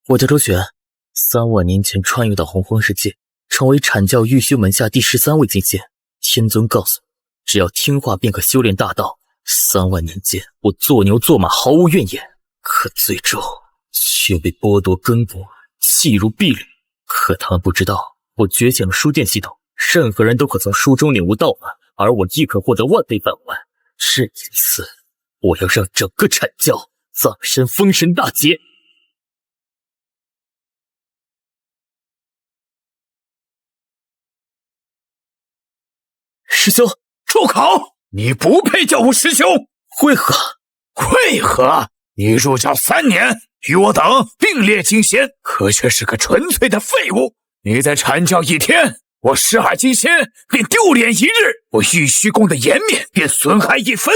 我叫周旋，3万年前穿越到洪荒世界，成为阐教玉虚门下第13位金仙。天尊告诉我，只要听话便可修炼大道。3万年间，我做牛做马毫无怨言，可最终却被剥夺根骨，弃入壁垒。可他们不知道，我觉醒了书殿系统，任何人都可从书中领悟道法，而我亦可获得万倍返还。这一次，我要让整个阐教葬身封神大劫。师兄，住口！你不配叫我师兄。为何？为何？你入教3年，与我等并列金仙，可却是个纯粹的废物。你在阐教1天，我12金仙便丢脸1日，我玉虚宫的颜面便损害1分。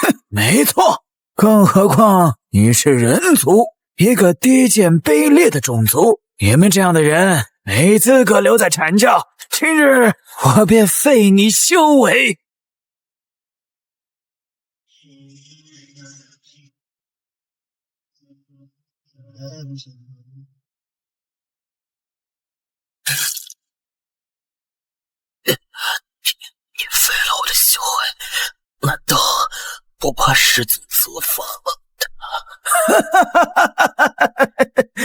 哼，没错。更何况你是人族，一个低贱卑劣的种族，你们这样的人没资格留在阐教。今日我便废你修为。你废了我的修为，难道不怕师尊责罚吗？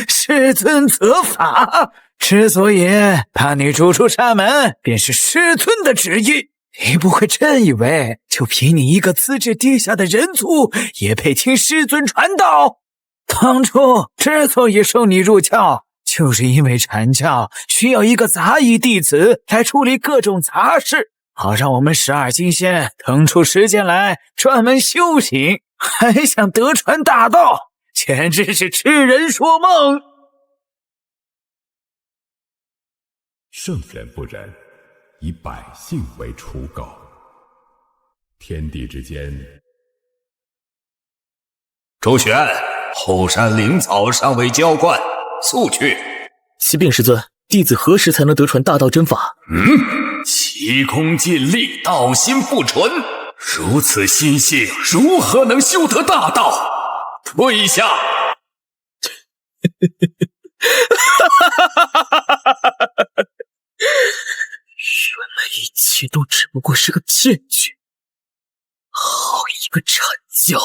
师尊责罚？之所以把你逐出山门，便是师尊的旨意。你不会真以为就凭你一个资质低下的人族，也配听师尊传道？当初之所以收你入教，就是因为阐教需要一个杂役弟子来处理各种杂事，好让我们12金仙腾出时间来专门修行，还想得传大道，简直是痴人说梦。圣人不仁，以百姓为刍狗。天地之间，周旋，后山灵草尚未浇灌，速去。启禀师尊，弟子何时才能得传大道真法？急功近利，道心不纯，如此心性，如何能修得大道？退下！原来一切都只不过是个骗局。好一个阐教，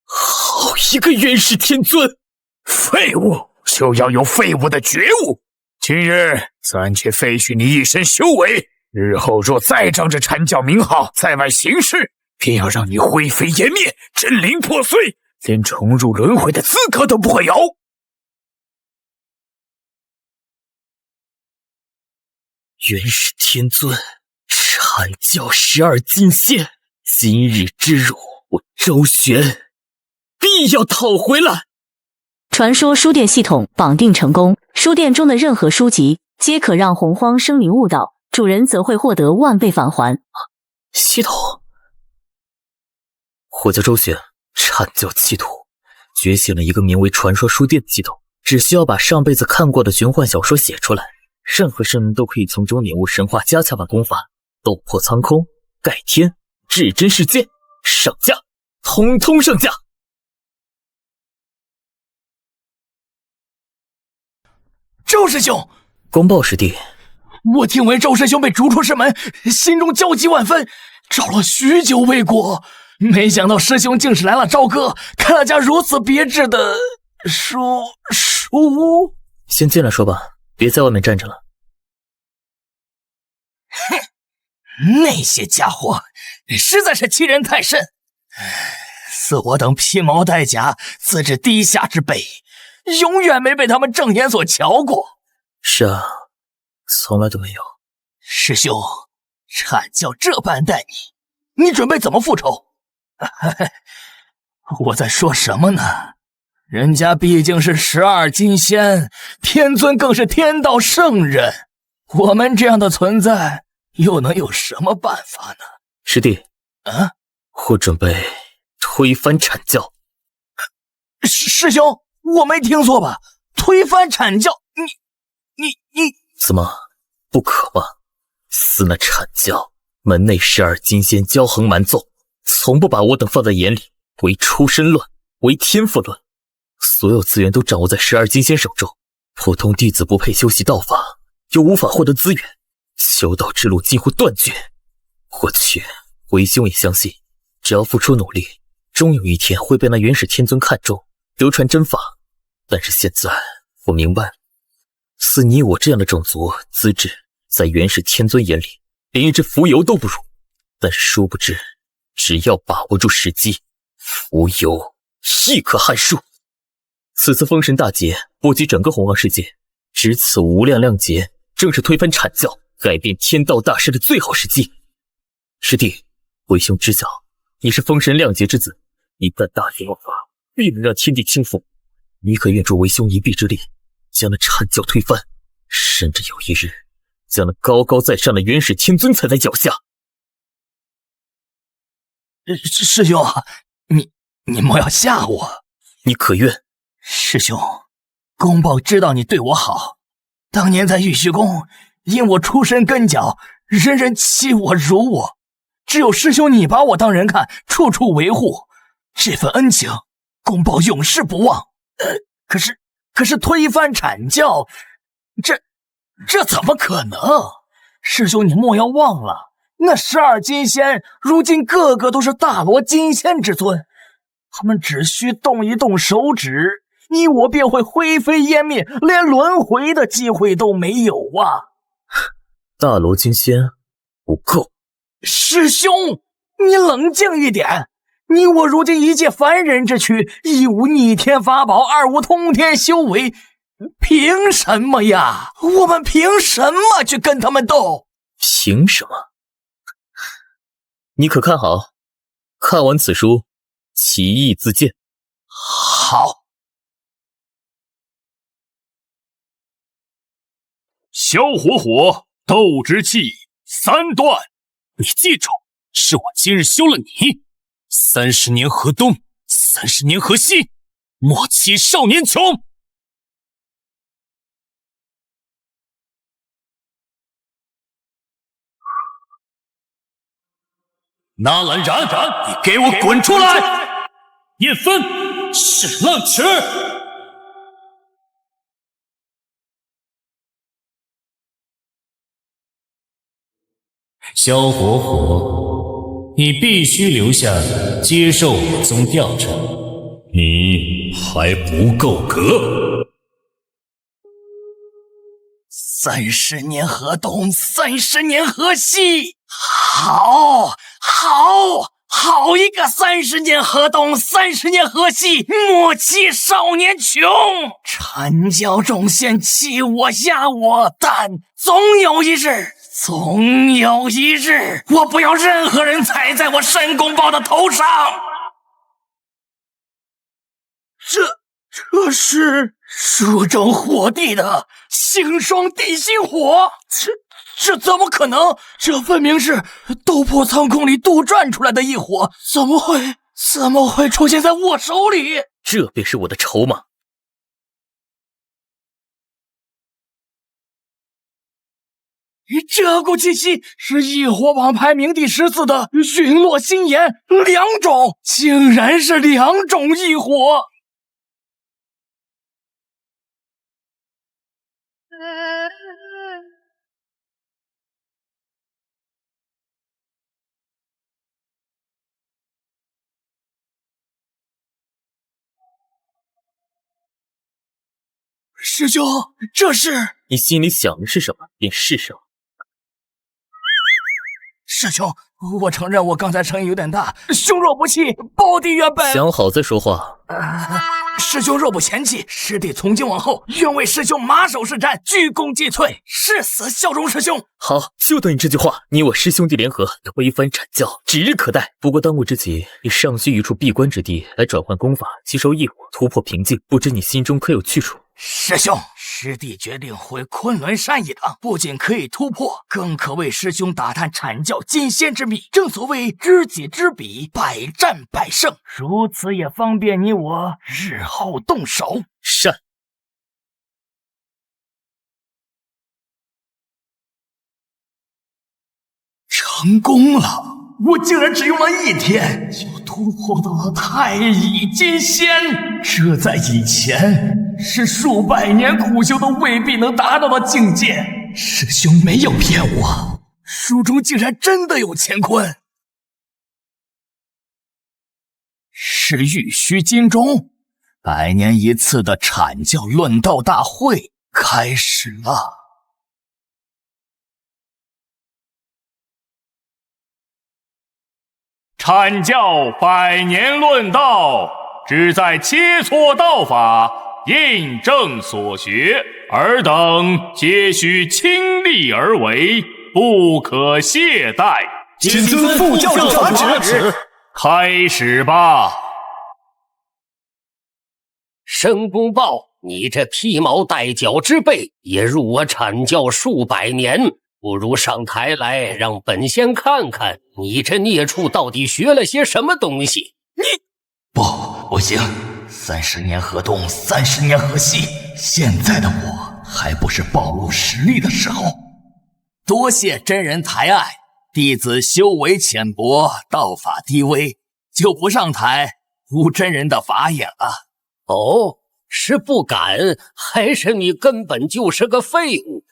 好一个元始天尊！废物就要有废物的觉悟。今日暂且废去你一身修为，日后若再仗着阐教名号在外行事，便要让你灰飞烟灭，真灵破碎，连重入轮回的资格都不会有。元始天尊，阐教12金仙，今日之辱，我周旋必要讨回来。传说书店系统绑定成功，书店中的任何书籍皆可让洪荒生灵悟道，主人则会获得万倍返还。系统，我叫周旋，阐教弃土，觉醒了一个名为传说书店的系统，只需要把上辈子看过的玄幻小说写出来，任何生人都可以从中领悟神话加强版功法，斗破苍空，盖天，至真世界，上架，通通上架。周师兄，公报师弟，我听闻周师兄被逐出师门，心中焦急万分，找了许久未果，没想到师兄竟是来了朝歌，开了家如此别致的书屋。先进来说吧，别在外面站着了。哼，那些家伙实在是欺人太甚，似我等披毛戴甲、资质低下之辈，永远没被他们正眼所瞧过。是啊，从来都没有。师兄，阐教这般待你，你准备怎么复仇？我在说什么呢？人家毕竟是12金仙，天尊更是天道圣人，我们这样的存在又能有什么办法呢？师弟，我准备推翻阐教。师兄，我没听错吧？推翻阐教？你怎么不可吗？司那阐教门内12金仙骄横蛮纵，从不把我等放在眼里，唯出身论，唯天赋论，所有资源都掌握在12金仙手中，普通弟子不配修习道法，又无法获得资源，修道之路近乎断绝。或许为兄也相信，只要付出努力，终有一天会被那元始天尊看中，得传真法。但是现在我明白了，似你我这样的种族资质，在元始天尊眼里连一只蜉蝣都不如。但是殊不知，只要把握住时机，蜉蝣亦可撼树。此次封神大劫波及整个洪荒世界，值此无量量劫，正是推翻阐教、改变天道大势的最好时机。师弟，为兄知晓，你是封神量劫之子，一旦大劫爆发，必能让天地倾覆。你可愿助为兄一臂之力，将那阐教推翻，甚至有一日，将那高高在上的元始天尊踩在脚下？师兄，你莫要吓我。你可愿？师兄，公豹知道你对我好，当年在玉虚宫，因我出身根脚，人人欺我辱我，只有师兄你把我当人看，处处维护，这份恩情，公豹永世不忘。可是推翻阐教，这怎么可能？师兄你莫要忘了，那12金仙如今个个都是大罗金仙之尊，他们只需动一动手指，你我便会灰飞烟灭，连轮回的机会都没有啊！大罗金仙不够。师兄，你冷静一点，你我如今一介凡人之躯，一无逆天法宝，二无通天修为，凭什么呀？我们凭什么去跟他们斗？凭什么？你可看好？看完此书，其意自见。好。消火火，斗之气3段。你记住，是我今日休了你。30年河东，30年河西，莫欺少年穷。纳兰然，你给我滚出来！叶枫，是浪池。萧火火，你必须留下接受我宗调查。你还不够格。30年河东，30年河西，好一个30年河东，30年河西，莫欺少年穷。阐教众仙欺我压我，但总有一日，我不要任何人踩在我申公豹的头上。这是书中火帝的星霜地心火，这怎么可能？这分明是斗破苍空里杜撰出来的异火，怎么会出现在我手里？这便是我的筹码。这股气息是异火榜排名第14的陨落心炎，2种，竟然是2种异火。师兄，这是……你心里想的是什么，便是什么。师兄，我承认我刚才声音有点大，兄若不弃，胞弟原本……想好再说话。师兄若不嫌弃，师弟从今往后愿为师兄马首是瞻，鞠躬尽瘁，誓死效忠师兄。好，就等你这句话。你我师兄弟联合，推翻阐教，指日可待。不过当务之急，你尚需一处闭关之地来转换功法，吸收异火，突破瓶颈。不知你心中可有去处？师兄，师弟决定回昆仑山一趟，不仅可以突破，更可为师兄打探阐教金仙之秘。正所谓知己知彼，百战百胜，如此也方便你我日后动手。善。成功了。我竟然只用了1天就突破到了太乙金仙，这在以前是数百年苦修都未必能达到的境界。师兄没有骗我，书中竟然真的有乾坤。是玉虚金钟，100年一次的阐教论道大会开始了。阐教100年论道，旨在切磋道法，印证所学，尔等皆需倾力而为，不可懈怠。谨遵副教主法旨。开始吧。申公豹，你这披毛戴角之辈，也入我阐教数百年，不如上台来，让本仙看看你这孽畜到底学了些什么东西。不行，30年河东，30年河西，现在的我还不是暴露实力的时候。多谢真人抬爱，弟子修为浅薄，道法低微，就不上台无真人的法眼了。哦，是不敢，还是你根本就是个废物？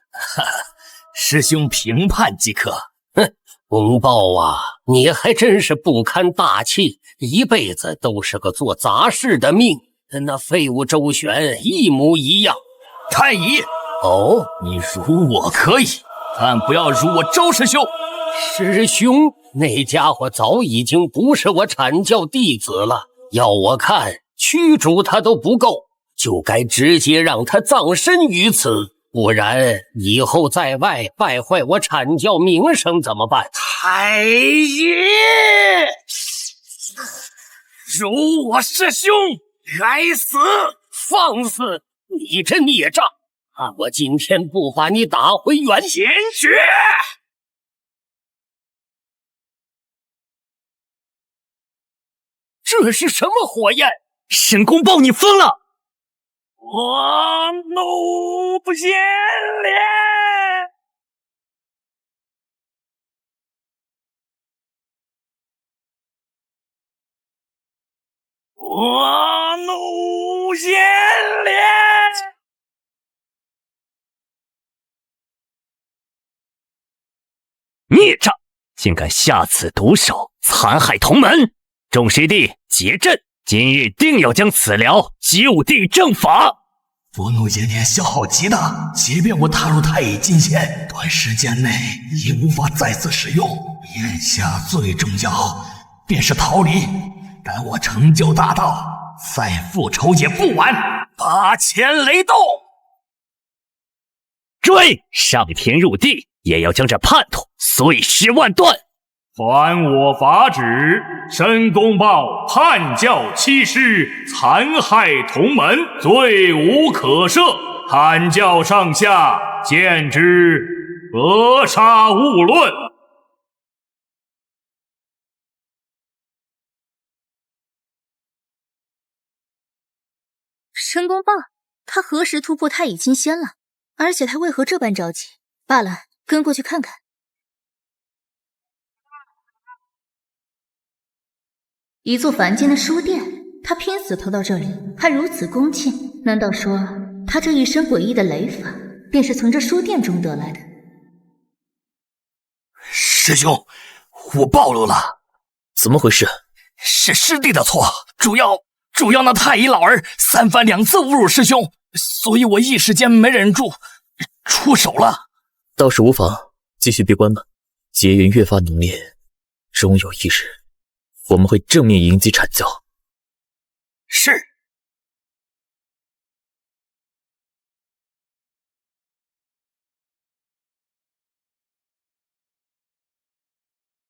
师兄评判即可。哼，公豹啊，你还真是不堪大器，一辈子都是个做杂事的命，跟那废物周旋一模一样。太乙，哦，你辱我可以，但不要辱我周师兄。师兄，那家伙早已经不是我阐教弟子了，要我看驱逐他都不够，就该直接让他葬身于此，不然以后在外败坏我阐教名声怎么办？太乙，辱我师兄，该死！放肆！你这孽障，看我今天不把你打回原形！去！这是什么火焰？申公豹，你疯了！我怒不先烈！我怒先烈！孽障，竟敢下此毒手，残害同门！众师弟结阵，今日定要将此寮就地正法。佛怒劫年消耗极大，即便我踏入太乙金仙，短时间内也无法再次使用。眼下最重要便是逃离，待我成就大道，再复仇也不晚。8000雷动，追！上天入地，也要将这叛徒碎尸万段。还我法旨！申公豹叛教欺师，残害同门，罪无可赦。阐教上下见之，格杀勿论。申公豹，他何时突破太乙金仙了？而且他为何这般着急？罢了，跟过去看看。一座凡间的书店，他拼死投到这里，还如此恭敬，难道说他这一身诡异的雷法，便是从这书店中得来的？师兄，我暴露了。怎么回事？是师弟的错，主要那太乙老儿3番2次侮辱师兄，所以我一时间没忍住，出手了。倒是无妨，继续闭关吧。劫缘越发浓烈，终有一日，我们会正面迎击阐教。是。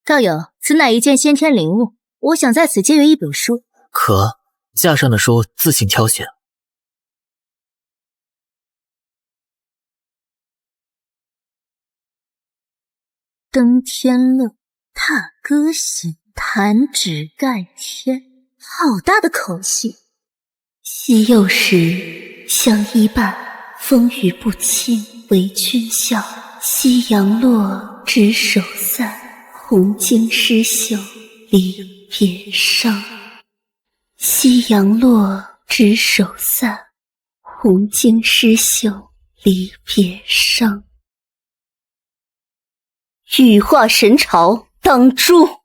道友，此乃一件先天灵物，我想在此借阅一本书。可架上的书自行挑选。登天乐，踏歌行，弹指盖天，好大的口气！昔幼时相依伴，风雨不侵为君笑。夕阳落，执手散，红巾诗绣离别伤。夕阳落，执手散，红巾诗绣离别伤。羽化神朝当诛，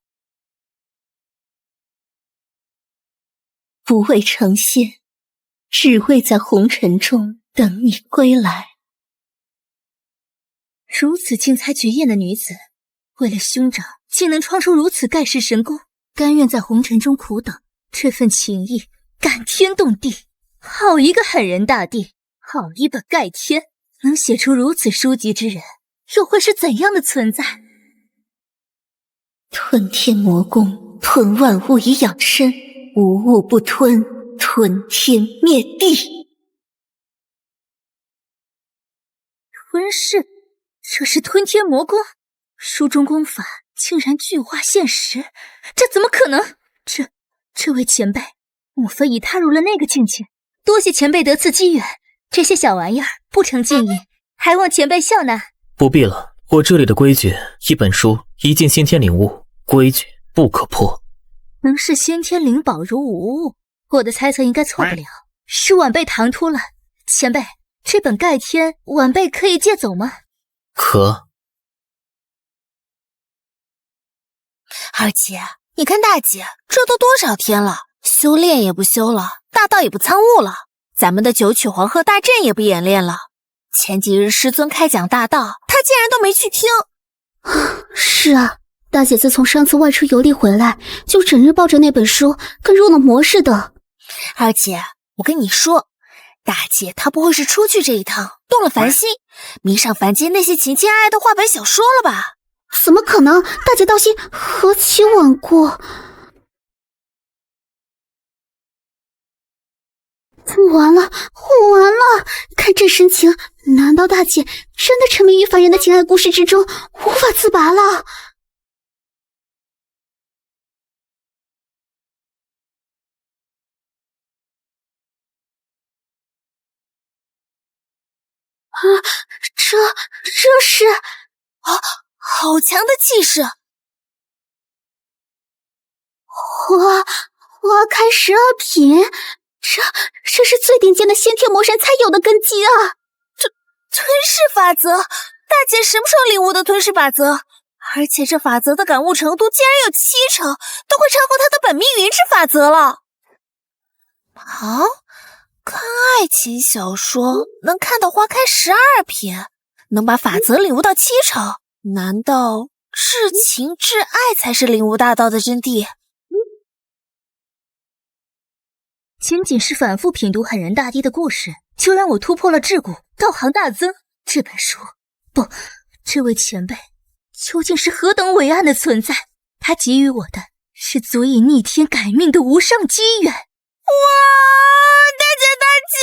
不为成仙，只为在红尘中等你归来。如此精彩绝艳的女子，为了兄长竟能创出如此盖世神功，甘愿在红尘中苦等，这份情谊感天动地。好一个狠人大帝，好一本盖天，能写出如此书籍之人，又会是怎样的存在？吞天魔功，吞万物以养身，无物不吞，吞天灭地。吞噬，这是吞天魔功？书中功法竟然具化现实，这怎么可能？这位前辈，莫非已踏入了那个境界？多谢前辈得赐机缘，这些小玩意儿不成敬意，还望前辈笑纳。不必了，我这里的规矩，一本书，一件先天领悟，规矩不可破。能是先天灵宝如无物，我的猜测应该错不了，是晚辈唐突了。前辈，这本盖天，晚辈可以借走吗？可。二姐，你看大姐，这都多少天了，修炼也不修了，大道也不参悟了，咱们的九曲黄鹤大阵也不演练了。前几日师尊开讲大道，她竟然都没去听。是啊，大姐自从上次外出游历回来，就整日抱着那本书，跟入了魔似的。二姐，我跟你说，大姐她不会是出去这一趟动了凡心，迷上凡间那些情情爱爱的话本小说了吧？怎么可能？大姐道心何其晚过！完了，看这神情，难道大姐真的沉迷于凡人的情爱故事之中，无法自拔了？这是好强的气势！花开12品，这是最顶尖的先天魔神才有的根基啊！吞噬法则，大姐什么时候领悟的吞噬法则？而且这法则的感悟程度竟然有70%，都快超过她的本命云之法则了。好，看爱情小说能看到花开12品，能把法则领悟到70%，难道至情至爱才是领悟大道的真谛？仅是反复品读狠人大帝的故事，就让我突破了桎梏，道行大增。这本书，不，这位前辈究竟是何等伟岸的存在？他给予我的是足以逆天改命的无上机缘。哇，大姐，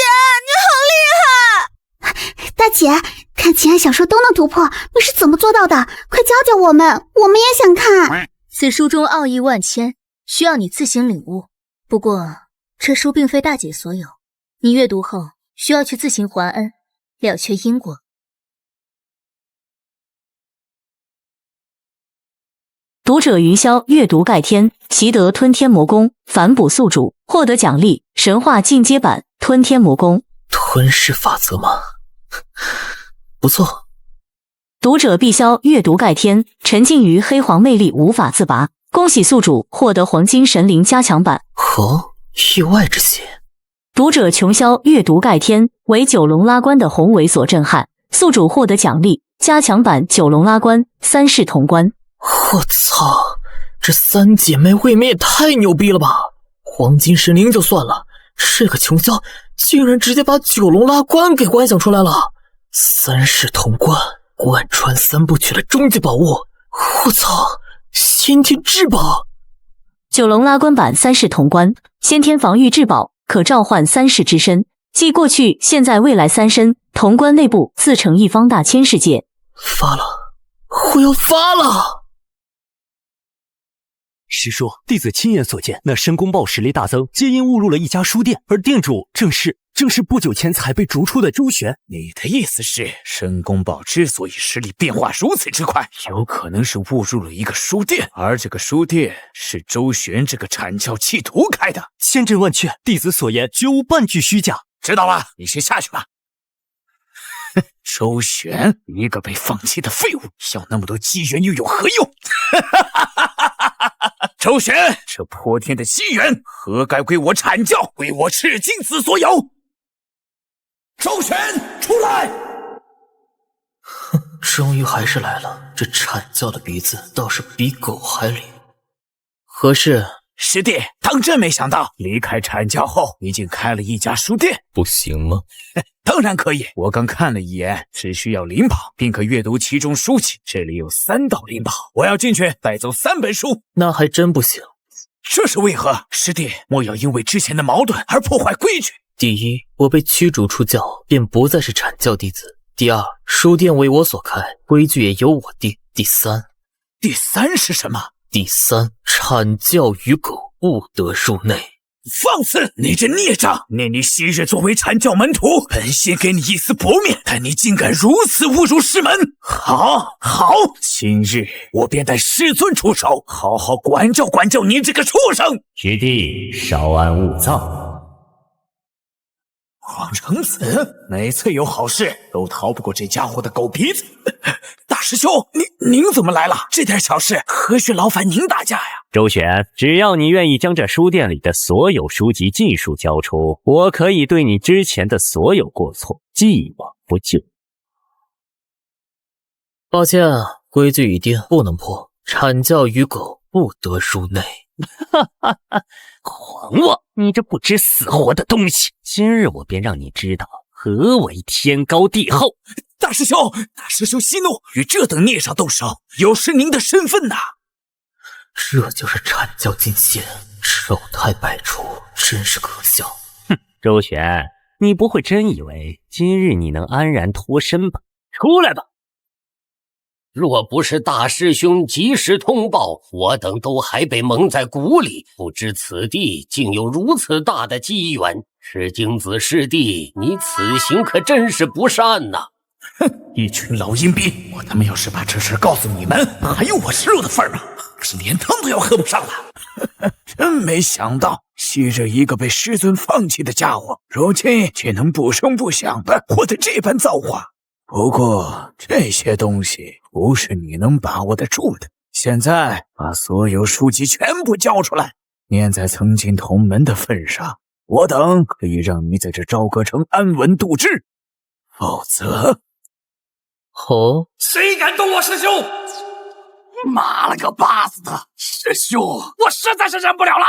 你好厉害！大姐，看情爱小说都能突破，你是怎么做到的？快教教我们，我们也想看。此书中奥义万千，需要你自行领悟。不过这书并非大姐所有，你阅读后需要去自行还恩，了却因果。读者云霄阅读盖天，习得吞天魔功，反哺宿主，获得奖励神话进阶版吞天魔功。吞噬法则吗？不错。读者碧霄阅读盖天，沉浸于黑皇魅力无法自拔，恭喜宿主获得黄金神灵加强版。意外之喜。读者琼霄阅读盖天，为九龙拉关的宏伟所震撼，宿主获得奖励加强版九龙拉关3世通关。我操，这三姐妹未免也太牛逼了吧！黄金神灵就算了，这个琼霄竟然直接把九龙拉关给观想出来了，3世通关，贯穿3部曲的终极宝物，我操，先天至宝！九龙拉关版3世通关，先天防御至宝，可召唤3世之身，即过去、现在、未来3身，潼关内部自成一方大千世界。发了，我要发了！师叔，弟子亲眼所见，那申公豹实力大增，皆因误入了一家书店，而店主正是正是不久前才被逐出的周旋。你的意思是，申公豹之所以实力变化如此之快，有可能是误入了一个书店，而这个书店是周旋这个阐教弃徒开的。千真万确，弟子所言绝无半句虚假。知道了，你先下去吧。周旋，一个被放弃的废物，要那么多机缘又有何用？周旋，这泼天的机缘，何该归我阐教，归我赤精子所有？周旋，出来！哼，终于还是来了。这阐教的鼻子倒是比狗还灵。何事？师弟，当真没想到，离开阐教后，你竟开了一家书店，不行吗？当然可以，我刚看了一眼，只需要灵宝，便可阅读其中书籍。这里有3道灵宝，我要进去带走3本书。那还真不行。这是为何？师弟，莫要因为之前的矛盾而破坏规矩。第一，我被驱逐出教，便不再是阐教弟子。第二，书店为我所开，规矩也由我定。第三是什么？第三，阐教与狗不得入内。放肆！你这孽障！念你昔日作为阐教门徒，本先给你一丝薄面，但你竟敢如此侮辱师门！好，今日我便带师尊出手，好好管教管教你这个畜生！师弟稍安勿躁。黄成子，每次有好事都逃不过这家伙的狗鼻子。大师兄，您怎么来了？这点小事何须劳烦您大驾呀？周旋，只要你愿意将这书店里的所有书籍尽数交出，我可以对你之前的所有过错既往不咎。抱歉，规矩已定，不能破。阐教与狗不得入内。还我！你这不知死活的东西！今日我便让你知道何为天高地厚。大师兄息怒，与这等孽障动手，有失您的身份呐！这就是阐教进献，丑态百出，真是可笑。哼，周旋，你不会真以为今日你能安然脱身吧？出来吧！若不是大师兄及时通报，我等都还被蒙在鼓里，不知此地竟有如此大的机缘。赤精子师弟，你此行可真是不善呐！哼，一群老阴逼！我他妈要是把这事告诉你们，还有我吃肉的份吗？可是连汤都要喝不上了。真没想到，昔日一个被师尊放弃的家伙，如今却能不声不响的活得这般造化。不过这些东西不是你能把握得住的。现在把所有书籍全部交出来，念在曾经同门的份上，我等可以让你在这朝歌城安稳度日。否则，谁敢动我师兄？妈了个巴子的！师兄，我实在是忍不了了！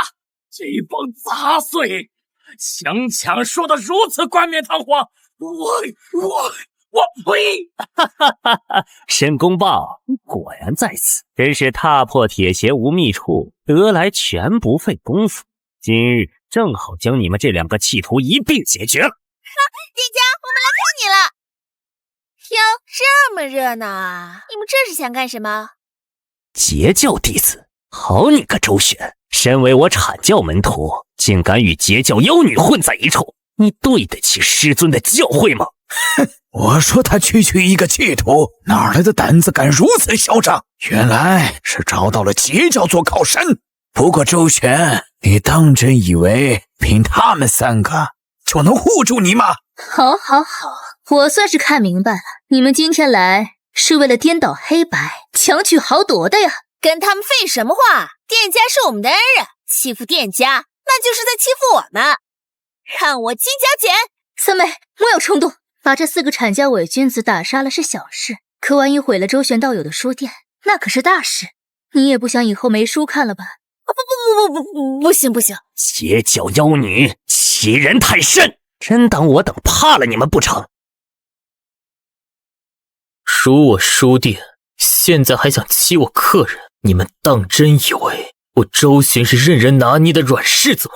这帮杂碎，强抢说得如此冠冕堂皇，我呸！申公豹，你果然在此，真是踏破铁鞋无觅处，得来全不费工夫。今日正好将你们这2个弃徒一并解决了。店家，我们来看你了。哟，这么热闹啊！你们这是想干什么？截教弟子，好你个周旋！身为我阐教门徒，竟敢与截教妖女混在一处，你对得起师尊的教诲吗？哼，我说他区一个弃徒，哪来的胆子敢如此嚣张？原来是找到了截教做靠山。不过周旋，你当真以为凭他们3个就能护住你吗？好，我算是看明白了，你们今天来是为了颠倒黑白，强取豪夺的呀！跟他们废什么话？店家是我们的恩人，欺负店家那就是在欺负我们。让我金角剪！三妹，莫有冲动，把这4个阐教伪君子打杀了是小事，可万一毁了周旋道友的书店，那可是大事。你也不想以后没书看了吧？不行！截教妖女欺人太甚，真当我等怕了你们不成？辱我书店，现在还想欺我客人，你们当真以为我周旋是任人拿捏的软柿子吗？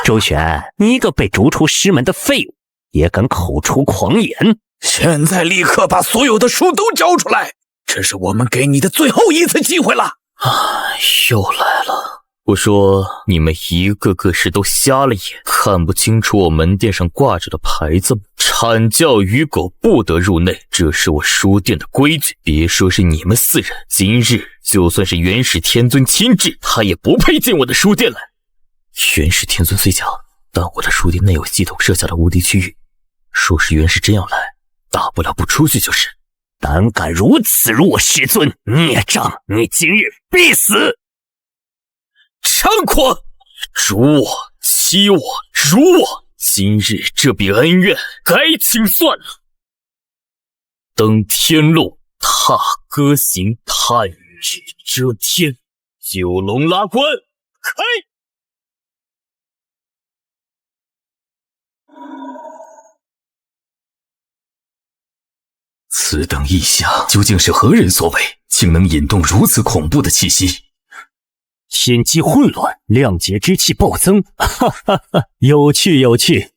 周旋，你一个被逐出师门的废物，也敢口出狂言！现在立刻把所有的书都交出来，这是我们给你的最后一次机会了。又来了，我说你们一个个是都瞎了眼，看不清楚我门店上挂着的牌子吗？阐教鱼狗不得入内，这是我书店的规矩。别说是你们4人，今日就算是元始天尊亲至，他也不配进我的书店来。元始天尊虽强，但我的书店内有系统设下的无敌区域，若是元始真要来，大不了不出去就是。胆敢如此辱我师尊，孽障，你今日必死！猖狂！辱我，欺我，辱我！今日这笔恩怨该清算了。登天路，踏歌行，探日遮天，九龙拉关，开！此等异象究竟是何人所为，竟能引动如此恐怖的气息？天机混乱，亮节之气暴增，哈哈哈，有趣有趣。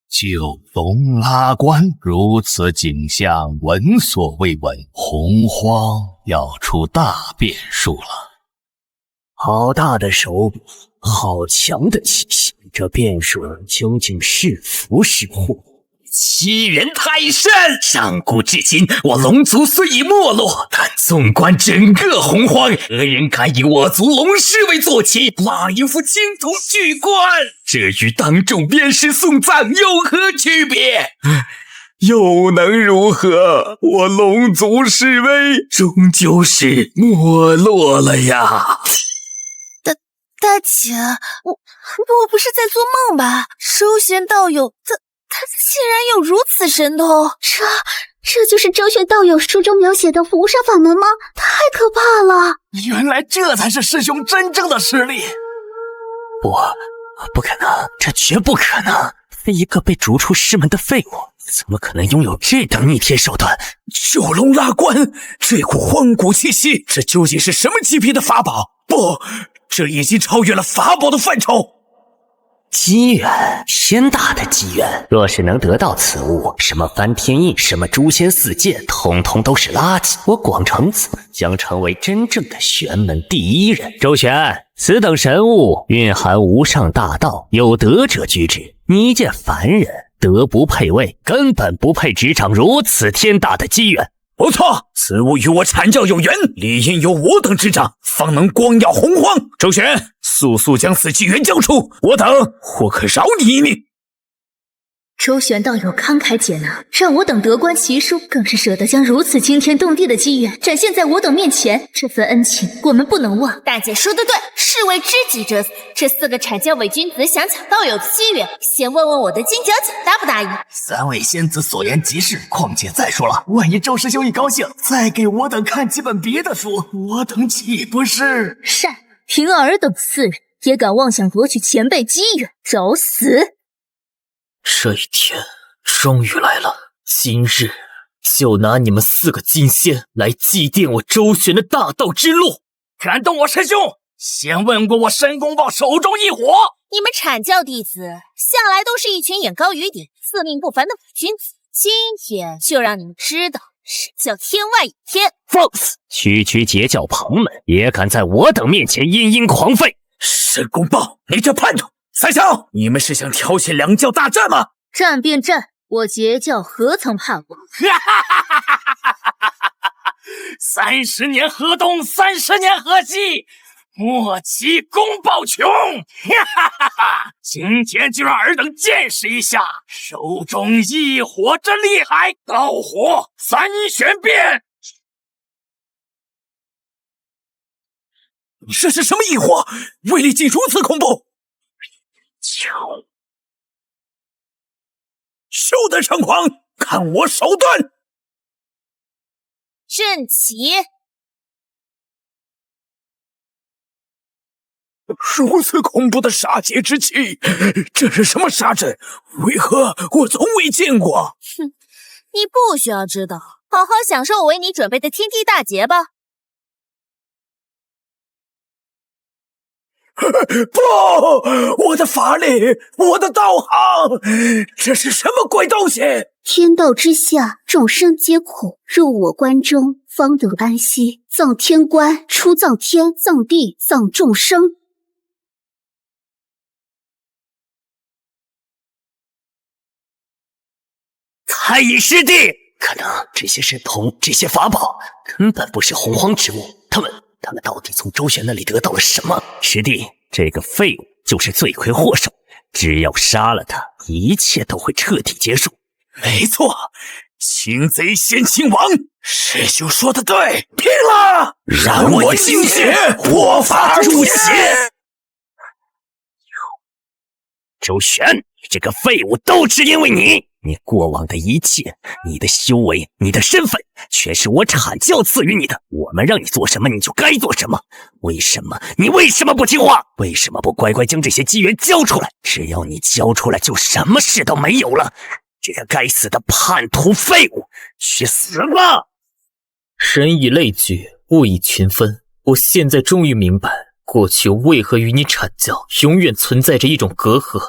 九龙拉关，如此景象，闻所未闻。洪荒要出大变数了。好大的手笔，好强的气息，这变数究竟是福是祸？欺元太甚！上古至今，我龙族虽已没落，但纵观整个洪荒，何人敢以我族龙师为坐骑，拉一副青铜巨冠？这与当众鞭尸送葬有何区别？又能如何？我龙族势威终究是没落了呀！大姐，我不是在做梦吧？周玄道友他竟然有如此神通，这就是周玄道友书中描写的符杀法门吗？太可怕了！原来这才是师兄真正的实力。不可能，这绝不可能！一个被逐出师门的废物，怎么可能拥有这等逆天手段？九龙拉关，这股荒古气息，这究竟是什么级别的法宝？不，这已经超越了法宝的范畴。机缘，天大的机缘！若是能得到此物，什么翻天印，什么诛仙4剑，统统都是垃圾。我广成子将成为真正的玄门第一人。周玄，此等神物蕴含无上大道，有德者居之。你一介凡人，德不配位，根本不配执掌如此天大的机缘。不错，此物与我阐教有缘，理应由我等执掌，方能光耀洪荒。周玄，速将此机缘交出，我等或可饶你一命。周玄道友慷慨解囊，让我等得观其书，更是舍得将如此惊天动地的机缘展现在我等面前，这份恩情我们不能忘。大姐说得对，士为知己者死。这4个阐教伪君子想抢道友的机缘，先问问我的金角角答不答应？3位仙子所言极是，况且再说了，万一周师兄一高兴，再给我等看几本别的书，我等岂不是……善，凭尔等4人也敢妄想夺取前辈机缘，找死！这一天终于来了，今日就拿你们4个金仙来祭奠我周旋的大道之路。敢动我师兄，先问过我申公豹手中一火。你们阐教弟子向来都是一群眼高于顶、自命不凡的伪君子，今天就让你们知道什么叫天外有天。放肆！区截教旁门，也敢在我等面前殷殷狂吠！申公豹，你这叛徒！三小，你们是想挑起2教大战吗？战便战，我截教何曾怕过？30年河东，30年河西，莫欺公豹穷！今天就让尔等见识一下手中异火之厉害！道火3玄变！你这是什么异火？威力竟如此恐怖！休得猖狂，看我手段！阵起！如此恐怖的杀劫之气，这是什么杀阵？为何我从未见过？哼，你不需要知道，好好享受我为你准备的天地大劫吧。不，我的法力，我的道行，这是什么鬼东西？天道之下，众生皆苦，入我关中，方得安息。葬天关，出葬天，葬地，葬众生。太乙师弟，可能这些神通、这些法宝根本不是洪荒之物，他们到底从周旋那里得到了什么？师弟，这个废物就是罪魁祸首，只要杀了他，一切都会彻底结束。没错，擒贼先擒王，师兄说的对，拼了！燃我精血，破法入邪。周旋，你这个废物，都只因为你过往的一切，你的修为，你的身份，全是我阐教赐予你的。我们让你做什么，你就该做什么。为什么不听话？为什么不乖乖将这些机缘交出来？只要你交出来，就什么事都没有了。这个该死的叛徒废物，去死吧！人以类聚，物以群分。我现在终于明白，过去为何与你阐教永远存在着一种隔阂，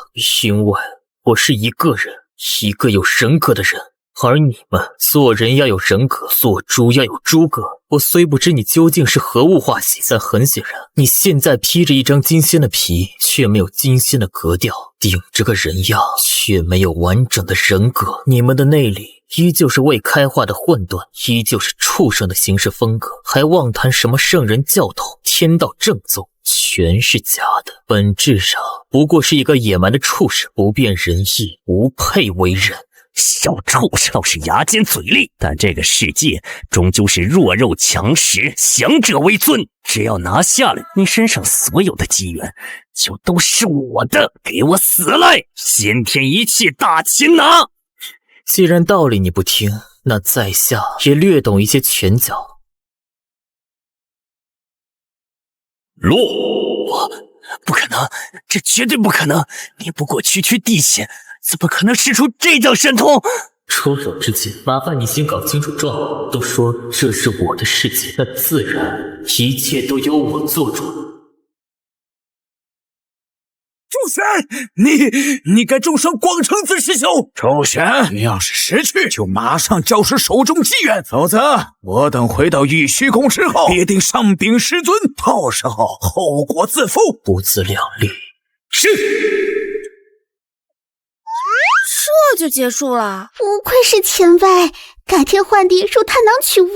因为我是一个人，一个有人格的人，而你们做人要有人格，做猪要有猪格。我虽不知你究竟是何物化形，但很显然，你现在披着一张金仙的皮，却没有金仙的格调，顶着个人样，却没有完整的人格。你们的内里依旧是未开化的混沌，依旧是畜生的行事风格，还妄谈什么圣人教统、天道正宗，全是假的。本质上不过是一个野蛮的畜生，不辨人意，无配为人。小畜生倒是牙尖嘴利，但这个世界终究是弱肉强食，强者为尊。只要拿下了你身上所有的机缘，就都是我的。给我死来！先天一气大擒拿！既然道理你不听，那在下也略懂一些拳脚。落！不可能，这绝对不可能！你不过区区地仙，怎么可能使出这等神通？出手之前，麻烦你先搞清楚状况。都说这是我的世界，那自然一切都由我做主。周旋，你该重伤广成子师兄。周旋，你要是识趣，就马上交出手中机缘，否则我等回到玉虚宫之后，必定上禀师尊，到时候后果自负。不自量力。是。这就结束了，不愧是前辈，改天换地入探囊取物。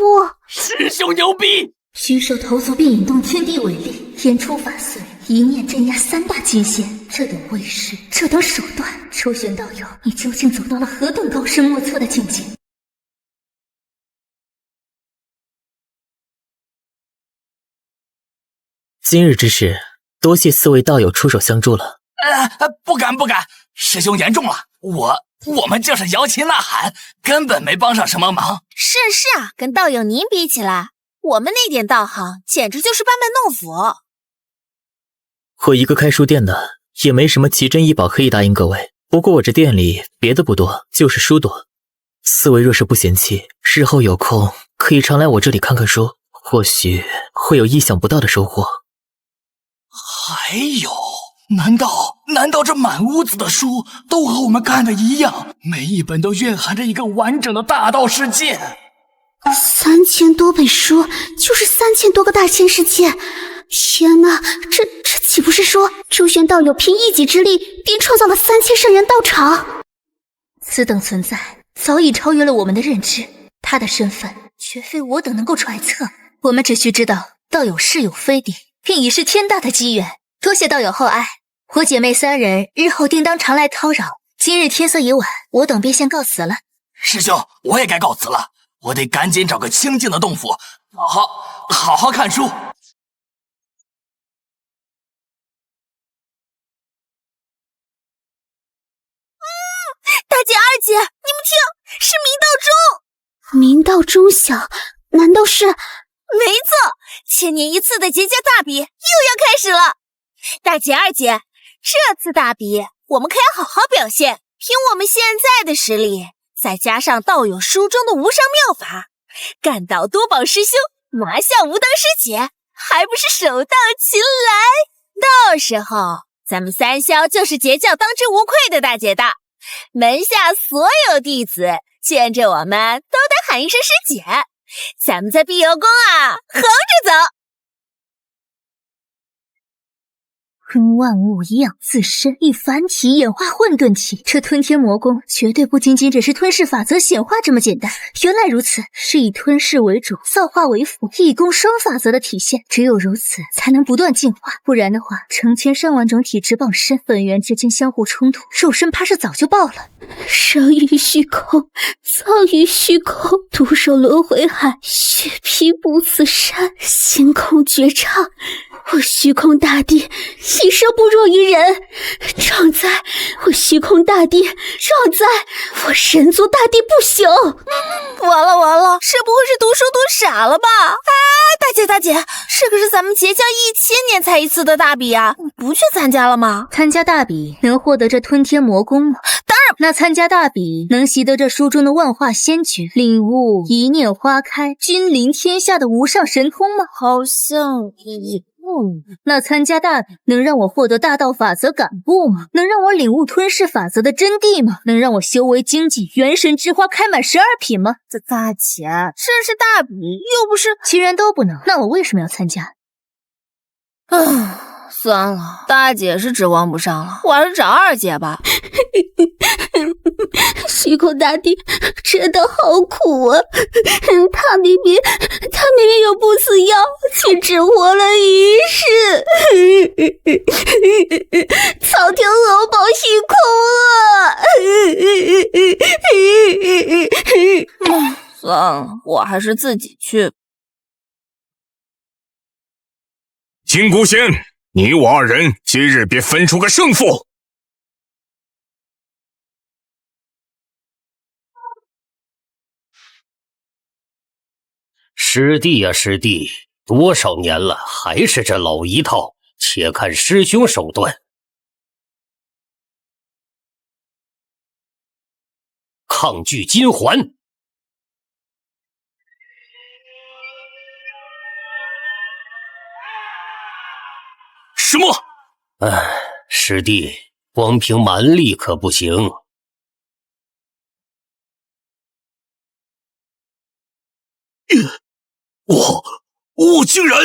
师兄牛逼！虚手投足便引动天地为力，天出法随，一念镇压3大金仙。这等威势，这等手段，周旋道友，你究竟走到了何等高深莫测的境界？今日之事，多谢4位道友出手相助了。不敢，师兄言重了，我们就是摇旗呐喊，根本没帮上什么忙。是啊，跟道友您比起来，我们那点道行简直就是班门弄斧。我一个开书店的，也没什么奇珍异宝可以答应各位。不过我这店里别的不多，就是书多。4位若是不嫌弃，日后有空可以常来我这里看看书，或许会有意想不到的收获。还有，难道这满屋子的书都和我们看的一样？每一本都蕴含着一个完整的大道世界。3000多本书，就是3000多个大千世界。天哪，这岂不是说周旋道友凭一己之力便创造了3000圣元道场？此等存在早已超越了我们的认知，他的身份绝非我等能够揣测。我们只需知道道友是有非敌，便已是天大的机缘。多谢道友厚爱，我姐妹3人日后定当常来叨扰。今日天色已晚，我等便先告辞了。师兄，我也该告辞了，我得赶紧找个清静的洞府，好好看书。大姐二姐，你们听，是明道中。明道中晓，难道是？没错，千年一次的结界大比又要开始了。大姐二姐，这次大比我们可要好好表现，凭我们现在的实力，再加上道友书中的无上妙法，干倒多宝师兄，拿下无当师姐，还不是手到擒来？到时候咱们3霄就是截教当之无愧的大姐大，门下所有弟子见着我们都得喊一声师姐，咱们在碧游宫啊横着走。吞万物以养自身，以凡体演化混沌体。这吞天魔功绝对不仅仅只是吞噬法则显化这么简单。原来如此，是以吞噬为主，造化为辅，一攻双法则的体现。只有如此，才能不断进化。不然的话，成千上万种体质傍身，本源之间相互冲突，肉身怕是早就爆了。生于虚空，葬于虚空，独守轮回海，血披不死山，星空绝唱。我虚空大帝一生不弱于人，壮哉！我虚空大帝，壮哉！我神族大帝不朽！完了完了，是不会是读书读傻了吧？大姐，这可是咱们结教1000年才一次的大比啊！你不去参加了吗？参加大比能获得这吞天魔功吗？当然。那参加大比能习得这书中的万化仙诀，领悟一念花开，君临天下的无上神通吗？好像那参加大比能让我获得大道法则感悟吗？能让我领悟吞噬法则的真谛吗？能让我修为精进，元神之花开满12品吗？大姐，这是大比，又不是……既然都不能，那我为什么要参加？算了，大姐是指望不上了，我还是找二姐吧。虚空大帝真的好苦啊！他明明有不死药，却只活了1世。苍天鹅堡虚空啊！算了，我还是自己去。金姑仙，你我2人今日别分出个胜负。师弟呀师弟，多少年了，还是这老一套，且看师兄手段。抗拒金环。什么？师弟，光凭蛮力可不行。我竟然……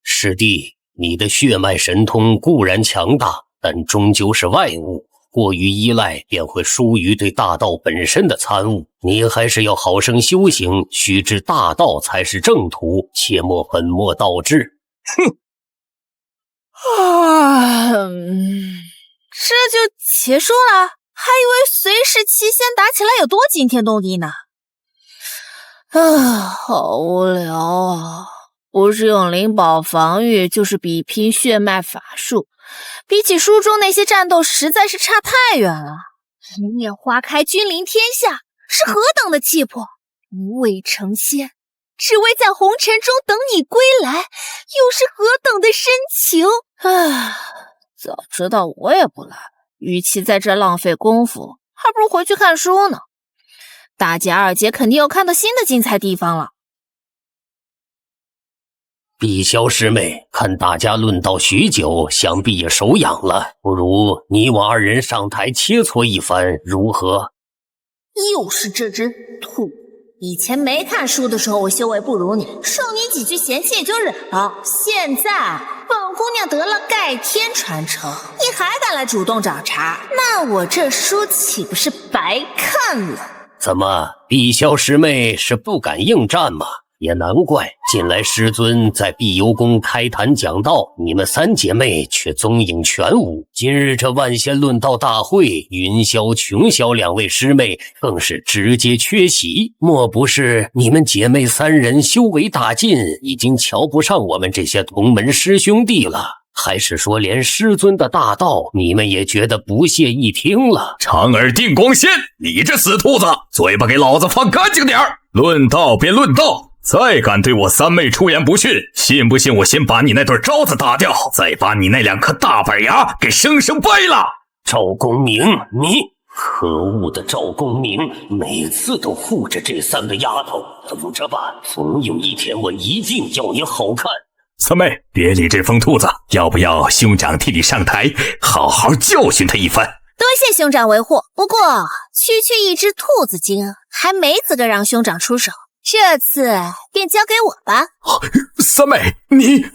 师弟，你的血脉神通固然强大，但终究是外物，过于依赖便会疏于对大道本身的参悟。你还是要好生修行，须知大道才是正途，切莫本末倒置。哼！这就结束了？还以为随时七仙打起来有多惊天动地呢。好无聊啊！不是用灵宝防御，就是比拼血脉法术，比起书中那些战斗实在是差太远了。一念花开，君临天下，是何等的气魄！无畏成仙，只为在红尘中等你归来，又是何等的深情！早知道我也不来，与其在这浪费功夫，还不如回去看书呢。大姐二姐肯定又看到新的精彩地方了。碧霄师妹，看大家论道许久，想必也手痒了，不如你我2人上台切磋一番，如何？又是这只兔！以前没看书的时候，我修为不如你，受你几句嫌弃也就忍了。现在本姑娘得了盖天传承，你还敢来主动找茬？那我这书岂不是白看了？怎么，碧霄师妹是不敢应战吗？也难怪，近来师尊在碧游宫开坛讲道，你们3姐妹却踪影全无。今日这万仙论道大会，云霄、琼霄2位师妹更是直接缺席。莫不是你们姐妹3人修为大进，已经瞧不上我们这些同门师兄弟了？还是说连师尊的大道你们也觉得不屑一听了？长耳定光仙，你这死兔子，嘴巴给老子放干净点儿！论道便论道，再敢对我3妹出言不逊，信不信我先把你那对招子打掉，再把你那2颗大板牙给生生掰了？赵公明，你可恶的赵公明，每次都护着这3个丫头，等着吧，总有一天我一定要你好看。3妹，别理这疯兔子，要不要兄长替你上台，好好教训他一番？多谢兄长维护，不过区一只兔子精，还没资格让兄长出手，这次便交给我吧。3妹，你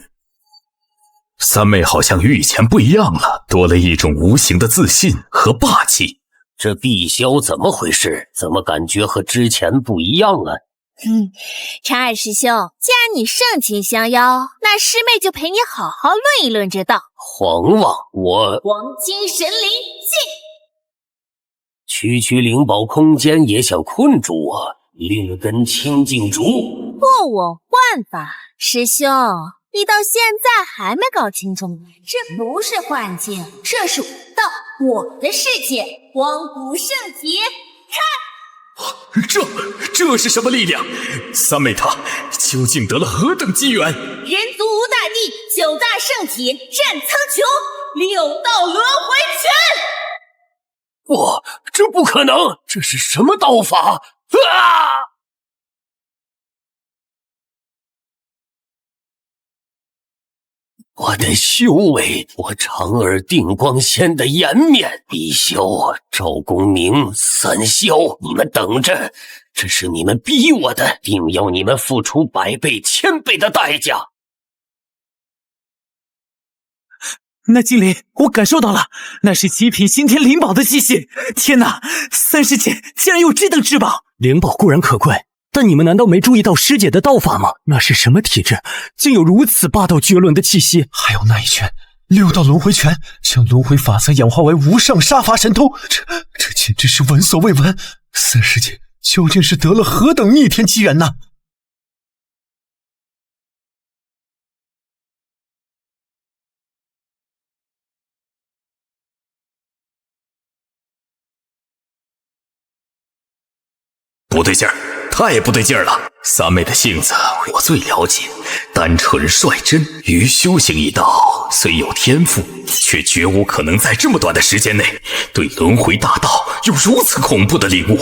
三妹好像与以前不一样了，多了一种无形的自信和霸气。这碧霄怎么回事？怎么感觉和之前不一样了？长耳师兄，既然你盛情相邀，那师妹就陪你好好论一论这道。皇王，我黄金神灵进。区灵宝空间也想困住我，另根清净竹。不我幻法，师兄，你到现在还没搞清楚吗？这不是幻境，这是我道，我的世界，光谷圣劫，看！这是什么力量？三妹她究竟得了何等机缘？人族无大帝，九大圣体，战苍穹，六道轮回拳。不，这不可能！这是什么道法？啊！我的修为，我长耳定光仙的颜面，碧霄、赵公明、三霄，你们等着！这是你们逼我的，定要你们付出100倍、1000倍的代价。那精灵，我感受到了，那是极品先天灵宝的气息。天哪，三师姐竟然有这等至宝！灵宝固然可贵，但你们难道没注意到师姐的道法吗？那是什么体质，竟有如此霸道绝伦的气息？还有那一拳，6道轮回拳，将轮回法则演化为无上杀伐神通，这简直是闻所未闻。三师姐究竟是得了何等逆天机缘呢？不对劲儿，太不对劲儿了！三妹的性子我最了解，单纯率真，于修行一道虽有天赋，却绝无可能在这么短的时间内对轮回大道有如此恐怖的领悟。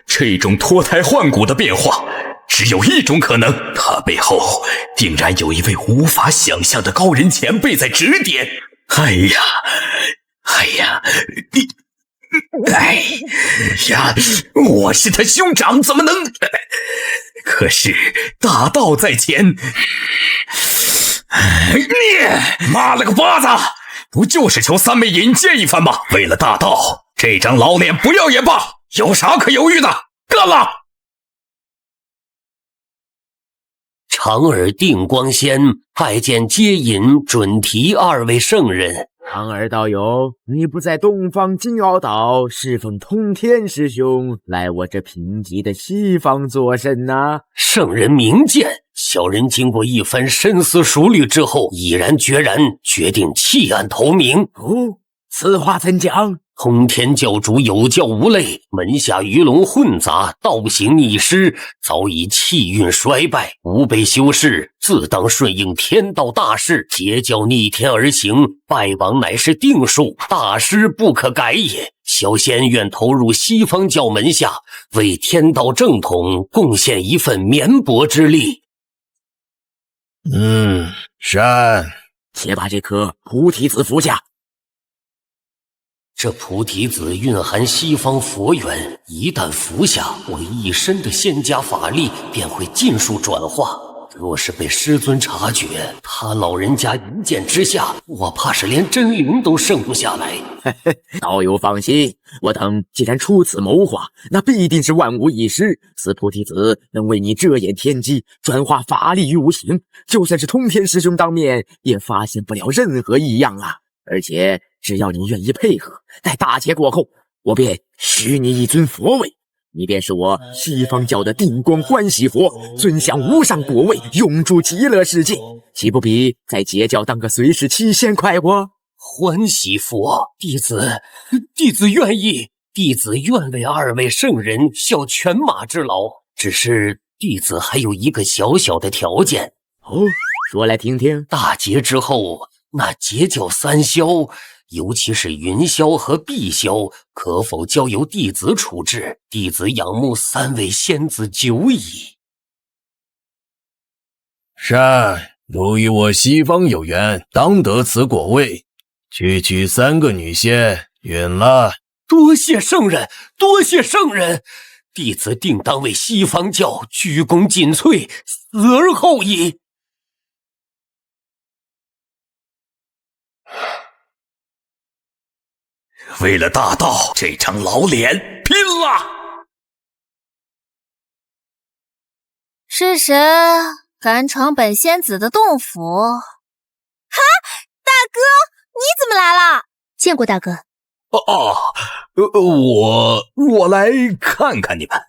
这种脱胎换骨的变化，只有一种可能，他背后定然有一位无法想象的高人前辈在指点。哎呀，我是他兄长，怎么能？可是大道在前，妈了个巴子！不就是求三妹引荐一番吗？为了大道，这张老脸不要也罢，有啥可犹豫的？干了！长耳定光仙拜见接引准提2位圣人。长耳道友，你不在东方金鳌岛侍奉通天师兄，来我这贫瘠的西方作甚呢？圣人明鉴，小人经过一番深思熟虑之后，毅然决然决定弃暗投明。哦，此话怎讲？通天教主有教无类，门下鱼龙混杂，道行逆施，早已气运衰败，吾辈修士自当顺应天道大势，截教逆天而行，败亡乃是定数，大师不可改也。小仙愿投入西方教门下，为天道正统贡献一份绵薄之力。善，且把这颗菩提子服下。这菩提子蕴含西方佛缘，一旦服下，我一身的仙家法力便会尽数转化。若是被师尊察觉，他老人家一剑之下，我怕是连真灵都剩不下来。道友放心，我等既然出此谋划，那必定是万无一失。此菩提子能为你遮掩天机，转化法力于无形，就算是通天师兄当面，也发现不了任何异样啊！而且只要你愿意配合，待大劫过后，我便许你一尊佛位，你便是我西方教的定光欢喜佛，尊享无上果位，永驻极乐世界，岂不比在截教当个随侍七仙快活？欢喜佛，弟子愿意，弟子愿为2位圣人效犬马之劳。只是弟子还有一个小小的条件。哦，说来听听。大劫之后，那截教3霄，尤其是云霄和碧霄，可否交由弟子处置？弟子仰慕3位仙子久矣。善，如与我西方有缘，当得此果位，区区3个女仙，允了。多谢圣人，多谢圣人，弟子定当为西方教鞠躬尽瘁，死而后已。为了大道，这张老脸拼了！是谁敢闯本仙子的洞府？哈，大哥，你怎么来了？见过大哥。我来看看你们。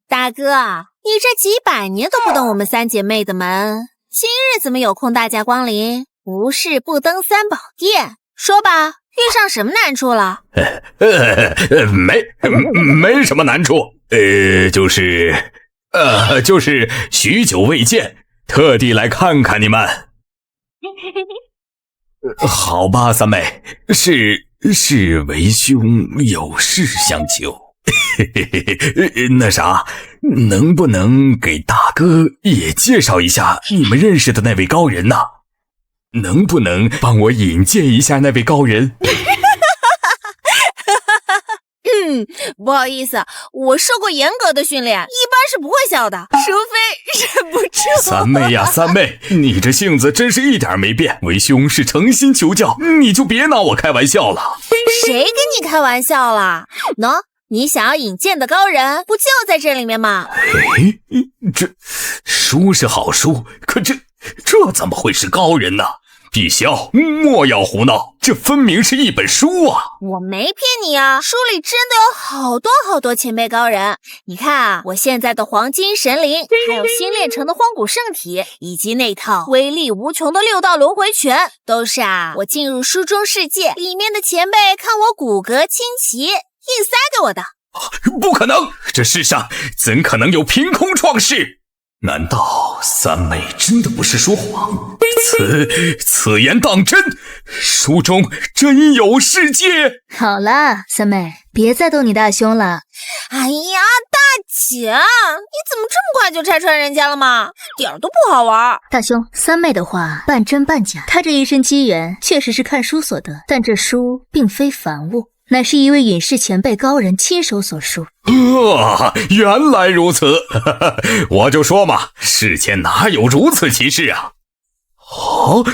大哥，你这几百年都不登我们三姐妹的门，今日怎么有空大驾光临？无事不登三宝殿，说吧，遇上什么难处了？没什么难处，就是许久未见，特地来看看你们。好吧，三妹，是为兄有事相求。那啥，能不能给大哥也介绍一下你们认识的那位高人呢？能不能帮我引荐一下那位高人？不好意思，我受过严格的训练，一般是不会笑的，除非忍不住。三妹呀，三妹，你这性子真是一点没变。为兄是诚心求教，你就别拿我开玩笑了。谁跟你开玩笑了？喏，你想要引荐的高人，不就在这里面吗？这书是好书，可这怎么会是高人呢？碧霄，莫要胡闹，这分明是一本书啊！我没骗你啊，书里真的有好多好多前辈高人。你看啊，我现在的黄金神灵，还有新炼成的荒古圣体，以及那套威力无穷的六道轮回拳，都是我进入书中世界里面的前辈看我骨骼清奇，硬塞给我的。不可能，这世上怎可能有凭空创世？难道三妹真的不是说谎？此言当真？书中真有世界？好了，三妹，别再逗你大兄了。哎呀，大姐，你怎么这么快就拆穿人家了吗？一点都不好玩。大兄，三妹的话半真半假，她这一身机缘确实是看书所得，但这书并非凡物，乃是一位隐士前辈高人亲手所书。原来如此，我就说嘛，世间哪有如此奇事啊！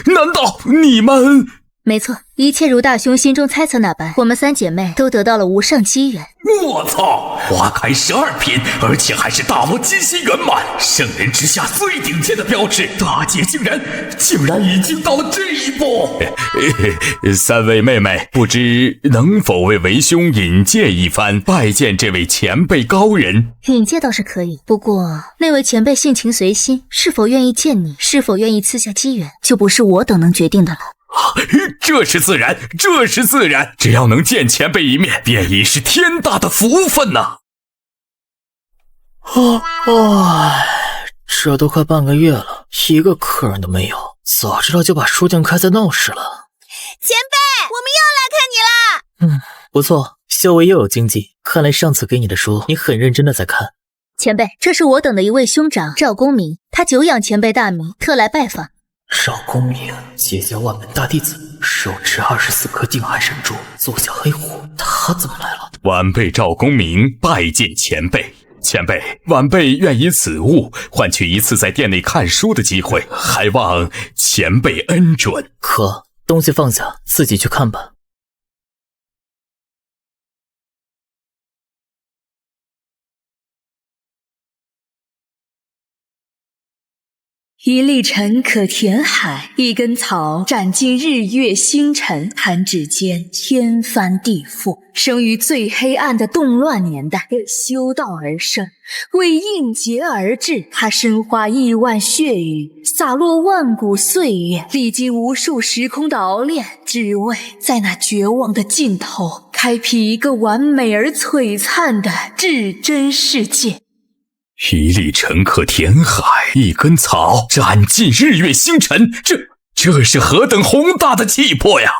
难道你们……没错，一切如大兄心中猜测那般，我们三姐妹都得到了无上机缘。我操，花开12品，而且还是大罗金心圆满，圣人之下最顶尖的标志，大姐竟然已经到了这一步。三位妹妹，不知能否为为兄引荐一番，拜见这位前辈高人？引荐倒是可以，不过那位前辈性情随心，是否愿意见你，是否愿意赐下机缘，就不是我等能决定的了。这是自然，只要能见前辈一面，便已是天大的福分呐！这都快半个月了，一个客人都没有，早知道就把书店开在闹市了。前辈，我们又来看你啦！不错，修为又有精进，看来上次给你的书，你很认真的在看。前辈，这是我等的一位兄长赵公明，他久仰前辈大名，特来拜访。赵公明，结交万门大弟子，手持24颗定海神珠，坐下黑虎，他怎么来了？晚辈赵公明拜见前辈。前辈，晚辈愿以此物换取一次在店内看书的机会，还望前辈恩准。可东西放下，自己去看吧。一粒尘可填海，一根草斩尽日月星辰。弹指间，天翻地覆。生于最黑暗的动乱年代，为修道而生，为应劫而至。他身化亿万血雨，洒落万古岁月，历经无数时空的熬炼，只为在那绝望的尽头，开辟一个完美而璀璨的至真世界。一粒尘可填海，一根草斩尽日月星辰，这是何等宏大的气魄呀！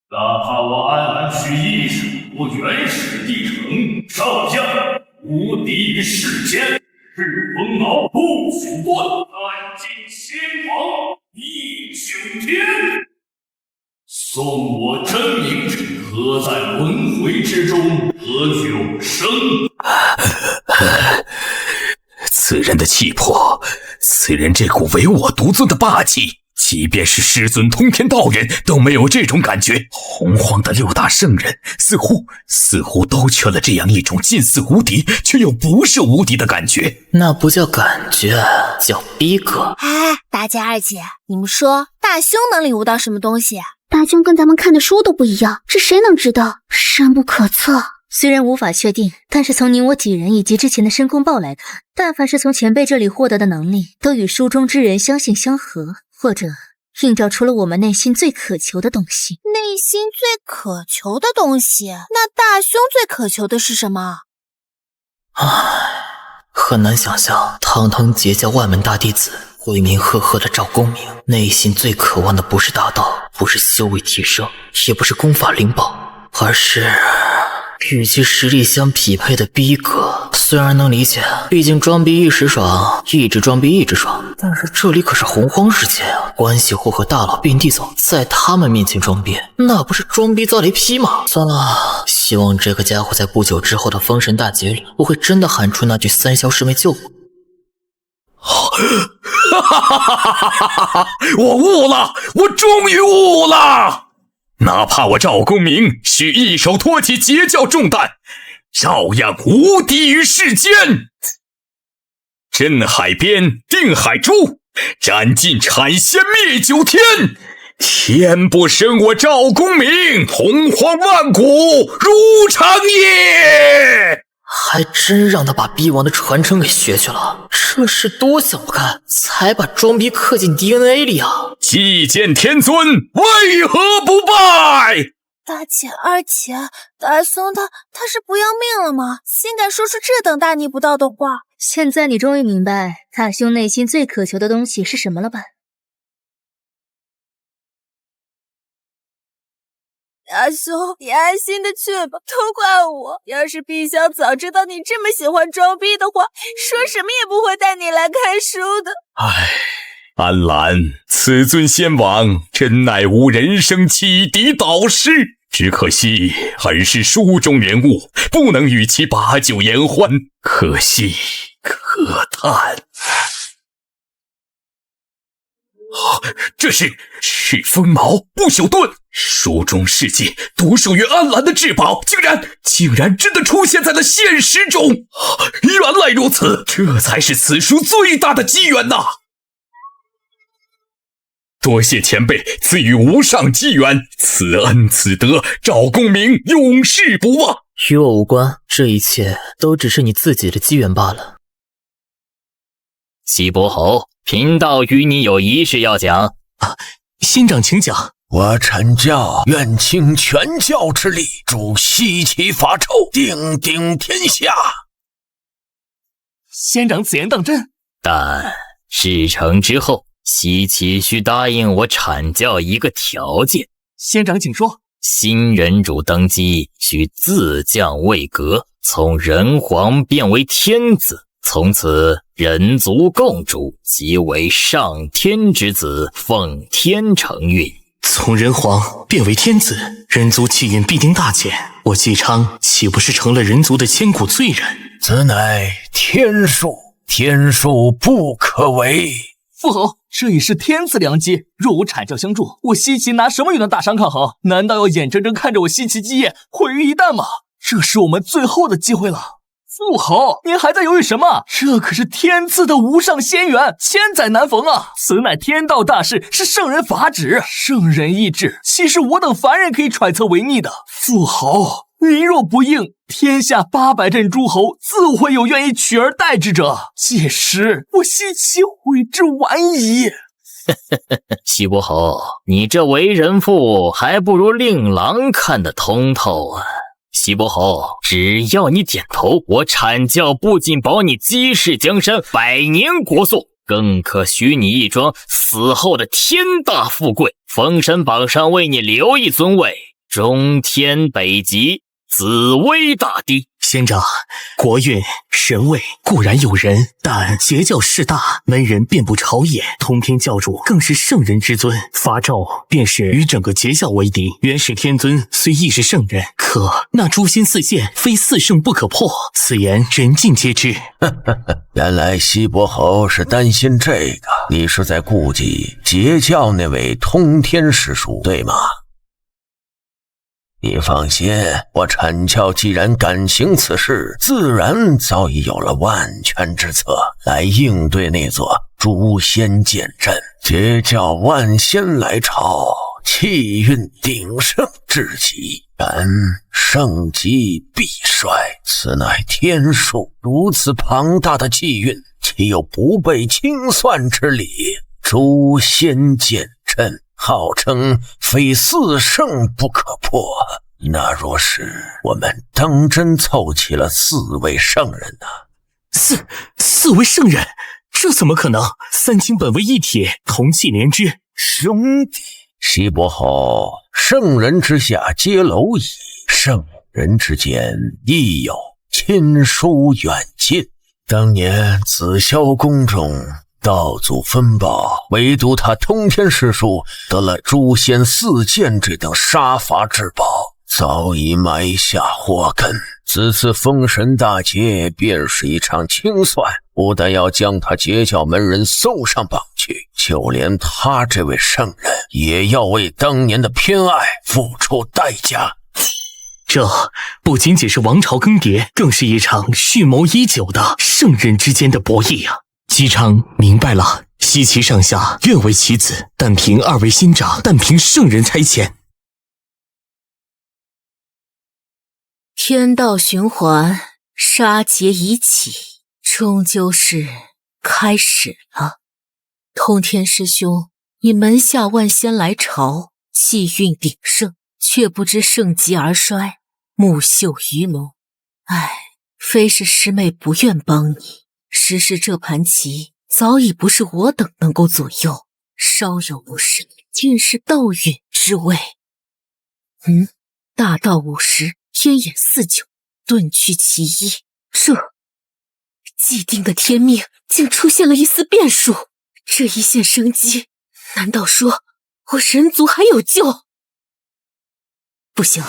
哪怕我安南区一省，我原始帝城上将无敌世间，日风老不朽断，干尽先王一九天。送我真名者，何在轮回之中得永生？此人的气魄，此人这股唯我独尊的霸气，即便是师尊通天道人都没有这种感觉。洪荒的6大圣人似乎都缺了这样一种近似无敌却又不是无敌的感觉。那不叫感觉，叫逼格。哎，大姐二姐，你们说大兄能领悟到什么东西？大兄跟咱们看的书都不一样，这谁能知道？深不可测。虽然无法确定，但是从你我几人以及之前的申公豹来看，但凡是从前辈这里获得的能力，都与书中之人相性相合，或者映照出了我们内心最渴求的东西。内心最渴求的东西？那大兄最渴求的是什么？很难想象，堂堂截教万门大弟子，威名赫赫的赵公明，内心最渴望的不是大道，不是修为提升，也不是功法灵宝，而是与其实力相匹配的逼格。虽然能理解，毕竟装逼一时爽，一直装逼一直爽，但是这里可是洪荒世界啊，关系户和大佬遍地走，在他们面前装逼，那不是装逼遭雷劈吗？算了，希望这个家伙在不久之后的封神大劫里，不会真的喊出那句三霄师妹救我。我悟了，我终于悟了！哪怕我赵公明需一手托起截教重担，照样无敌于世间。镇海边，定海珠，斩尽产仙灭九天。天不生我赵公明，洪荒万古如长夜。还真让他把逼王的传承给学去了，这是多想不开，才把装逼刻进 DNA 里啊！祭见天尊，为何不拜？大姐二姐，大僧他是不要命了吗？竟敢说出这等大逆不道的话！现在你终于明白大兄内心最渴求的东西是什么了吧？大兄，你安心的去吧，都怪我。要是陛下早知道你这么喜欢装逼的话，说什么也不会带你来看书的。唉，安澜，此尊先王真乃吾人生启迪导师，只可惜很是书中人物，不能与其把酒言欢，可惜可叹。这是风矛不朽盾，书中世界独属于安澜的至宝，竟然真的出现在了现实中。原来如此，这才是此书最大的机缘呐！多谢前辈赐予无上机缘，此恩此德，赵公明永世不忘。与我无关，这一切都只是你自己的机缘罢了。西伯侯，贫道与你有一事要讲。仙长请讲。我阐教愿倾全教之力，助西岐伐纣，定鼎天下。仙长此言当真？但事成之后，西岐需答应我阐教一个条件。仙长请说。新人主登基需自降位格，从人皇变为天子，从此人族共主，即为上天之子，奉天承运。从人皇变为天子，人族气运必定大减，我姬昌岂不是成了人族的千古罪人？此乃天数，天数不可违。父侯，这已是天赐良机，若无阐教相助，我西岐拿什么与那大商抗衡？难道要眼睁睁看着我西岐基业毁于一旦吗？这是我们最后的机会了。父侯，您还在犹豫什么？这可是天赐的无上仙缘，千载难逢啊！此乃天道大事，是圣人法旨，圣人意志，岂是我等凡人可以揣测违逆的？父侯，您若不应，天下800镇诸侯自会有愿意取而代之者，届时我西岐悔之晚矣。西伯侯，你这为人父，还不如令郎看得通透啊！西伯侯，只要你点头，我阐教不仅保你鸡世江山，100年国祚，更可许你一桩死后的天大富贵。封神榜上为你留一尊位，中天北极，紫薇大帝，仙长，国运神位固然有人，但邪教势大，门人遍布朝野，通天教主更是圣人之尊，发咒便是与整个邪教为敌。元始天尊虽亦是圣人，可那诛仙四剑非四圣不可破，此言人尽皆知。原来西伯侯是担心这个，你是在顾忌邪教那位通天师叔，对吗？你放心，我阐教既然敢行此事，自然早已有了万全之策来应对那座诛仙剑阵。邪教万仙来朝，气运鼎盛至极，然盛极必衰，此乃天数。如此庞大的气运，岂有不被清算之理？诛仙剑阵号称非四圣不可破，那若是我们当真凑齐了4位圣人呢？四位圣人，这怎么可能？三清本为一体，同气连枝。兄弟，西伯侯，圣人之下皆蝼蚁，圣人之间亦有亲疏远近。当年紫霄宫中道祖分宝，唯独他通天师叔得了诛仙4剑这等杀伐之宝，早已埋下祸根。此次封神大劫便是一场清算，不但要将他邪教门人送上榜去，就连他这位圣人也要为当年的偏爱付出代价。这不仅仅是王朝更迭，更是一场蓄谋已久的圣人之间的博弈啊！姬昌明白了，西岐上下愿为其子，但凭2位仙长，但凭圣人差遣。天道循环，杀劫已起，终究是开始了。通天师兄，你门下万仙来朝，气运鼎盛，却不知盛极而衰，木秀于龙。唉，非是师妹不愿帮你，实是这盘棋早已不是我等能够左右，稍有不慎，尽是道陨之位。大道50，天眼49，遁去其一，这既定的天命竟出现了一丝变数。这一线生机，难道说我人族还有救？不行，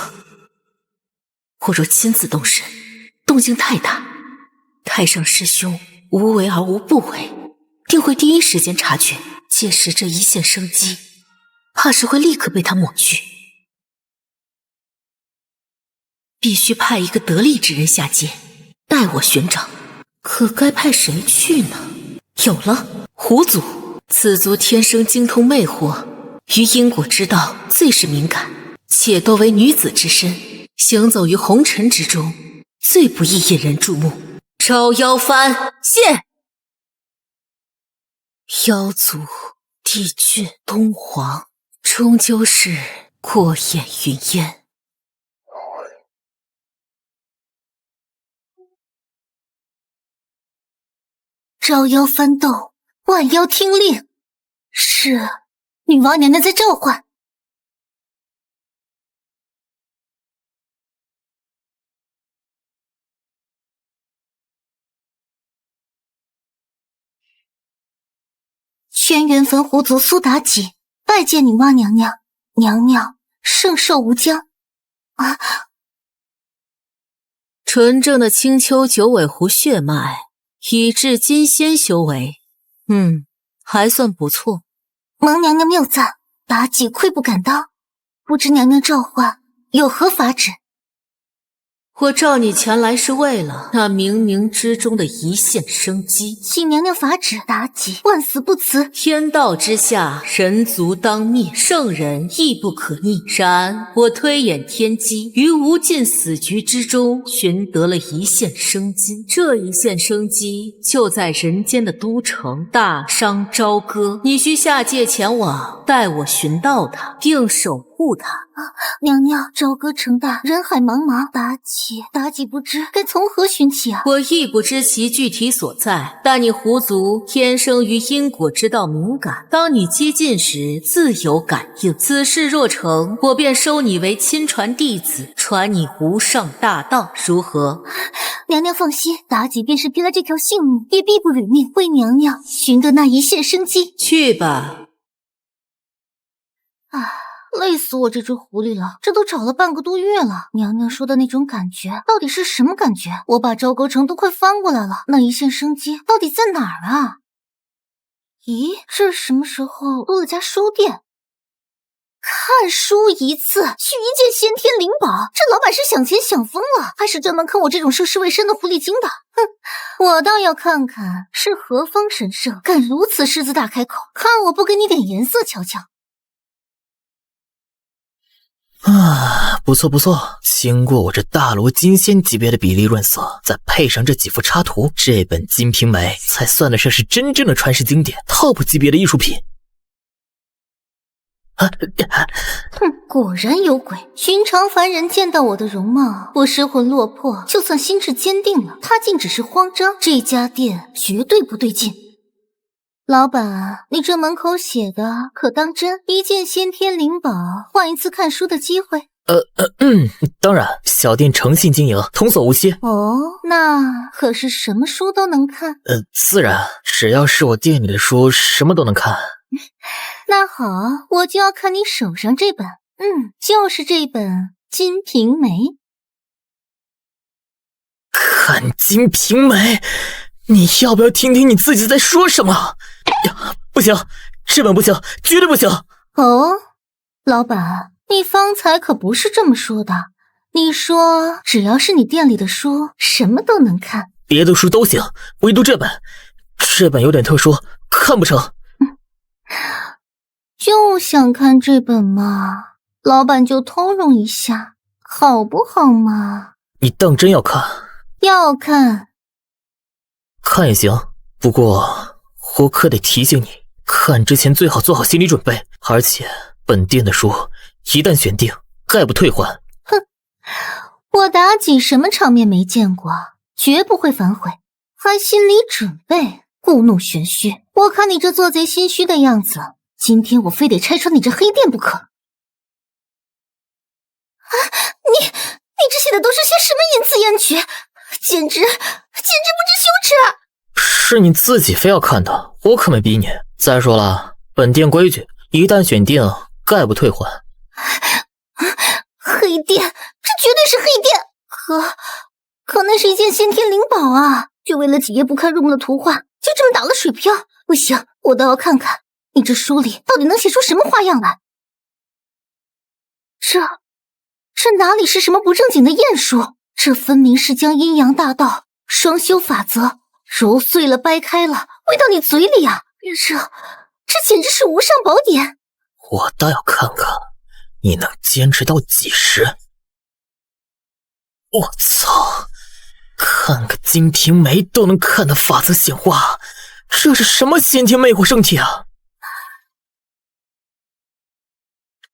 我若亲自动身，动静太大，太上师兄无为而无不为，定会第一时间察觉，届时这一线生机，怕是会立刻被他抹去。必须派一个得力之人下界，代我寻找。可该派谁去呢？有了，狐族。此族天生精通魅惑，于因果之道最是敏感，且多为女子之身，行走于红尘之中，最不易引人注目。招妖幡现。妖族帝俊东皇，终究是过眼云烟。招妖翻斗，万妖听令。是，女王娘娘在召唤。轩辕焚狐族苏妲己拜见女娲娘娘，娘娘圣寿无疆。纯正的青丘九尾狐血脉，以至金仙修为，还算不错。蒙娘娘谬赞，妲己愧不敢当，不知娘娘召唤有何法旨？我召你前来是为了那冥冥之中的一线生机，请娘娘法旨，妲己万死不辞。天道之下，人族当灭，圣人亦不可逆。然我推演天机，于无尽死局之中寻得了一线生机。这一线生机就在人间的都城大商朝歌，你需下界前往，带我寻到它，并守护它。娘娘，朝歌城大，人海茫茫，妲己不知该从何寻起啊！我亦不知其具体所在，但你狐族天生于因果之道敏感，当你接近时自有感应。此事若成，我便收你为亲传弟子，传你无上大道，如何？娘娘放心，妲己便是拼了这条性命，也必不履命为娘娘寻得那一线生机。去吧。累死我这只狐狸了，这都找了半个多月了。娘娘说的那种感觉到底是什么感觉？我把朝歌城都快翻过来了，那一线生机到底在哪儿啊？咦，这什么时候多了家书店？看书一次去一件先天灵宝，这老板是想钱想疯了，还是专门坑我这种涉世未深的狐狸精的？哼，我倒要看看是何方神圣，敢如此狮子大开口，看我不给你点颜色瞧瞧。不错不错，经过我这大罗金仙级别的比例润色，再配上这几幅插图，这本《金瓶梅》才算得上是真正的传世经典 ，TOP 级别的艺术品。果然有鬼！寻常凡人见到我的容貌，不失魂落魄，就算心智坚定了，他竟只是慌张。这家店绝对不对劲。老板，你这门口写的可当真？一件先天灵宝，换一次看书的机会？当然，小店诚信经营，童叟无欺。哦，那可是什么书都能看？自然，只要是我店里的书，什么都能看。那好，我就要看你手上这本，就是这本《金瓶梅》。看《金瓶梅》，你要不要听听你自己在说什么？不行，这本不行，绝对不行。哦，老板，你方才可不是这么说的。你说只要是你店里的书，什么都能看。别的书都行，唯独这本，这本有点特殊，看不成。就想看这本嘛，老板就通融一下，好不好嘛？你当真要看？要看。看也行，不过我可得提醒你，看之前最好做好心理准备，而且本店的书一旦选定，概不退还。哼，我妲己什么场面没见过，绝不会反悔，还心理准备，故弄玄虚。我看你这做贼心虚的样子，今天我非得拆穿你这黑店不可。你这写的都是些什么淫词艳曲，简直不知羞耻。是你自己非要看的，我可没逼你。再说了，本店规矩，一旦选定，概不退还。黑店，这绝对是黑店。可那是一件先天灵宝啊，就为了几页不堪入目的图画，就这么打了水漂。不行，我倒要看看你这书里到底能写出什么花样来。这哪里是什么不正经的验书，这分明是将阴阳大道双修法则揉碎了掰开了喂到你嘴里啊！这简直是无上宝典。我倒要看看你能坚持到几时。我操，看个《金瓶梅》都能看得法则显化，这是什么先天魅惑圣体啊？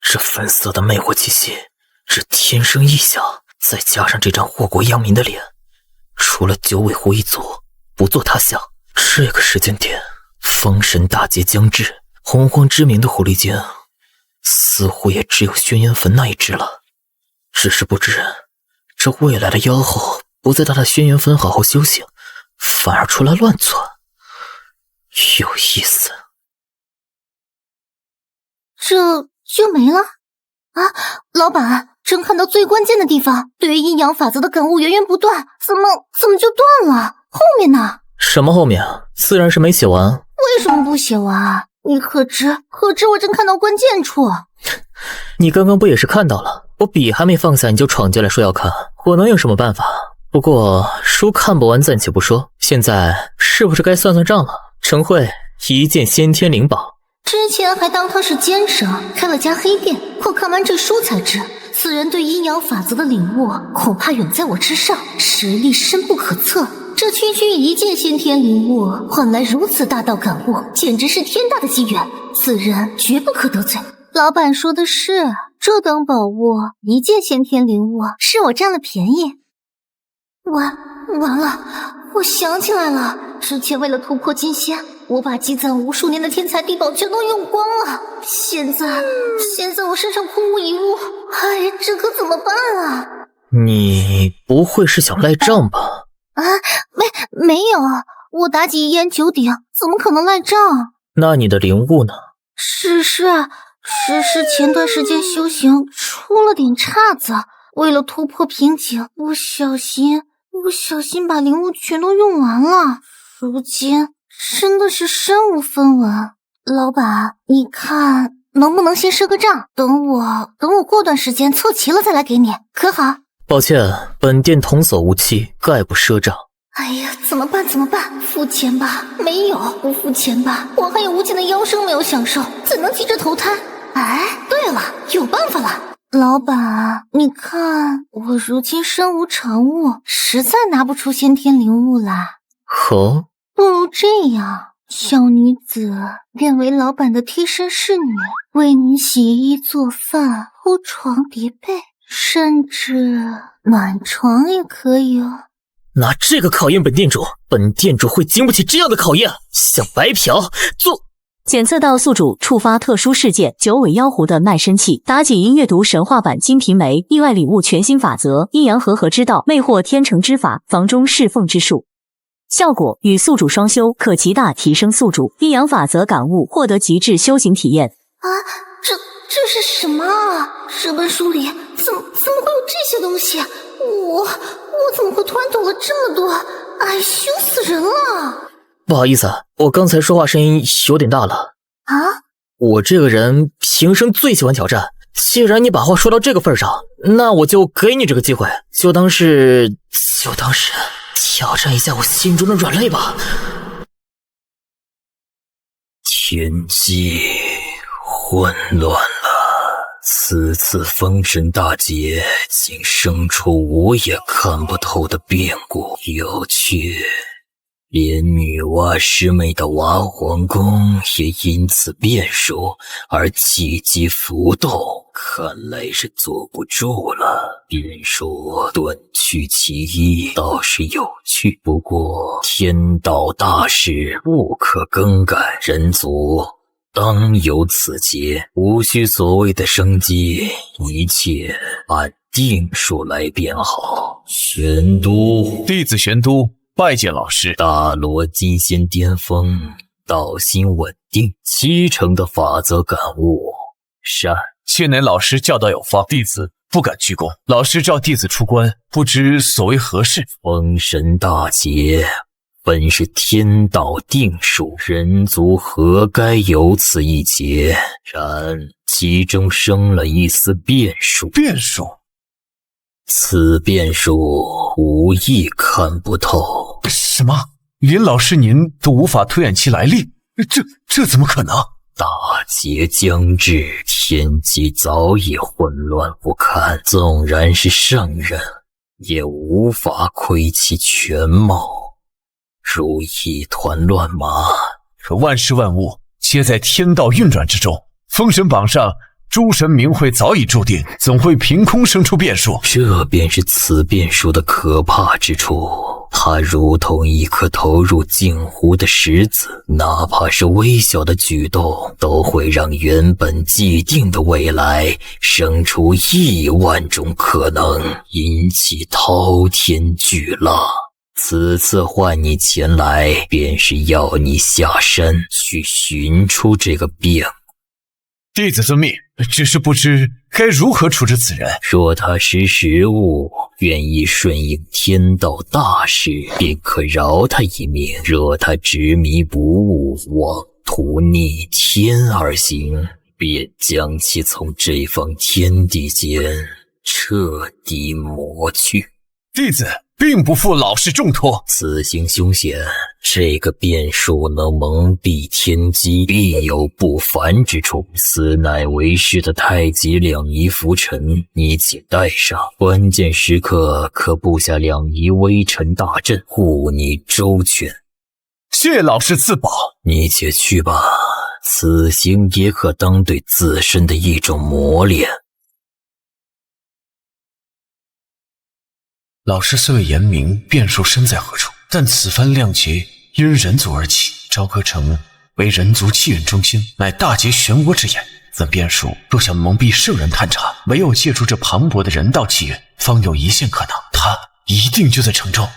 这粉色的魅惑气息，这天生异象，再加上这张祸国殃民的脸，除了九尾狐一族，不做他想。这个时间点，封神大劫将至，洪荒之名的狐狸精，似乎也只有轩辕坟那一只了。只是不知，这未来的妖后不在他的轩辕坟好好修行，反而出来乱窜，有意思。这就没了啊！老板，正看到最关键的地方，对于阴阳法则的感悟源源不断，怎么就断了？后面呢？什么后面？自然是没写完。为什么不写完？你何知我正看到关键处。你刚刚不也是看到了？我笔还没放下你就闯进来说要看，我能有什么办法？不过书看不完暂且不说，现在是不是该算算账了？陈慧，一件先天灵宝。之前还当他是奸商，开了家黑店，可看完这书才知，此人对阴阳法则的领悟恐怕远在我之上，实力深不可测。这区一件先天灵物换来如此大道感悟，简直是天大的机缘，此人绝不可得罪。老板说的是，这等宝物一件先天灵物，是我占了便宜。完了，我想起来了，之前为了突破金仙，我把积攒无数年的天才地宝全都用光了，现在我身上空无一物，这可怎么办啊？你不会是想赖账吧？啊，没有，我妲己一言九鼎，怎么可能赖账？那你的灵物呢？诗前段时间修行出了点岔子，为了突破瓶颈，不小心把灵物全都用完了，如今真的是身无分文。老板，你看能不能先赊个账，等我过段时间凑齐了再来给你，可好？抱歉，本店童叟无欺，概不赊账。哎呀，怎么办？付钱吧？没有，不付钱吧？我还有无尽的妖生没有享受，怎能急着投胎？哎，对了，有办法了。老板，你看我如今身无长物，实在拿不出先天灵物来。呵，不如这样，小女子愿为老板的贴身侍女，为您洗衣做饭、铺床叠被，甚至暖床也可以哦。拿这个考验本店主会经不起这样的考验。想白嫖做。检测到宿主触发特殊事件九尾妖狐的卖身契，妲己因阅读神话版金瓶梅，意外领悟全新法则阴阳和合之道，魅惑天成之法，房中侍奉之术。效果与宿主双修，可极大提升宿主阴阳法则感悟，获得极致修行体验。啊，这是什么啊？这本书里怎么会有这些东西？我怎么会突然懂了这么多？哎，羞死人了！不好意思，我刚才说话声音有点大了。啊？我这个人平生最喜欢挑战，既然你把话说到这个份上，那我就给你这个机会，就当是挑战一下我心中的软肋吧。天机混乱了，此次封神大劫竟生出我也看不透的变故，有趣。连女娲师妹的娲皇宫也因此变数而气机浮动，看来是坐不住了。变数断去其一倒是有趣，不过天道大事不可更改，人族当有此节，无需所谓的生机，一切按定数来便好。玄都，弟子玄都拜见老师。大罗金仙巅峰，道心稳定，7成的法则感悟，善。谢乃老师教导有方，弟子不敢居功。老师召弟子出关，不知所为何事？封神大劫本是天道定数，人族何该有此一劫？然其中生了一丝变数。变数？此变数无意看不透。什么？连老师您都无法推演其来历？这怎么可能？大劫将至，天机早已混乱不堪，纵然是圣人，也无法窥其全貌，如一团乱麻。可万事万物皆在天道运转之中，封神榜上诸神明会早已注定，怎会凭空生出变数？这便是此变数的可怕之处。它如同一颗投入镜湖的石子，哪怕是微小的举动，都会让原本既定的未来生出10000种可能，引起滔天巨浪。此次唤你前来，便是要你下山去寻出这个变故。弟子遵命，只是不知该如何处置此人。若他识时务，愿意顺应天道大事，便可饶他一命；若他执迷不悟，妄图逆天而行，便将其从这方天地间彻底抹去。弟子并不负老师重托。此行凶险，这个变数能蒙蔽天机，必有不凡之处。此乃为师的太极两仪拂尘，你且带上，关键时刻可布下两仪微尘大阵，护你周全。谢老师赐宝。你且去吧，此行也可当对自身的一种磨练。老师虽未言明变数身在何处，但此番亮劫因人族而起，朝歌城为人族气运中心，乃大劫漩涡之眼。此变数若想蒙蔽圣人探查，唯有借助这磅礴的人道气运，方有一线可能。他一定就在城中。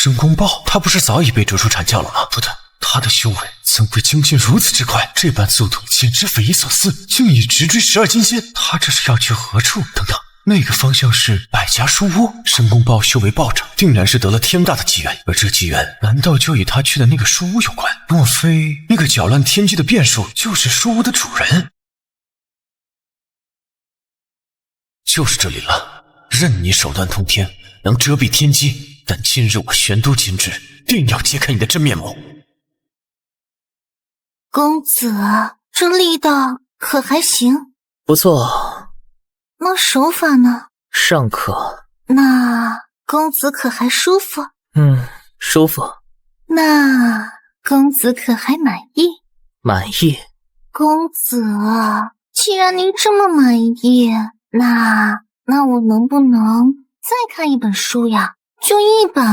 申公豹，他不是早已被逐出阐教了吗？不对，他的修为怎会精进如此之快？这般速度简直匪夷所思，竟已直追12金仙。他这是要去何处？等等，那个方向是百家书屋。申公豹修为暴涨，定然是得了天大的机缘，而这机缘难道就与他去的那个书屋有关？莫非那个搅乱天机的变数就是书屋的主人？就是这里了，任你手段通天，能遮蔽天机，但今日我玄都今日定要揭开你的真面目。公子，这力道可还行？不错。那手法呢？尚可。那公子可还舒服？舒服。那公子可还满意？满意。公子，既然您这么满意，那我能不能再看一本书呀？就一本。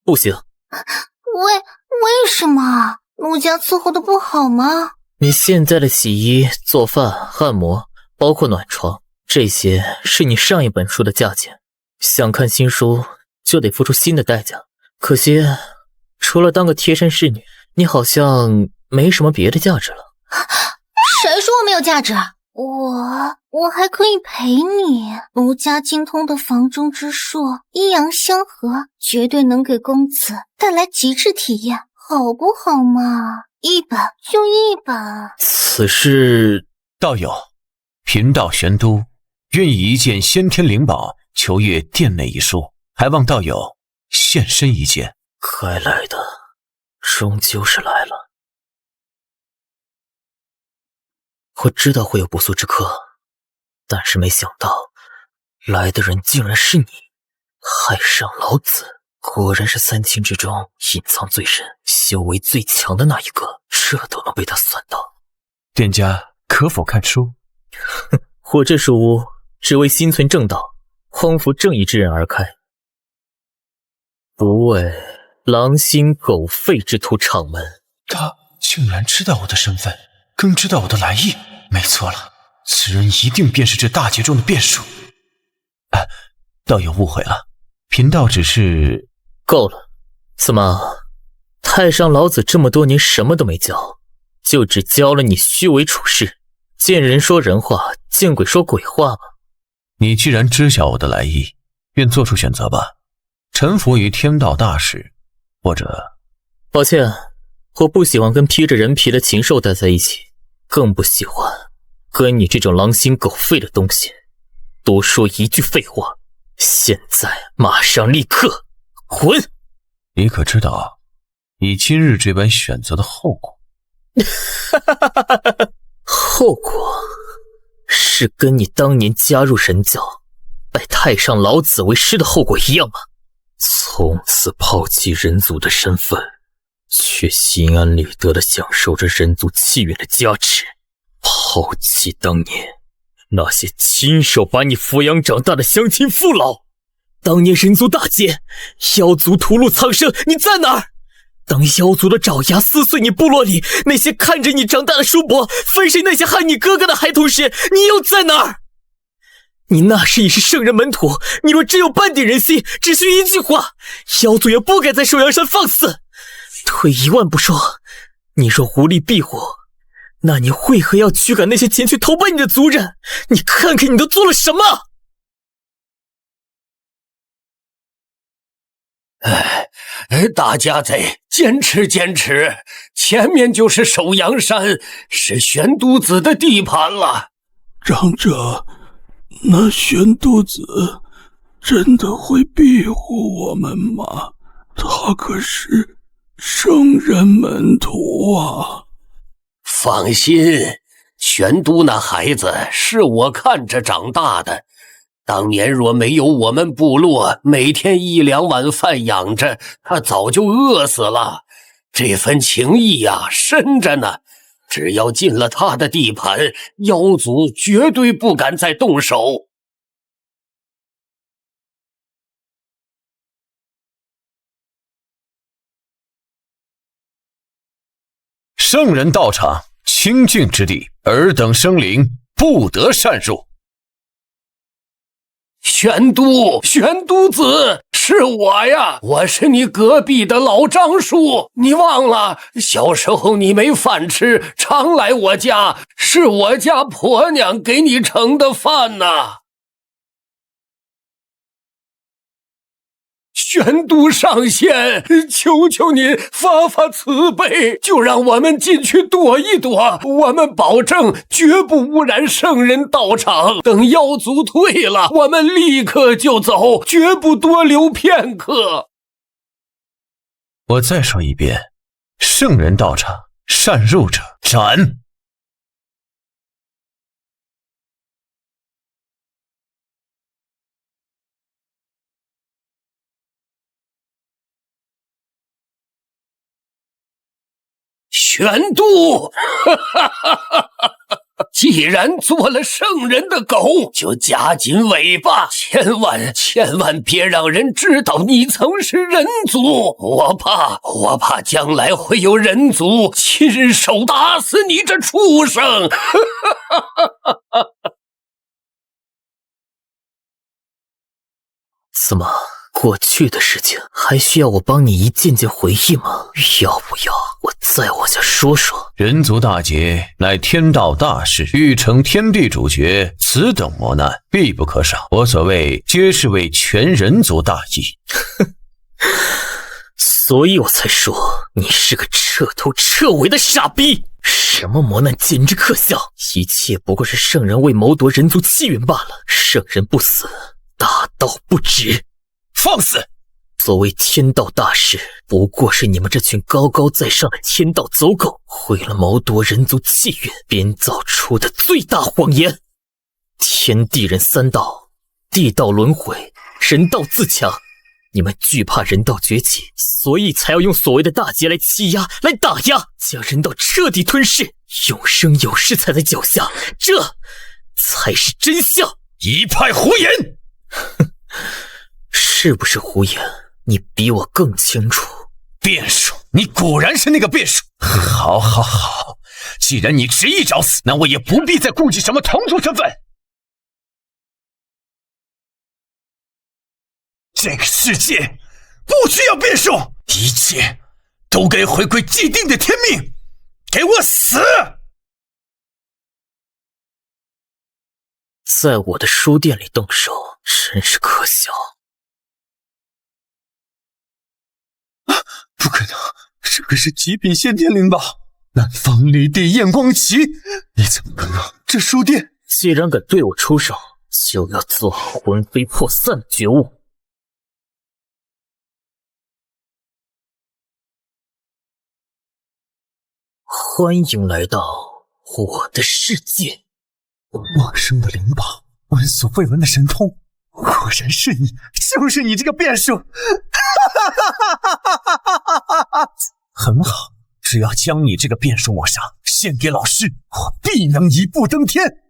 不行。为什么？陆家伺候的不好吗？你现在的洗衣、做饭、按摩，包括暖床，这些是你上一本书的价钱。想看新书，就得付出新的代价。可惜，除了当个贴身侍女，你好像没什么别的价值了。谁说我没有价值？我还可以陪你。卢家精通的房中之术，阴阳相合，绝对能给公子带来极致体验，好不好嘛？一本就一本。此事，道友，贫道玄都愿以一件先天灵宝求阅殿内一书，还望道友现身一见。该来的终究是来了。我知道会有不速之客，但是没想到来的人竟然是你。太上老子果然是三清之中隐藏最深、修为最强的那一个，这都能被他算到。店家可否看书？我这书屋只为心存正道、匡扶正义之人而开，不为狼心狗肺之徒敞门。他竟然知道我的身份，更知道我的来意。没错了，此人一定便是这大劫中的变数。道友误会了，贫道只是……够了，怎么，太上老子这么多年什么都没教，就只教了你虚伪处事，见人说人话，见鬼说鬼话吗？你既然知晓我的来意，便做出选择吧，臣服于天道大事，或者……抱歉，我不喜欢跟披着人皮的禽兽待在一起，更不喜欢跟你这种狼心狗肺的东西多说一句废话。现在马上立刻滚！你可知道你今日这般选择的后果？后果是跟你当年加入人教拜太上老子为师的后果一样吗？从此抛弃人族的身份，却心安理得地享受着人族气运的加持，抛弃当年那些亲手把你抚养长大的乡亲父老。当年人族大劫，妖族屠戮苍生，你在哪儿？当妖族的爪牙撕碎你部落里那些看着你长大的叔伯，分身那些害你哥哥的孩童时，你又在哪儿？你那时已是圣人门徒，你若只有半点人心，只需一句话，妖族也不敢在首阳山放肆。退一万步说，你若无力庇护，那你为何要驱赶那些前去投奔你的族人？你看看你都做了什么！大家贼，坚持坚持，前面就是首阳山，是玄都子的地盘了。长者，那玄都子真的会庇护我们吗？他可是圣人门徒啊。放心，玄都那孩子是我看着长大的，当年若没有我们部落每天1、2碗饭养着，他早就饿死了。这份情谊呀，深着呢。只要进了他的地盘，妖族绝对不敢再动手。圣人道场，清净之地，尔等生灵不得擅入。玄都子，是我呀！我是你隔壁的老张叔，你忘了？小时候你没饭吃，常来我家，是我家婆娘给你盛的饭呐。玄都上仙，求求您发发慈悲，就让我们进去躲一躲，我们保证绝不污染圣人道场。等妖族退了，我们立刻就走，绝不多留片刻。我再说一遍，圣人道场，擅入者斩。玄都，既然做了圣人的狗，就夹紧尾巴，千万别让人知道你曾是人族。我怕将来会有人族亲手打死你这畜生。怎么，过去的事情还需要我帮你一件件回忆吗？要不要我再往下说说？人族大劫乃天道大事，欲成天地主角，此等磨难必不可少。我所谓皆是为全人族大义。所以我才说你是个彻头彻尾的傻逼。什么磨难简直可笑，一切不过是圣人为谋夺人族气运罢了。圣人不死，大道不止。放肆！所谓天道大事，不过是你们这群高高在上的天道走狗为了谋夺人族气运编造出的最大谎言。天地人三道，地道轮回，人道自强。你们惧怕人道崛起，所以才要用所谓的大劫来欺压，来打压，将人道彻底吞噬，永生有世踩在脚下，这才是真相。一派胡言！是不是胡言？你比我更清楚。变数，你果然是那个变数。好，既然你执意找死，那我也不必再顾忌什么同族身份。这个世界不需要变数，一切都该回归既定的天命，给我死！在我的书店里动手，真是可笑。不可能，这个是极品先天灵宝，南方绿地焰光旗，你怎么可能？这书店既然敢对我出手，就要做好魂飞魄散的觉悟。欢迎来到我的世界。陌生的灵宝，闻所未闻的神通，果然是你，就是你这个变数。很好，只要将你这个变数抹杀，献给老师，我必能一步登天。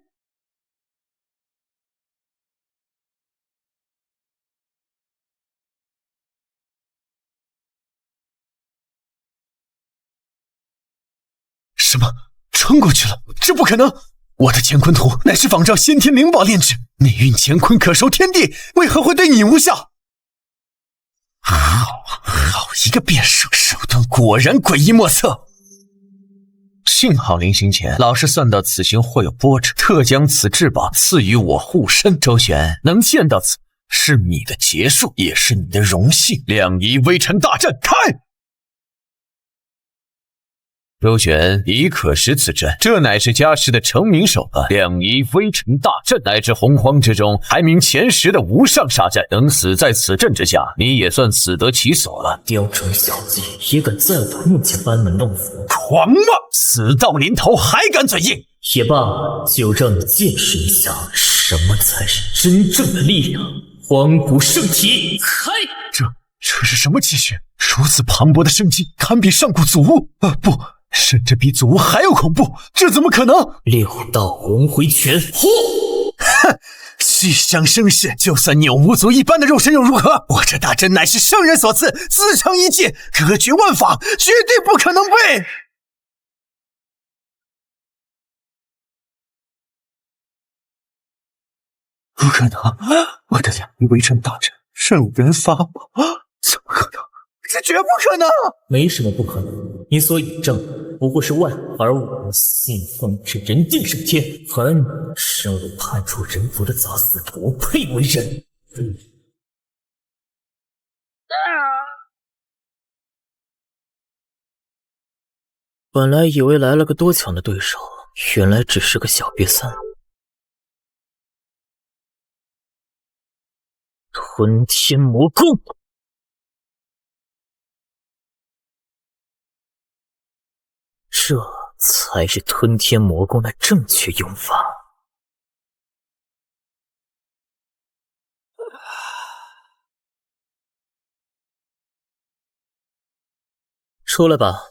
什么？穿过去了？这不可能！我的乾坤图乃是仿照先天灵宝炼制，内蕴乾坤可收天地，为何会对你无效？好一个变数，手段果然诡异莫测。幸好临行前，老师算到此行会有波折，特将此至宝赐予我护身。周旋，能见到此，是你的结束，也是你的荣幸。亮仪微尘大阵开！周旋已可识此阵，这乃是家师的成名手段。亮仪微尘大阵，乃至洪荒之中排名前10的无上杀阵，能死在此阵之下，你也算死得其所了。雕虫小技，也敢在我面前班门弄斧，狂妄！死到临头还敢嘴硬？也罢，就让你见识一下什么才是真正的力量。荒古圣体，开！这是什么气血？如此磅礴的生机，堪比上古祖屋不，甚至比祖屋还要恐怖，这怎么可能？6道轮回拳，呼！哼，虚想生世，就算你有无足一般的肉身又如何？我这大阵乃是圣人所赐，自成一界，隔绝万法，绝对不可能被……不可能！我的2名为政大臣圣人法宝，怎么可能？这绝不可能！没什么不可能，你所以证不过是万，而我信奉是人定胜天。恨，身为叛出人族的杂死不配为人。本来以为来了个多强的对手，原来只是个小瘪三。吞天魔功，这才是吞天魔功的正确用法。出来吧。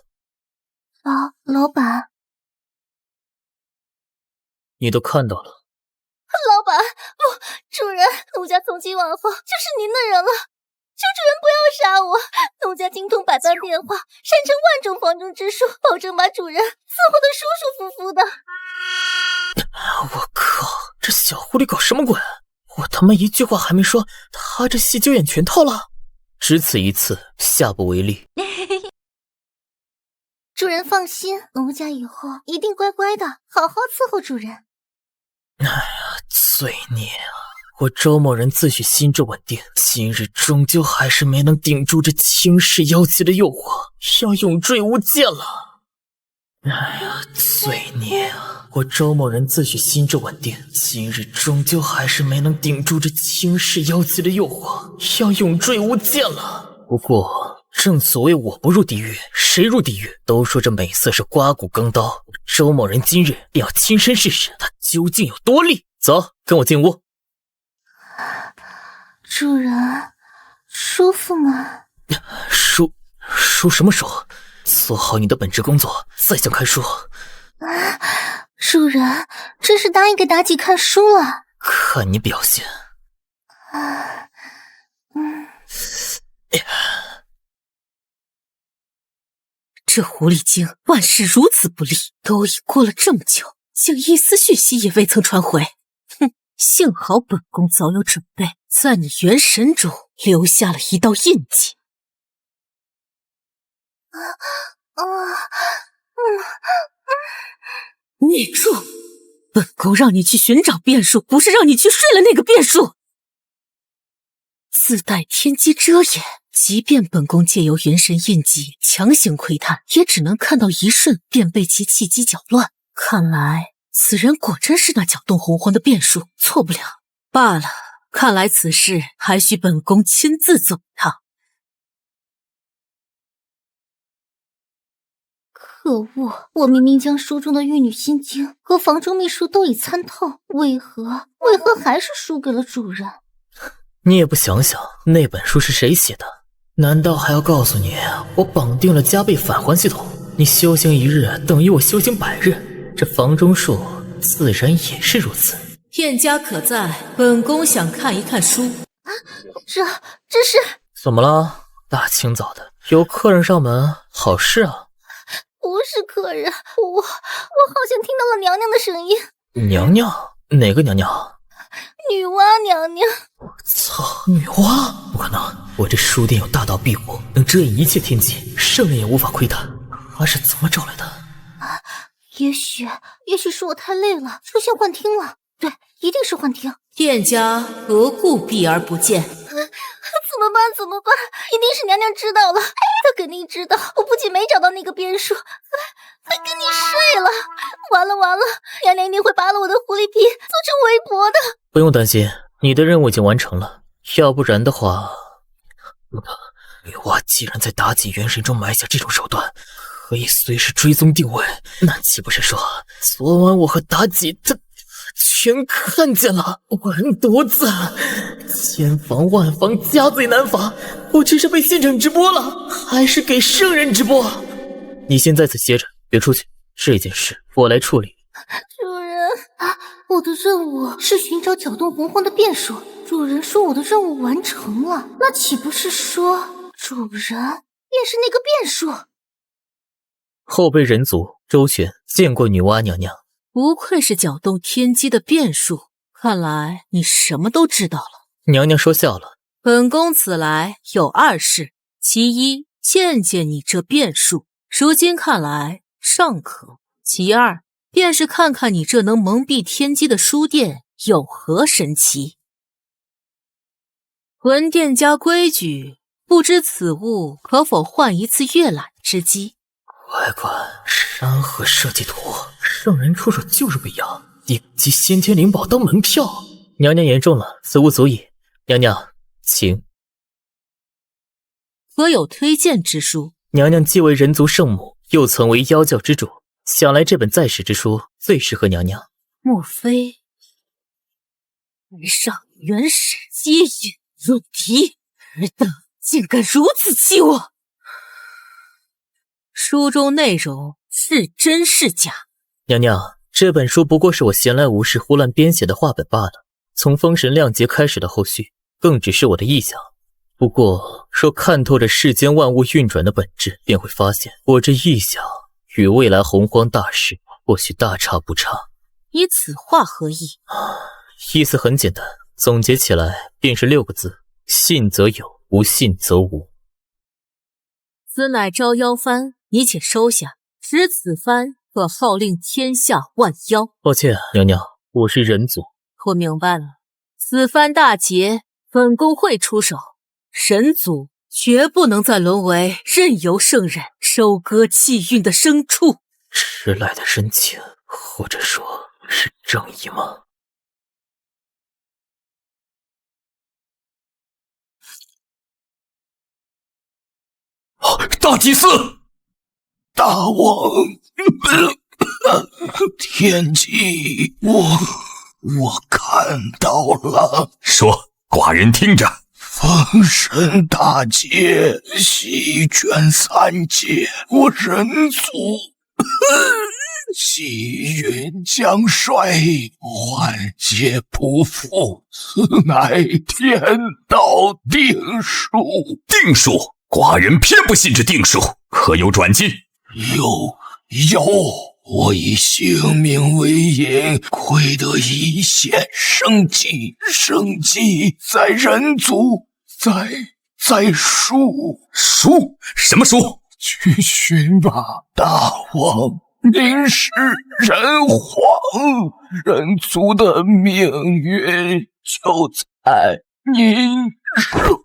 老板，你都看到了。老板，不，主人，奴家从今往后就是您的人了，求主人不要杀我，奴家精通百般变化，擅长万种防中之术，保证把主人伺候得舒舒服服的。我靠，这小狐狸搞什么鬼？我他妈一句话还没说，他这戏就演全套了。只此一次，下不为例。主人放心，奴家以后一定乖乖的，好好伺候主人。哎呀，罪孽啊！我周某人自诩心智稳定，今日终究还是没能顶住这轻视妖姬的诱惑，要永坠无间了。哎呀，罪孽啊！我周某人自诩心智稳定，今日终究还是没能顶住这轻视妖姬的诱惑，要永坠无间了。不过，正所谓我不入地狱，谁入地狱？都说这美色是刮骨钢刀，周某人今日便要亲身试试它究竟有多利。走，跟我进屋。主人，舒服吗？舒什么舒？做好你的本职工作，再想看书。主人，真是答应给妲己看书了。看你表现。这狐狸精万事如此不利，都已过了这么久，竟一丝讯息也未曾传回。哼，幸好本宫早有准备，在你元神中留下了一道印记。你住！本宫让你去寻找变数，不是让你去睡了那个变数。自带天机遮掩，即便本宫借由元神印记强行窥探，也只能看到一瞬，便被其气机搅乱。看来此人果真是那搅动洪荒的变数，错不了。罢了，看来此事还需本宫亲自走趟。可恶！我明明将书中的玉女心经和房中秘术都已参透，为何还是输给了主人？你也不想想，那本书是谁写的？难道还要告诉你，我绑定了加倍返还系统？你修行1日等于我修行100日，这房中术自然也是如此。店家可在？本宫想看一看书。这是怎么了？大清早的，有客人上门，好事啊！不是客人，我好像听到了娘娘的声音。娘娘？哪个娘娘？女娲娘娘。操，女娲？不可能！我这书店有大道庇护，能遮掩一切天机，圣人也无法窥探。她是怎么找来的？也许是我太累了，出现幻听了。对，一定是幻听。店家何故避而不见？怎么办？一定是娘娘知道了，她肯定知道我不仅没找到那个变数，还跟你睡了。完了，娘娘一定会扒了我的狐狸皮，做成围脖的。不用担心，你的任务已经完成了。要不然的话，女娲既然在妲己元神中埋下这种手段，可以随时追踪定位，那岂不是说昨晚我和妲己她全看见了？完犊子，千防万防，家贼难防！我这是被现场直播了，还是给圣人直播？你先在此歇着，别出去，这件事我来处理。主人，我的任务是寻找搅动洪荒的变数。主人说我的任务完成了，那岂不是说主人便是那个变数？后辈人族周旋见过女娲娘娘。不愧是搅动天机的变数，看来你什么都知道了。娘娘说笑了。本宫此来有2事，其一，见见你这变数，如今看来尚可；其二，便是看看你这能蒙蔽天机的书殿有何神奇。魂殿家规矩，不知此物可否换一次阅览之机？乖乖，山河设计图，圣人出手就是不一样，顶级先天灵宝当门票。娘娘言重了，此物足矣。娘娘，请。可有推荐之书？娘娘既为人族圣母，又曾为妖教之主，想来这本在世之书最适合娘娘。莫非来上原始接引论题，尔等竟敢如此欺我？书中内容是真是假？娘娘，这本书不过是我闲来无事胡乱编写的话本罢了。从封神亮节开始的后续，更只是我的臆想。不过，若看透这世间万物运转的本质，便会发现我这臆想与未来洪荒大事或许大差不差。你此话何意？意思很简单，总结起来便是6个字：信则有，不信则无。此乃招妖幡，你且收下，使此幡可号令天下万妖。抱歉，娘娘，我是人族。我明白了，此番大劫，本宫会出手。人族绝不能再沦为任由圣人收割气运的牲畜。迟来的深情，或者说是正义吗？大祭司，大王，天机，我看到了。说，寡人听着。封神大劫，席卷3界，我人族气运将衰，万劫不复，此乃天道定数。定数？寡人偏不信这定数，可有转机？有，我以性命为引，窥得一线生机，生机在人族，在书。书？什么书？去寻吧，大王，您是人皇，人族的命运就在您手。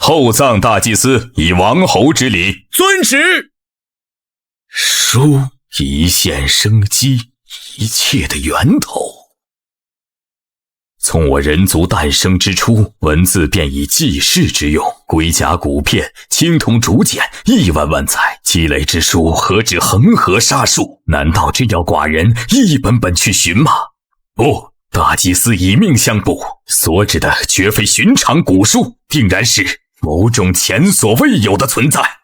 厚葬大祭司以王侯之礼。遵旨。书，一线生机，一切的源头。从我人族诞生之初，文字便以记事之用，龟甲骨片，青铜竹简，1万万载，积累之书何止恒河沙数？难道真要寡人一本本去寻吗？不，大祭司以命相卜，所指的绝非寻常古书，定然是某种前所未有的存在。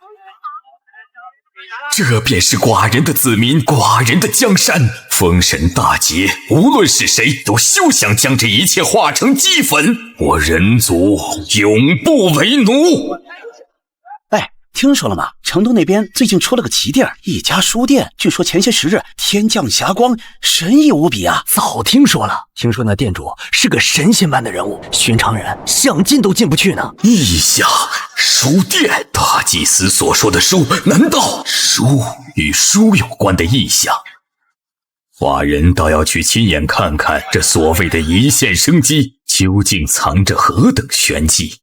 这便是寡人的子民，寡人的江山。封神大劫，无论是谁，都休想将这一切化成齑粉。我人族永不为奴。哎，听说了吗？成都那边最近出了个奇地儿，一家书店，据说前些时日天降霞光，神异无比啊！早听说了，听说那店主是个神仙般的人物，寻常人想进都进不去呢。异象，书店，大祭司所说的书，难道书与书有关的异象？寡人倒要去亲眼看看，这所谓的一线生机究竟藏着何等玄机。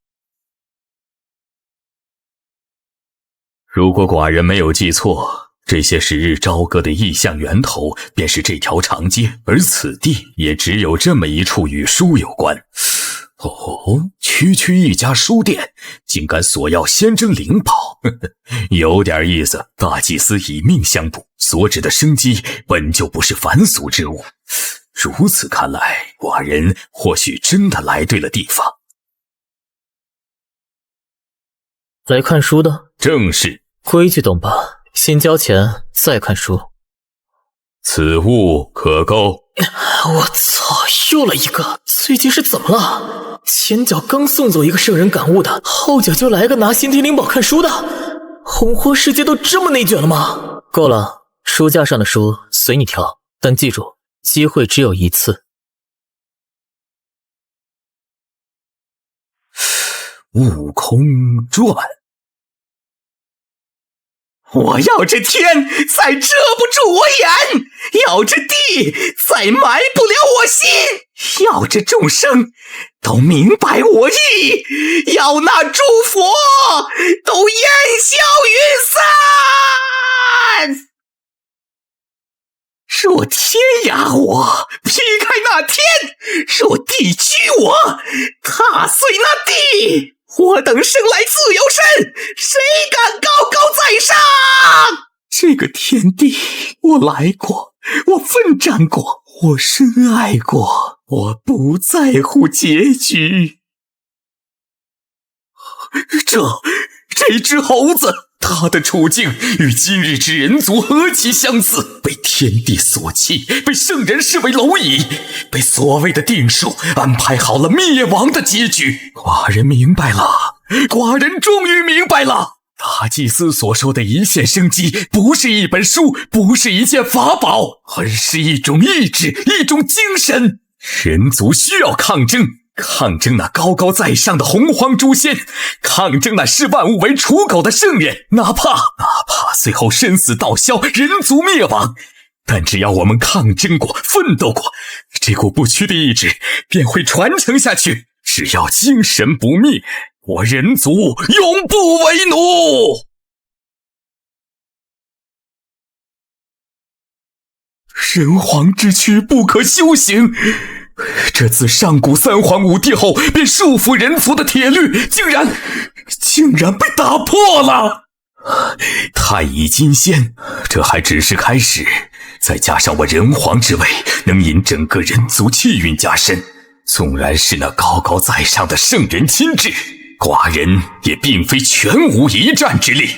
如果寡人没有记错，这些时日朝歌的异象源头便是这条长街，而此地也只有这么一处与书有关。区区一家书店，竟敢索要仙珍灵宝，有点意思。大祭司以命相卜，所指的生机本就不是凡俗之物。如此看来，寡人或许真的来对了地方。来看书的？正是。规矩懂吧？先交钱，再看书。此物可购。我操，又来一个！最近是怎么了？前脚刚送走一个圣人感悟的，后脚就来个拿先天灵宝看书的。洪荒世界都这么内卷了吗？够了，书架上的书随你挑，但记住，机会只有一次。悟空传。我要这天再遮不住我眼，要这地再埋不了我心，要这众生都明白我意，要那诸佛都烟消云散。若天压我，劈开那天；若地屈我，踏碎那地。我等生来自有身，谁敢高高在上？这个天地，我来过，我奋战过，我深爱过，我不在乎结局。这只猴子，他的处境与今日之人族何其相似！被天地所弃，被圣人视为蝼蚁，被所谓的定数安排好了灭亡的结局。寡人明白了，寡人终于明白了。大祭司所说的一线生机，不是一本书，不是一件法宝，而是一种意志，一种精神。人族需要抗争。抗争那高高在上的洪荒诛仙，抗争那视万物为刍狗的圣人，哪怕最后生死道消，人族灭亡，但只要我们抗争过，奋斗过，这股不屈的意志便会传承下去。只要精神不灭，我人族永不为奴。人皇之躯不可修行，这自上古三皇五帝后便束缚人族的铁律，竟然被打破了。太乙金仙，这还只是开始，再加上我人皇之位，能引整个人族气运加深。纵然是那高高在上的圣人亲至，寡人也并非全无一战之力。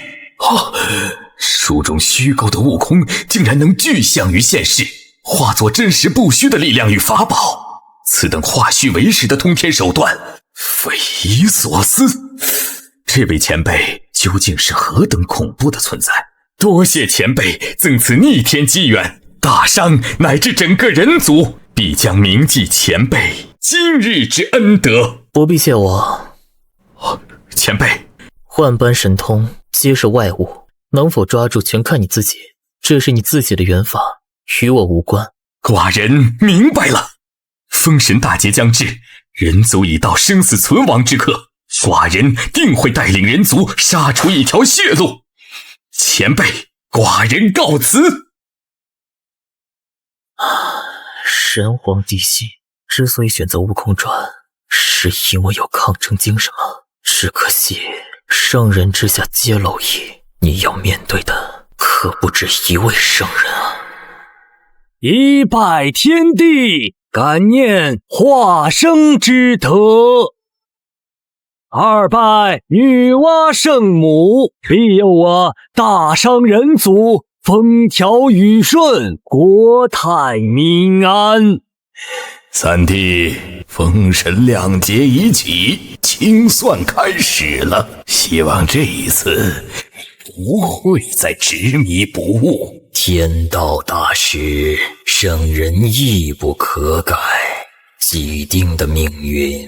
书中虚构的悟空，竟然能具象于现实，化作真实不虚的力量与法宝。此等化虚为实的通天手段，匪夷所思。这位前辈究竟是何等恐怖的存在？多谢前辈赠此逆天机缘，大商乃至整个人族必将铭记前辈今日之恩德。不必谢我。前辈，万般神通皆是外物，能否抓住全看你自己，这是你自己的缘法，与我无关。寡人明白了。封神大劫将至，人族已到生死存亡之刻，寡人定会带领人族杀出一条血路。前辈，寡人告辞。神皇嫡系之所以选择悟空传，是因为有抗争精神吗？只可惜圣人之下皆蝼蚁，你要面对的可不止一位圣人啊！一拜天地，感念化生之德；二拜女娲圣母，庇佑我大商人族风调雨顺，国泰民安。三弟，封神亮节已起，清算开始了，希望这一次不会再执迷不悟。天道大事，圣人亦不可改，既定的命运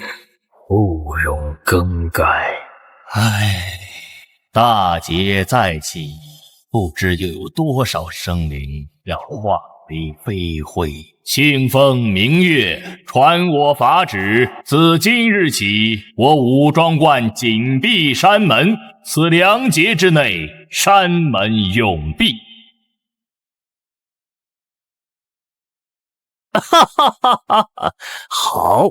不容更改。大劫再起，不知又有多少生灵要化为飞灰。清风明月，传我法旨，自今日起，我武庄观紧闭山门，此2劫之内，山门永闭。哈哈哈哈哈！好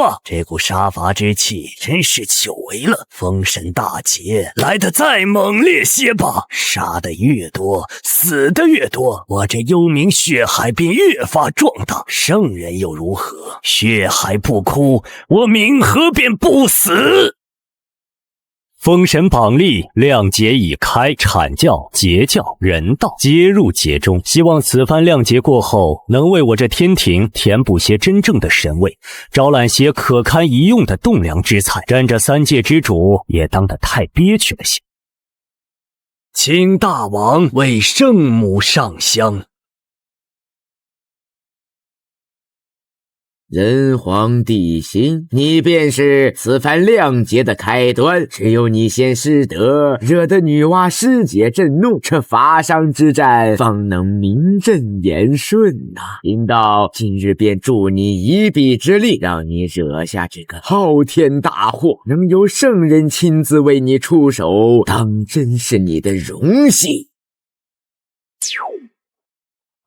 啊！这股杀伐之气真是久违了。封神大劫来得再猛烈些吧！杀得越多，死得越多，我这幽冥血海便越发壮大。圣人又如何？血海不枯，我冥河便不死。封神榜历，亮节已开，阐教、截教、人道皆入节中。希望此番亮节过后，能为我这天庭填补些真正的神位，招揽些可堪一用的栋梁之才。沾着3界之主也当得太憋屈了些。请大王为圣母上香。人皇地心，你便是此番亮节的开端。只有你先失德，惹得女娲师姐震怒，这法上之战方能名正言顺呐。贫道今日便助你一臂之力，让你惹下这个浩天大祸，能有圣人亲自为你出手，当真是你的荣幸。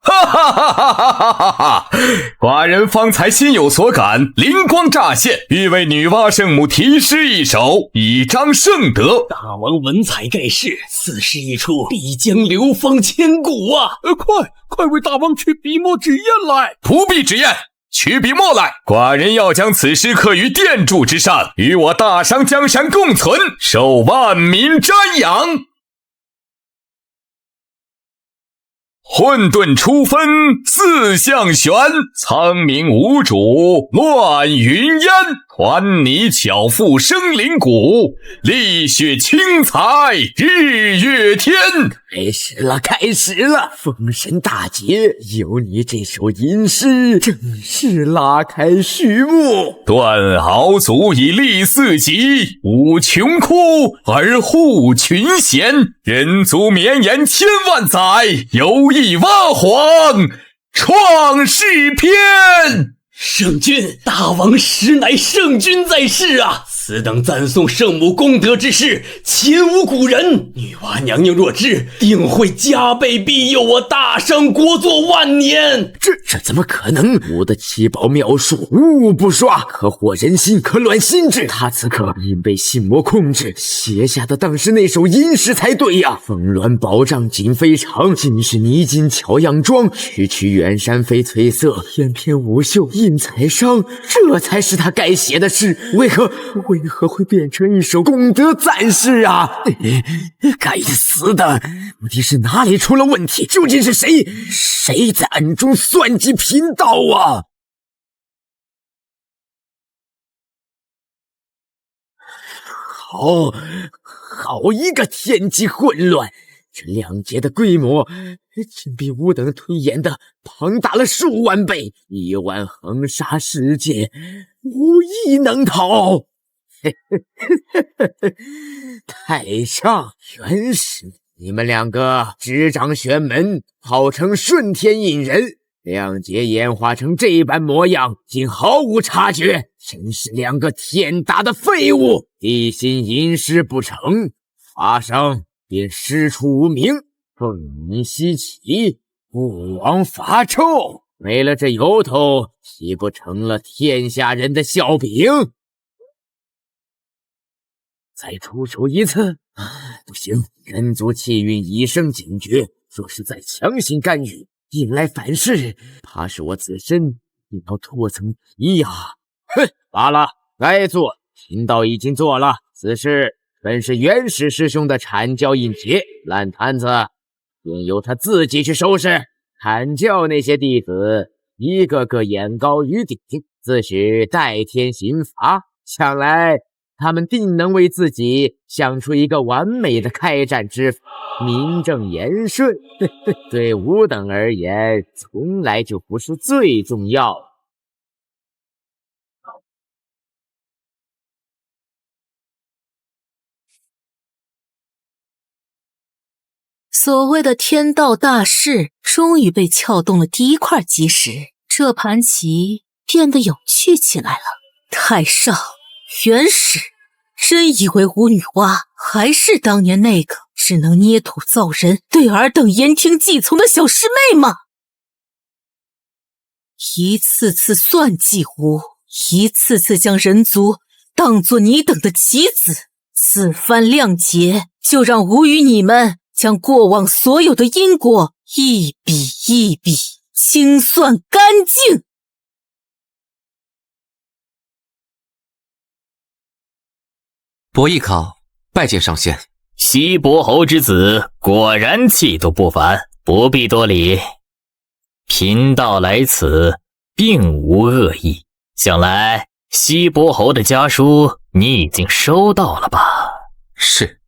哈哈哈哈哈哈哈哈！寡人方才心有所感，灵光乍现，欲为女娲圣母题诗一首，以彰圣德。大王文采盖世，此诗一出，必将流芳千古啊！快为大王取笔墨纸砚来！不必纸砚，取笔墨来。寡人要将此诗刻于殿柱之上，与我大商江山共存，受万民瞻仰。混沌初分四象玄，苍冥无主乱云烟。团泥巧妇生灵骨，丽血轻财日月天。开始了！封神大捷，有你这首吟诗，正是拉开序幕。断鳌足以立四极，舞穷枯而护群贤。人族绵延千万载，有意挖黄创世篇。圣君，大王实乃圣君在世啊！此等赞颂圣母功德之事，前无古人。女娲娘娘若知，定会加倍庇佑我大商国祚万年。这怎么可能？我的七宝妙术无不刷，可惑人心，可乱心智。他此刻因被心魔控制，写下的当是那首吟诗才对呀。凤鸾宝杖锦飞长，尽是泥金巧样妆。区区远山飞翠色，翩翩舞袖印彩裳。这才是他该写的诗，为何会变成一首功德赞诗啊？该死的，到底是哪里出了问题？究竟是谁在暗中算计贫道啊？好一个天机混乱！这亮节的规模竟比吾等推演的庞大了数万倍，1万横杀世界，无一能逃。太上，原是你们两个执掌玄门，号称顺天引人，亮节演化成这般模样，竟毫无察觉，真是两个天大的废物！地心吟诗不成，法上便师出无名，凤鸣西起，不枉法臭。没了这由头，岂不成了天下人的笑柄？再出手一次，不行，人族气运已生警觉，若是再强行干预，引来反噬，怕是我自身也要脱层皮呀！罢了，该做，贫道已经做了。此事本是元始师兄的阐教印节，烂摊子便由他自己去收拾。阐教那些弟子一个个眼高于顶，自诩代天行法，想来他们定能为自己想出一个完美的开战之法，名正言顺。对吾等而言，从来就不是最重要的。所谓的天道大势终于被撬动了第一块基石，这盘棋变得有趣起来了。太上，元始，真以为吴女娲还是当年那个只能捏土造人、对尔等言听计从的小师妹吗？一次次算计吾，一次次将人族当作你等的棋子，此番亮节，就让吾与你们将过往所有的因果一笔一笔清算干净。伯邑考拜见上仙。西伯侯之子果然气度不凡，不必多礼。贫道来此并无恶意，想来西伯侯的家书你已经收到了吧？是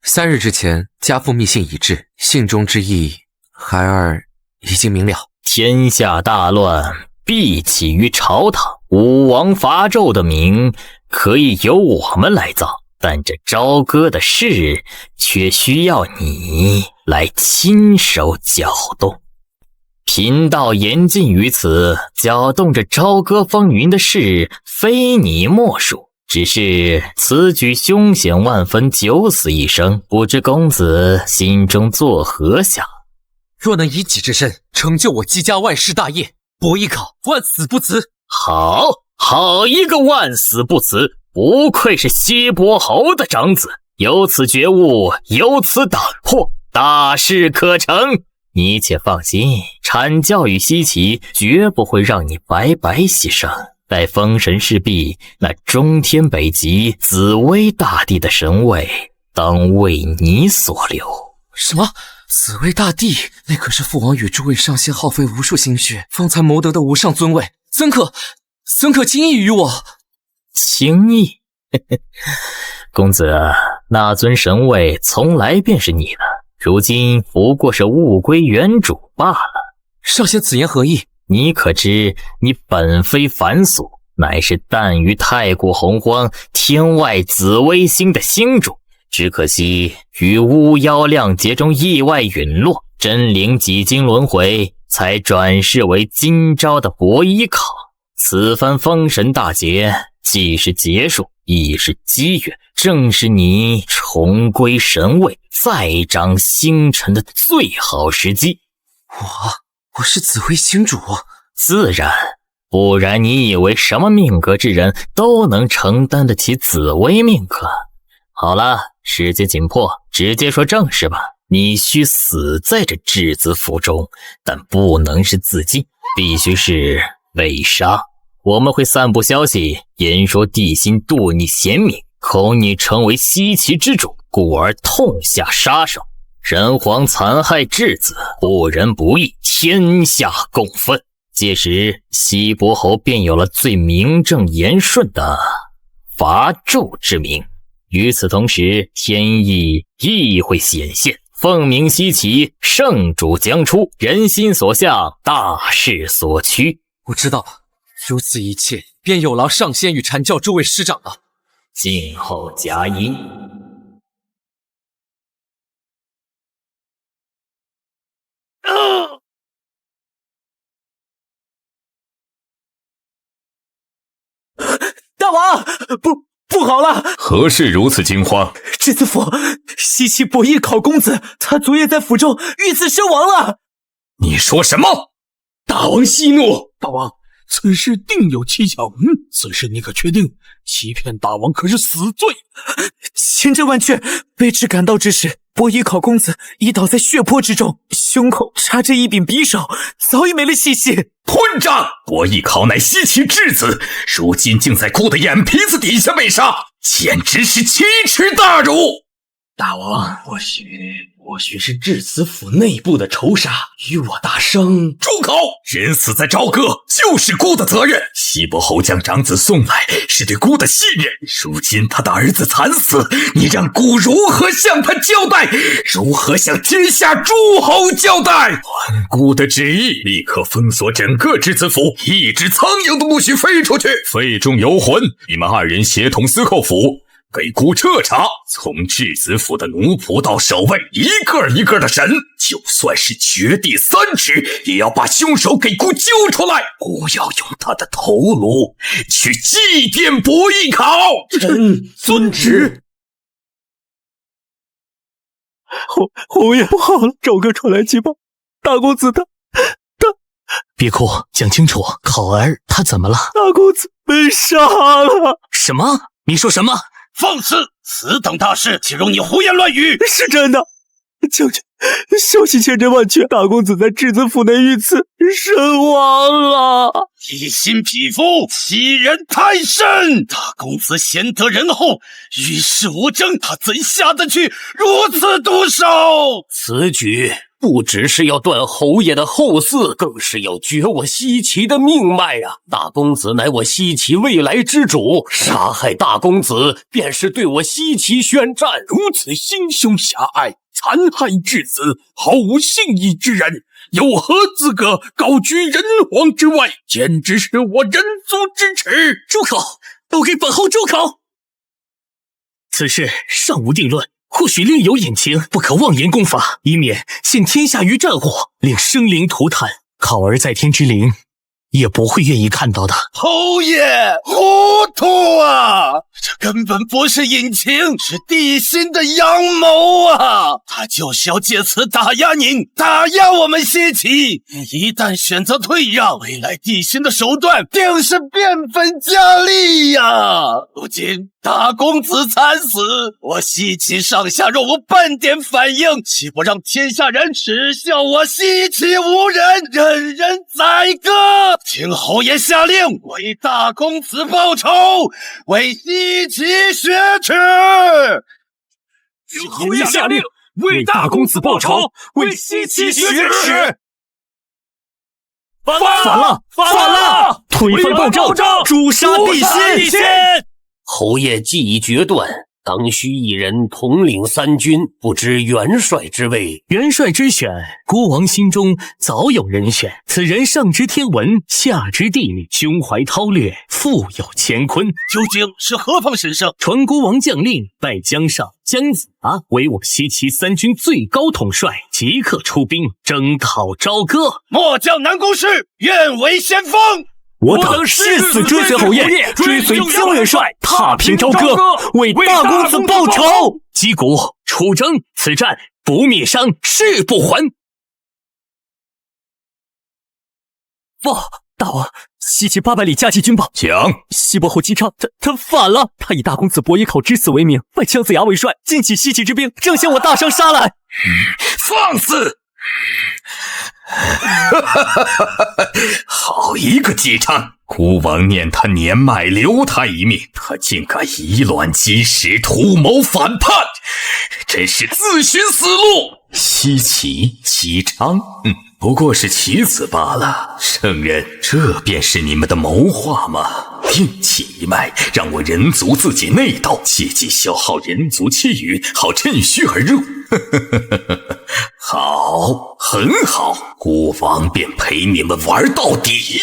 ，3日之前家父密信已至，信中之意孩儿已经明了。天下大乱，必起于朝堂，武王伐纣的名可以由我们来造，但这朝歌的事却需要你来亲手搅动。贫道言尽于此，搅动着朝歌风云的事非你莫属，只是此举凶险万分，九死一生，不知公子心中作何想？若能以己之身成就我姬家万世大业，伯邑考万死不辞。好一个万死不辞！不愧是西伯侯的长子，有此觉悟，有此胆魄，大事可成。你且放心，阐教与西岐绝不会让你白白牺牲。待封神事毕，那中天北极紫薇大帝的神位当为你所留。什么？紫薇大帝？那可是父王与诸位上仙耗费无数心血方才谋得的无上尊位，怎可轻易于我？轻易？公子，那尊神位从来便是你的，如今不过是物归原主罢了。上仙此言何意？你可知你本非凡俗，乃是诞于太古洪荒天外紫微星的星主，只可惜于巫妖亮劫中意外陨落，真灵几经轮回，才转世为今朝的伯邑考。此番封神大劫既是结束，亦是机缘，正是你重归神位，再掌星辰的最好时机。我是紫薇星主？自然，不然你以为什么命格之人都能承担得起紫薇命格？好了，时间紧迫，直接说正事吧。你需死在这质子府中，但不能是自尽，必须是被杀。我们会散布消息，言说帝辛妒你贤明，恐你成为西岐之主，故而痛下杀手。人皇残害质子，不仁不义，天下共愤。届时西伯侯便有了最名正言顺的伐纣之名。与此同时，天意亦会显现，凤鸣西岐，圣主将出，人心所向，大势所趋。我知道了，如此一切便有劳上仙与阐教诸位师长了。静候佳音。大王，不好了！何事如此惊慌？质子府西岐伯邑考公子，他昨夜在府中遇刺身亡了。你说什么？大王息怒！大王，此事定有蹊跷。此事你可确定？欺骗大王可是死罪。千真万确，卑职赶到之时，伯邑考公子已倒在血泊之中，胸口插着一柄匕首，早已没了气息。混账！伯邑考乃西岐质子，如今竟在孤的眼皮子底下被杀，简直是奇耻大辱！大王，或许是质子府内部的仇杀，与我大生。住口！人死在朝歌，就是孤的责任。西伯侯将长子送来，是对孤的信任。如今他的儿子惨死，你让孤如何向他交代？如何向天下诸侯交代？按孤的旨意，立刻封锁整个质子府，一只苍蝇都不许飞出去。肺中有魂，你们二人协同司寇府，给孤彻查，从质子府的奴仆到守卫，一个一个的审，就算是掘地3尺，也要把凶手给孤揪出来。孤要用他的头颅去祭奠伯邑考。臣遵旨。侯爷，不好了，赵哥传来急报，大公子他……别哭，讲清楚，考儿他怎么了？大公子被杀了。什么？你说什么？放肆！此等大事，岂容你胡言乱语？是真的，将军，消息千真万确，大公子在质子府内遇刺身亡了。一心匹夫，欺人太甚！大公子贤德仁厚，与世无争，他怎下得去如此毒手？此举不只是要断侯爷的后嗣，更是要绝我西岐的命脉啊！大公子乃我西岐未来之主，杀害大公子便是对我西岐宣战。如此心胸狭隘，残害质子，毫无信义之人，有何资格高居人皇之位？简直是我人族之耻！住口！都给本后住口！此事尚无定论，或许另有隐情，不可妄言攻伐，以免陷天下于战火，令生灵涂炭。考儿在天之灵也不会愿意看到的。侯爷糊涂啊！这根本不是隐情，是帝辛的阳谋啊！他就是要借此打压您，打压我们西岐。一旦选择退让，未来帝辛的手段定是变本加厉呀！如今大公子惨死，我西岐上下若无半点反应，岂不让天下人耻笑我西岐无人，人人宰割？请侯爷下令，为大公子报仇，为西岐雪耻。请侯爷下令，为大公子报仇，为西岐雪耻。反了！推翻暴政，诛杀帝辛！侯爷既已决断，当需一人统领三军，不知元帅之位。元帅之选，国王心中早有人选。此人上知天文，下知地理，胸怀韬略，富有乾坤。究竟是何方神圣？传国王将令，拜江上、姜子牙为我西岐三军最高统帅，即刻出兵征讨朝歌。末将南宫氏愿为先锋。我等誓死追随侯爷，追随姜元帅，踏平朝歌，为大公子报仇。击鼓出征，此战不灭伤，誓不还。报，大王，西岐800里加急军报，讲。西伯侯姬昌，他反了，他以大公子伯邑考之死为名，拜姜子牙为帅，尽起西岐之兵，正向我大商杀来。放肆！好一个姬昌！孤王念他年迈，留他一命，他竟敢以卵击石，图谋反叛，真是自寻死路。西岐姬昌，不过是棋子罢了。圣人，这便是你们的谋划吗？另起一脉，让我人族自己内斗，借机消耗人族气运，好趁虚而入。好，很好，孤王便陪你们玩到底。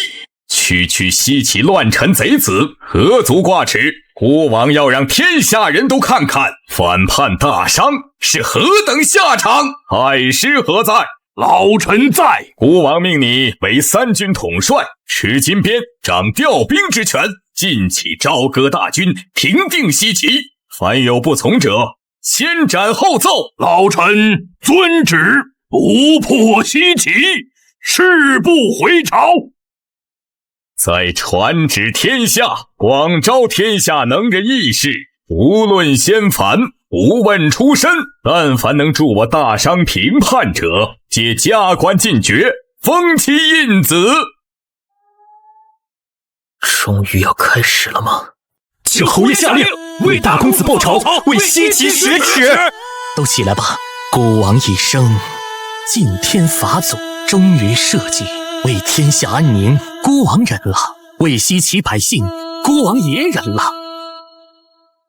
区西岐乱臣贼子，何足挂齿？孤王要让天下人都看看，反叛大商是何等下场。太师何在？老臣在。孤王命你为三军统帅，持金鞭，掌调兵之权，尽起朝歌大军，平定西岐。凡有不从者，先斩后奏。老臣遵旨，不破西岐，誓不回朝。再传旨天下，广招天下能人义士，无论先凡，无问出身，但凡能助我大商平叛者，皆加官进爵，封其印子。终于要开始了吗？请侯爷下令，为大公子报仇，为西岐雪耻。都起来吧！孤王一生敬天法祖，忠于社稷，为天下安宁，孤王忍了；为西岐百姓，孤王也忍了。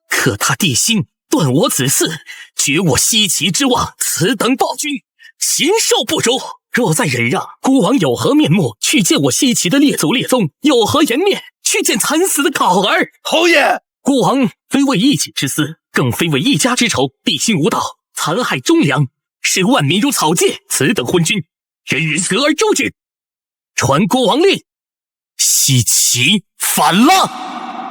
可他帝辛断我子嗣，绝我西岐之望，此等暴君，禽兽不如。若再忍让，孤王有何面目去见我西岐的列祖列宗？有何颜面去见惨死的考儿？侯爷，孤王非为一己之私，更非为一家之仇。帝辛无道，残害忠良，视万民如草芥，此等昏君，人人得而诛之。传国王令，西岐反了。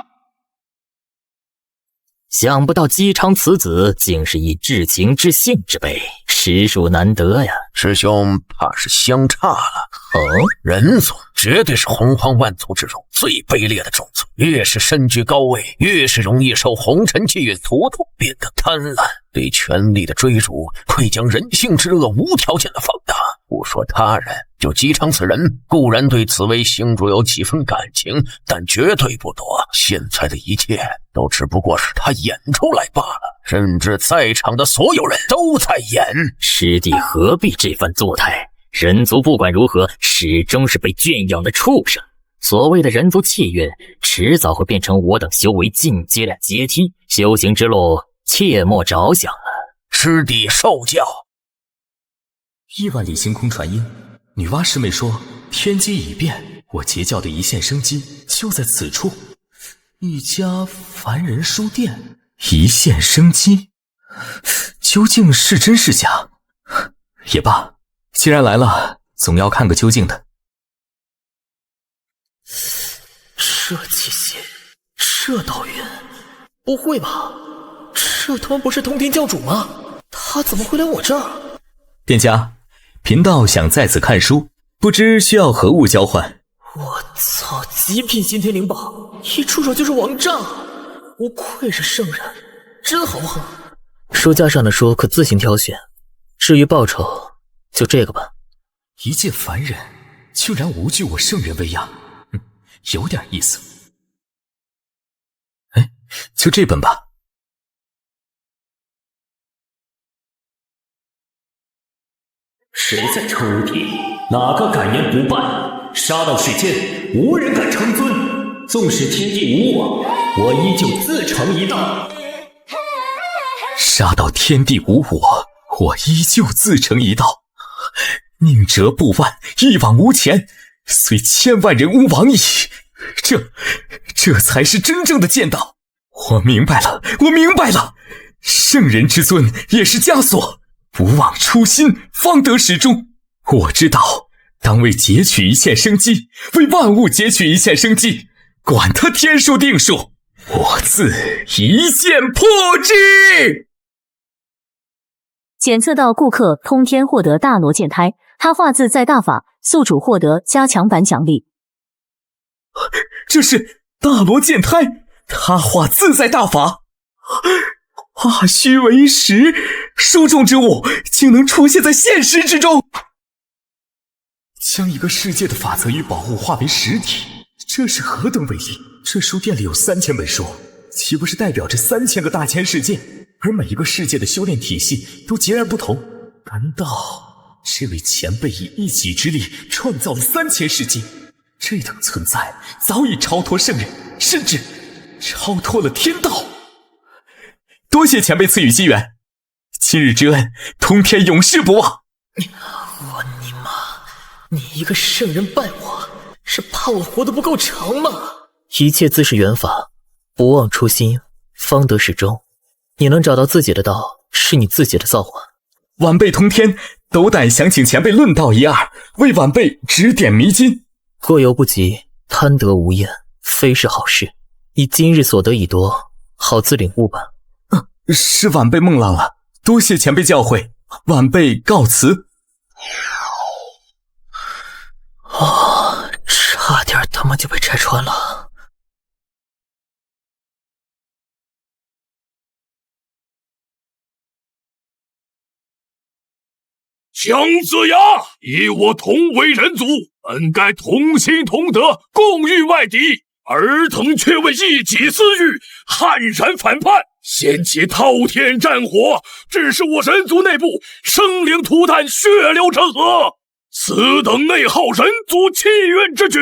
想不到姬昌此子竟是以至情至性之辈，实属难得呀。师兄怕是相差了。人族绝对是洪荒万族之中最卑劣的种族，越是身居高位，越是容易受红尘气运所动，变得贪婪，对权力的追逐会将人性之恶无条件的放大。不说他人，就姬昌此人，固然对紫薇星主有几分感情，但绝对不多。现在的一切都只不过是他演出来罢了，甚至在场的所有人都在演。师弟何必这番作态？人族不管如何，始终是被圈养的畜生。所谓的人族气运，迟早会变成我等修为进阶的阶梯。修行之路，切莫着想了。师弟受教。1万里星空传音，女娲师妹说天机已变，我截教的一线生机就在此处。一家凡人书店，一线生机，究竟是真是假？也罢，既然来了，总要看个究竟的。这气息，这道运，不会吧？这他妈不是通天教主吗？他怎么会来我这儿？店家，贫道想在此看书，不知需要何物交换？我操，极品先天灵宝，一出手就是王炸！不愧是圣人，真豪横。书架上的书可自行挑选，至于报酬，就这个吧。一介凡人，竟然无惧我圣人威压，有点意思。哎，就这本吧。谁在抽屉？哪个敢言不办？杀到世间，无人敢称尊。纵使天地无我，我依旧自成一道。杀到天地无我，我依旧自成一道。宁折不弯，一往无前，虽千万人吾往矣。这才是真正的剑道。我明白了，我明白了。圣人之尊也是枷锁，不忘初心，方得始终。我知道，当为截取一线生机，为万物截取一线生机，管他天数定数，我自一剑破之。检测到顾客通天获得大罗剑胎，他化自在大法，宿主获得加强版奖励。这是大罗剑胎，他化自在大法，化虚为实，书中之物竟能出现在现实之中。将一个世界的法则与宝物化为实体，这是何等伟力！这书店里有3000本书，岂不是代表着3000个大千世界？而每一个世界的修炼体系都截然不同。难道这位前辈以一己之力创造了3000世界？这等存在早已超脱圣人，甚至超脱了天道。多谢前辈赐予机缘，今日之恩，通天永世不忘。我尼玛，你一个圣人拜我，是怕我活得不够长吗？一切自是缘法，不忘初心，方得始终。你能找到自己的道，是你自己的造化。晚辈通天，斗胆想请前辈论道一二，为晚辈指点迷津。过犹不及，贪得无厌，非是好事。你今日所得已多，好自领悟吧。是晚辈孟浪了，多谢前辈教诲，晚辈告辞。差点他妈就被拆穿了。姜子牙，以我同为人族，本该同心同德，共御外敌。尔等却为一己私欲，悍然反叛，掀起滔天战火，致使我人族内部生灵涂炭，血流成河。此等内耗人族气运之举，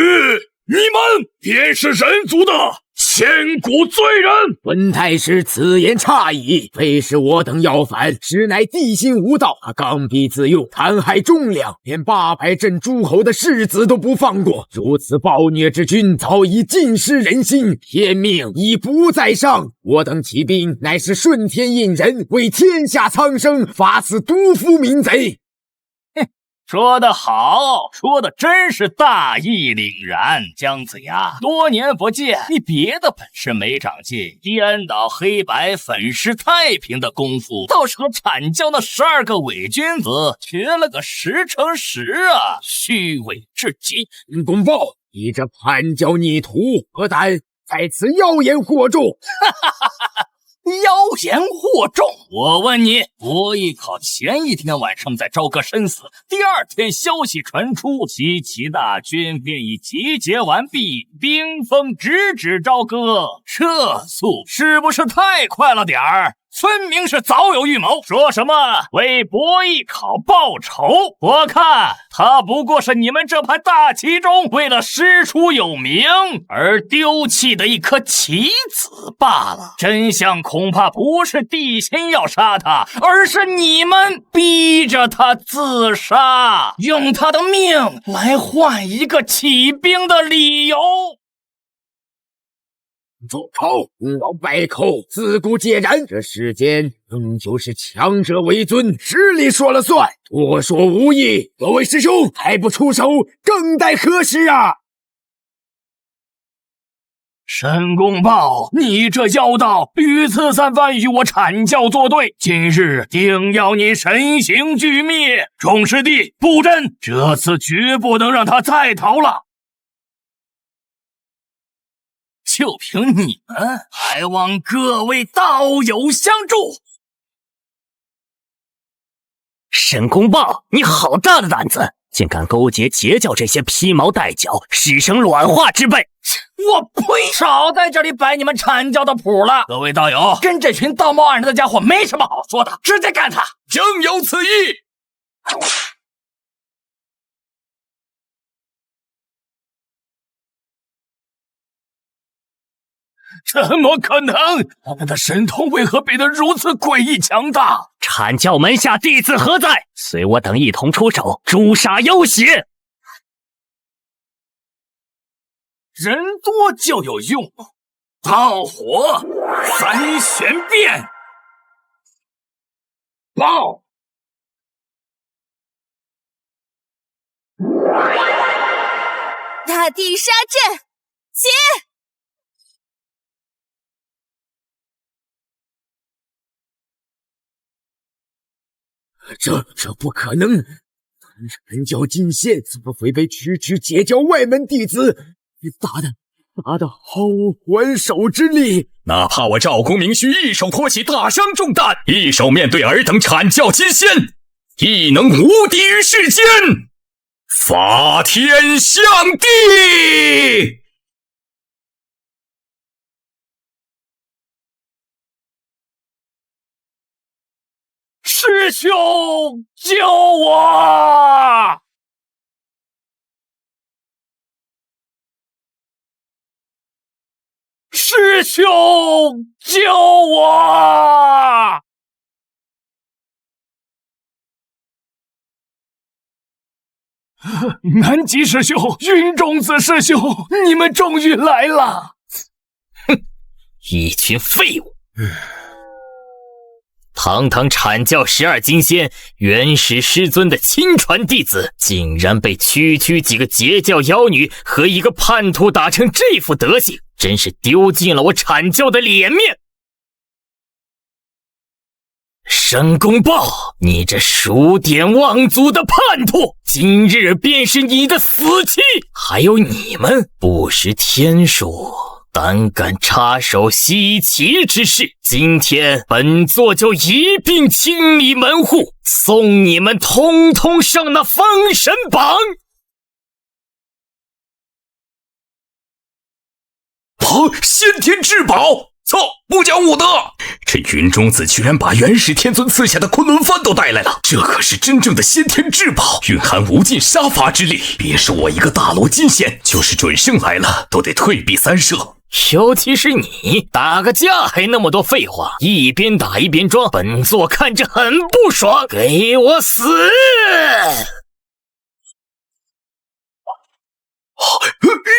你们便是人族的千古罪人！文太师此言差矣，非是我等要反，实乃地心无道，他刚愎自用，残害忠良，连800镇诸侯的世子都不放过。如此暴虐之君，早已尽失人心，天命已不在上。我等起兵，乃是顺天应人，为天下苍生发此毒夫民贼。说得好，说的真是大义凛然。姜子牙，多年不见，你别的本事没长进，颠倒黑白、粉饰太平的功夫，倒是和阐教那12个伪君子学了个10乘10啊！虚伪至极。公报，你这叛教逆徒，何胆在此妖言惑众？哈哈哈哈！妖言惑众，我问你，博弈考前一天晚上在朝歌身死，第2天消息传出，西岐大军便已集结完毕，兵锋直指朝歌，这速是不是太快了点儿？分明是早有预谋，说什么为博弈考报仇。我看他不过是你们这盘大棋中为了师出有名而丢弃的一颗棋子罢了。真相恐怕不是地心要杀他，而是你们逼着他自杀，用他的命来换一个起兵的理由。住口！老败口，自古皆然。这世间终究是强者为尊，实力说了算，多说无益。各位师兄还不出手，更待何时啊？申公豹，你这妖道屡次三番与我阐教作对，今日定要你身形俱灭。众师弟布阵，这次绝不能让他再逃了。就凭你们，还望各位道友相助。申公豹，你好大的胆子，竟敢勾结截教这些披毛戴角、师生卵化之辈！我呸！少在这里摆你们阐教的谱了。各位道友，跟这群道貌岸然的家伙没什么好说的，直接干他！正有此意。怎么可能？他们的神通为何变得如此诡异强大？阐教门下弟子何在？随我等一同出手，诛杀妖邪！人多就有用，炮火三玄变，爆！大地杀阵，接！这不可能！阐教金仙怎么会被区区截教外门弟子打得毫无还手之力？哪怕我赵公明须一手托起大商重担，一手面对尔等阐教金仙，亦能无敌于世间，法天象地！师兄，救我！师兄，救我！南极师兄，云中子师兄，你们终于来了！哼，一群废物！堂堂阐教12金仙，元始师尊的亲传弟子，竟然被区几个截教妖女和一个叛徒打成这副德行，真是丢尽了我阐教的脸面！申公豹，你这数典忘祖的叛徒，今日便是你的死期！还有你们不识天数，胆敢插手西岐之事，今天本座就一并清理门户，送你们通通上那封神榜！先天至宝！操，不讲武德！这云中子居然把元始天尊赐下的昆仑幡都带来了，这可是真正的先天至宝，蕴含无尽杀伐之力。别说我一个大罗金仙，就是准圣来了，都得退避三舍。尤其是你，打个架还那么多废话，一边打一边装，本座看着很不爽，给我死！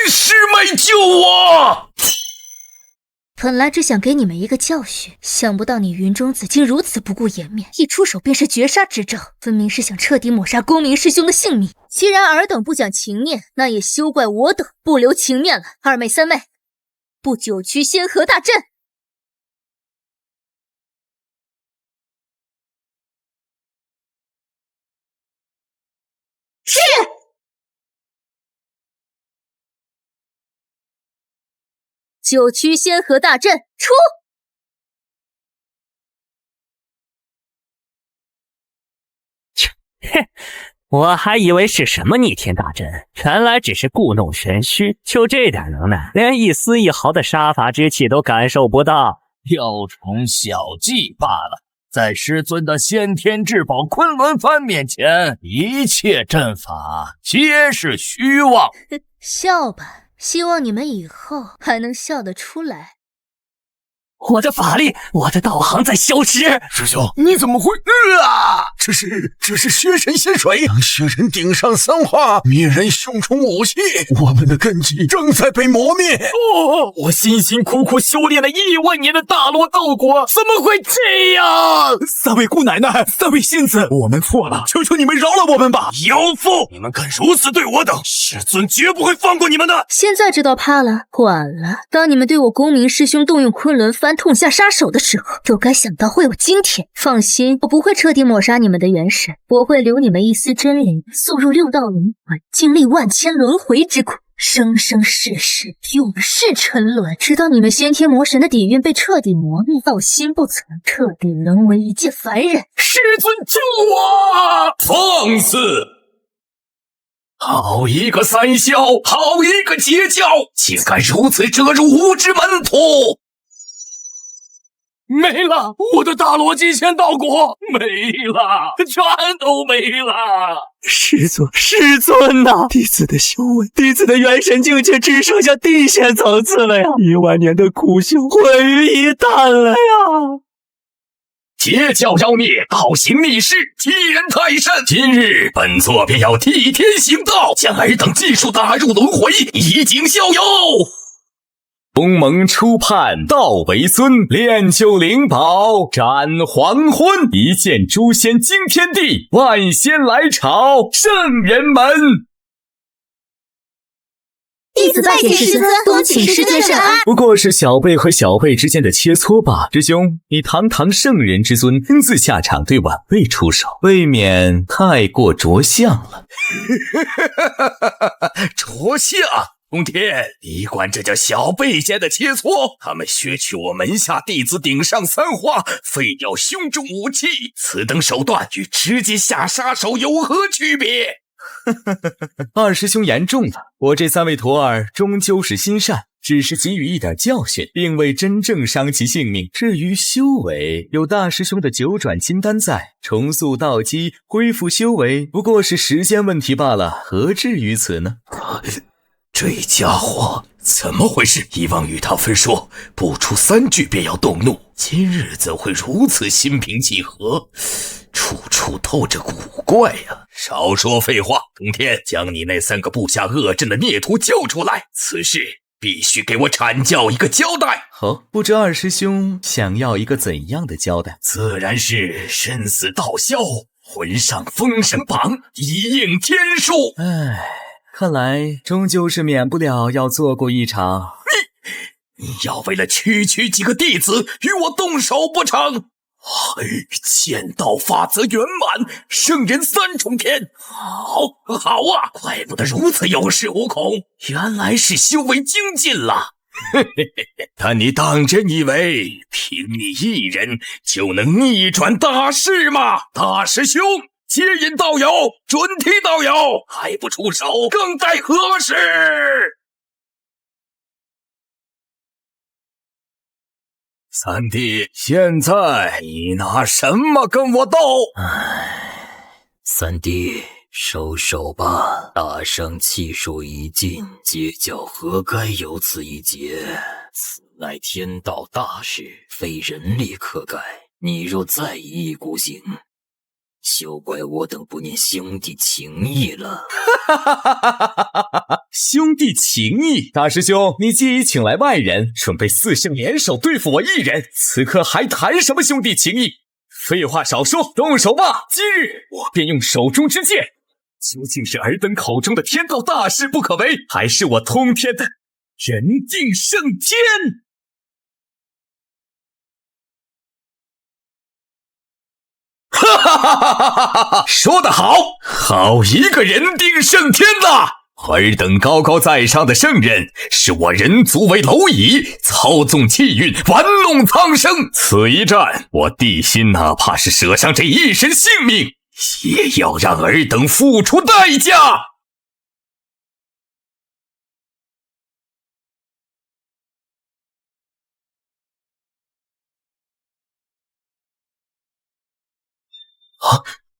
师妹救我！本来只想给你们一个教训，想不到你云中子竟如此不顾颜面，一出手便是绝杀之兆，分明是想彻底抹杀公明师兄的性命。既然尔等不讲情面，那也休怪我等不留情面了。二妹三妹，布9曲仙河大阵！是。9曲仙河大阵出！哼，我还以为是什么逆天大阵，原来只是故弄玄虚。就这点能耐，连一丝一毫的杀伐之气都感受不到，雕虫小技罢了。在师尊的先天至宝昆仑幡面前，一切阵法皆是虚妄。笑吧，希望你们以后还能笑得出来。我的法力，我的道行在消失。师兄，你怎么会？这是血神仙水，让血人顶上三化，灭人凶虫武器。我们的根基正在被磨灭。我辛辛苦苦修炼了1万年的大罗道果，怎么会这样？三位姑奶奶，三位仙子，我们错了，求求你们饶了我们吧！妖妇，你们敢如此对我等，师尊绝不会放过你们的。现在知道怕了，晚了。当你们对我公明师兄动用昆仑幡痛下杀手的时候，就该想到会有今天。放心，我不会彻底抹杀你们的元神，我会留你们一丝真灵，速入6道轮回，经历万千轮回之苦，生生世世永世沉沦，直到你们先天魔神的底蕴被彻底磨灭，道心不存，彻底沦为一介凡人。师尊救我！放肆！好一个三霄，好一个截教，竟敢如此遮辱无知门徒！没了，我的大罗极仙道果没了，全都没了。师尊呐！弟子的修为，弟子的元神境界只剩下地仙层次了呀！1万年的苦修毁于一旦了呀！截教妖孽，道行逆施，欺人太甚。今日本座便要替天行道，将尔等尽数打入轮回，以儆效尤。东盟初判，道为尊，炼就灵宝，斩黄昏，一见诛仙惊天地，万仙来朝，圣人门。弟子拜见师尊，多请师尊圣安。不过是小辈和小辈之间的切磋吧。师兄，你堂堂圣人之尊，亲自下场对晚辈出手，未免太过着相了。着相？通天，你管这叫小辈间的切磋？他们削去我门下弟子顶上三花，废掉胸中武器，此等手段与直接下杀手有何区别？二师兄言重了，我这3位徒儿终究是心善，只是给予一点教训，并未真正伤其性命。至于修为，有大师兄的9转金丹在，重塑道基，恢复修为，不过是时间问题罢了，何至于此呢？这家伙怎么回事？以往与他分说，不出3句便要动怒，今日怎会如此心平气和？处处透着古怪呀！少说废话，通天，将你那3个布下恶阵的孽徒救出来，此事必须给我阐教一个交代。好，不知二师兄想要一个怎样的交代？自然是身死道消，魂上封神榜，一应天数。看来终究是免不了要做过一场。你要为了区几个弟子与我动手不成？剑道法则圆满，圣人3重天。好啊，怪不得如此有恃无恐，原来是修为精进了。但你当真以为凭你一人就能逆转大势吗？大师兄，接引道友，准提道友，还不出手，更待何时？三弟，现在你拿什么跟我斗？三弟，收手吧，大圣气数已尽，截教何该有此一劫？此乃天道大事，非人力可改。你若再一意孤行，休怪我等不念兄弟情义了。兄弟情义？大师兄，你既已请来外人，准备4圣联手对付我一人，此刻还谈什么兄弟情义？废话少说，动手吧！今日我便用手中之剑，究竟是尔等口中的天道大事不可为，还是我通天的人定胜天？哈哈哈哈哈哈！说得好，好一个人定胜天呐！尔等高高在上的圣人，视我人族为蝼蚁，操纵气运，玩弄苍生。此一战，我地心哪怕是舍上这一身性命，也要让尔等付出代价。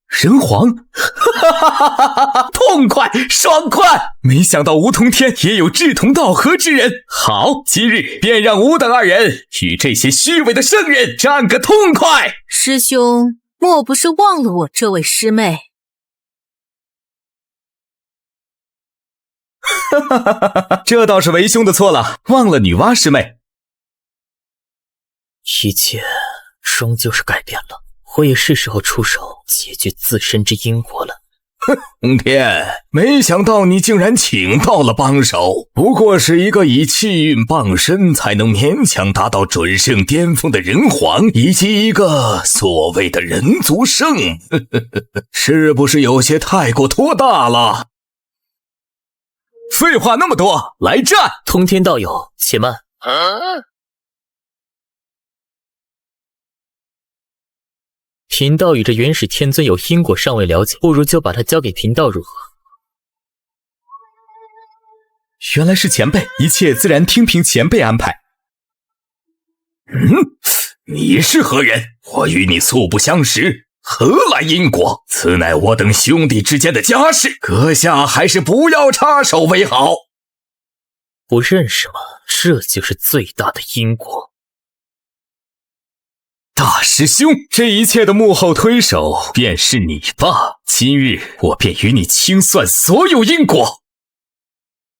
人皇，痛快爽快！没想到梧桐天也有志同道合之人。好，今日便让吾等二人与这些虚伪的圣人战个痛快。师兄，莫不是忘了我这位师妹？这倒是为兄的错了，忘了女娲师妹。一切终究是改变了，我也是时候出手解决自身之因果了。洪天，没想到你竟然请到了帮手，不过是一个以气运傍身才能勉强达到准圣巅峰的人皇，以及一个所谓的人族圣，是不是有些太过托大了？废话那么多，来战！通天道友，且慢。贫道与这元始天尊有因果尚未了解，不如就把它交给贫道如何？原来是前辈，一切自然听凭前辈安排。你是何人？我与你素不相识，何来因果？此乃我等兄弟之间的家事，阁下还是不要插手为好。不认识吗？这就是最大的因果。大师兄，这一切的幕后推手便是你吧？今日我便与你清算所有因果。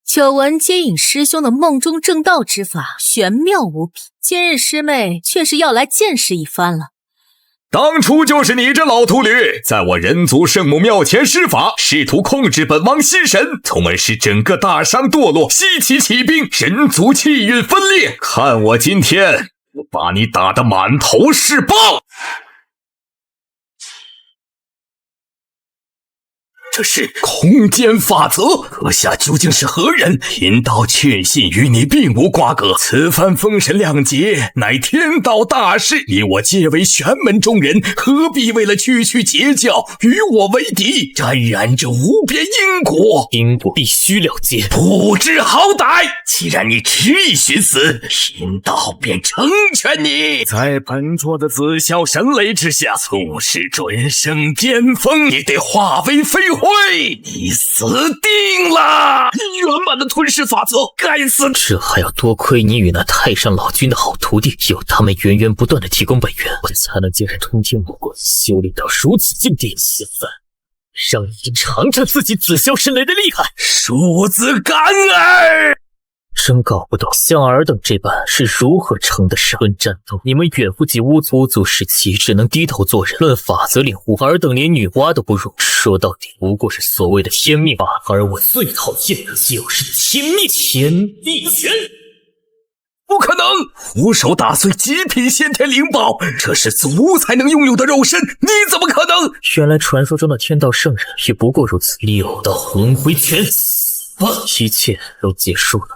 久闻接引师兄的梦中正道之法，玄妙无比。今日师妹却是要来见识一番了。当初就是你这老秃驴，在我人族圣母庙前施法，试图控制本王心神，从而使整个大商堕落，西岐起兵，人族气运分裂。看我今天我把你打得满头是包！这是空间法则，阁下究竟是何人？贫道确信与你并无瓜葛。此番封神亮劫，乃天道大事，你我皆为玄门中人，何必为了区区截教与我为敌，沾染这无边因果？因果必须了结，不知好歹！既然你执意寻死，贫道便成全你。在本座的紫霄神雷之下，纵使准圣巅峰，也得化为飞灰。你死定了！原版的吞噬法则，该死！这还要多亏你与那太上老君的好徒弟，有他们源源不断的提供本源，我才能接着通天魔棍修炼到如此境地。现在让你尝尝自己紫霄神雷的厉害！庶子干儿！真搞不懂像尔等这般是如何称得上。论战斗，你们远不及巫族时期，只能低头做人；论法则领悟，尔等连女娲都不如。说到底，不过是所谓的天命法。而我最讨厌的就是天命天地拳。不可能！徒手打碎极品先天灵宝，这是族才能拥有的肉身，你怎么可能？原来传说中的天道圣人也不过如此。6道轮回拳，一切都结束了。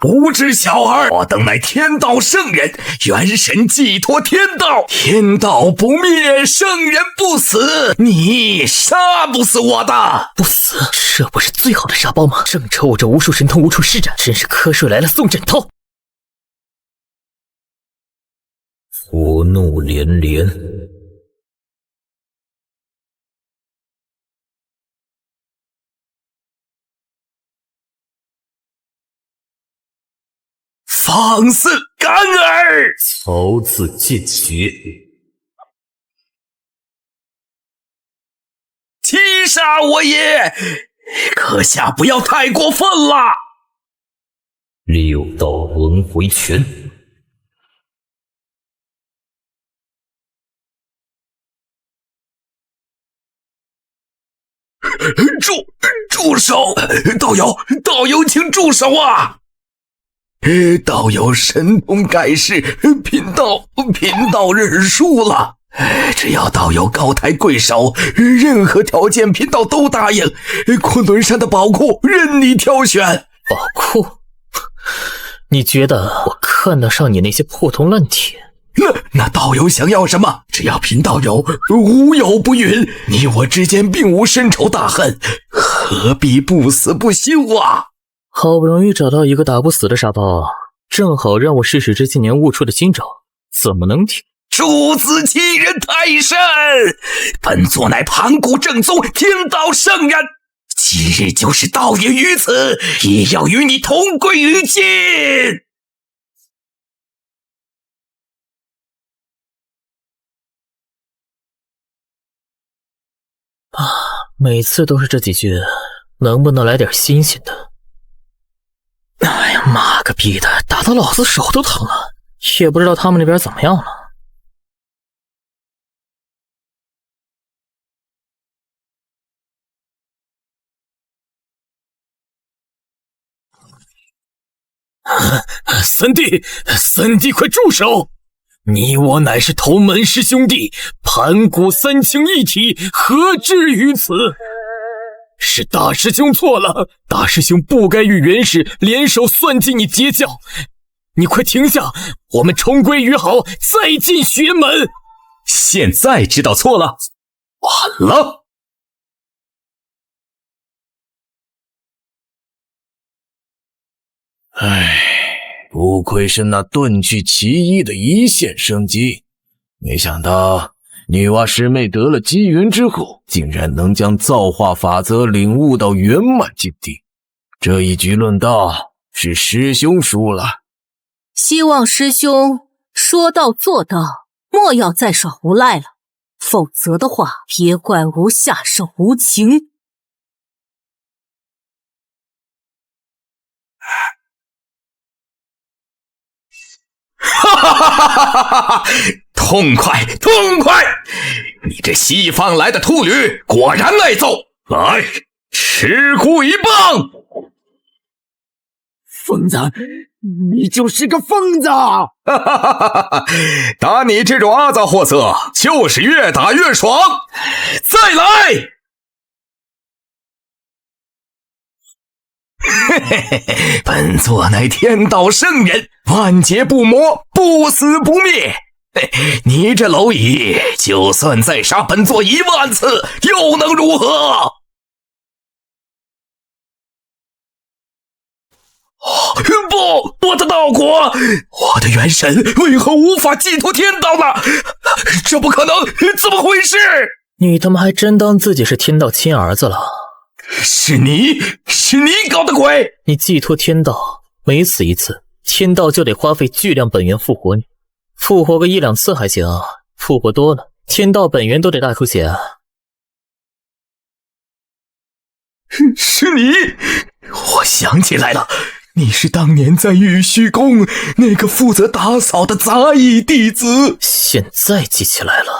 无知小儿，我等乃天道圣人，元神寄托天道，天道不灭，圣人不死，你杀不死我的！不死，这不是最好的沙包吗？正愁我这无数神通无处施展，真是瞌睡来了送枕头。佛怒连连。放肆干儿！曹字见血。击杀我也！阁下不要太过分了！6道轮回拳。住手！道友请住手啊！道友神通盖世，贫道认输了。只要道友高抬贵手，任何条件贫道都答应。昆仑山的宝库任你挑选。宝库？你觉得我看得上你那些破铜烂铁？那道友想要什么？只要贫道有，无有不允。你我之间并无深仇大恨，何必不死不休啊？好不容易找到一个打不死的傻包，正好让我试试这些年悟出的金招，怎么能停？处此欺人太甚！本座乃盘古正宗天道圣人，今日就是道也于此，也要与你同归于尽！每次都是这几句，能不能来点新鲜的？哎呀，妈个逼的，打到老子手都疼了，也不知道他们那边怎么样了。三弟，快住手！你我乃是同门师兄弟，盘古三清一体，何至于此？是大师兄错了，大师兄不该与元始联手算计你截教。你快停下，我们重归于好，再进学门。现在知道错了，晚了。不愧是那遁去其一的一线生机，没想到女娲师妹得了机缘之后，竟然能将造化法则领悟到圆满境地。这一局论道是师兄输了，希望师兄说到做到，莫要再耍无赖了，否则的话，别怪吾下手无情。痛快！你这西方来的秃驴果然耐揍，来，吃骨一棒！疯子，你就是个疯子！打你这种阿杂货色，就是越打越爽。再来！本座乃天道圣人，万劫不磨，不死不灭。你这蝼蚁，就算再杀本座10000次，又能如何？不，我的道果，我的元神为何无法寄托天道呢？这不可能，怎么回事？你他妈还真当自己是天道亲儿子了？是你搞的鬼！你寄托天道，每死一次，天道就得花费巨量本源复活你。复活个1、2次还行，复活多了，天道本源都得大口血啊！是你！我想起来了，你是当年在玉虚宫那个负责打扫的杂役弟子。现在记起来了，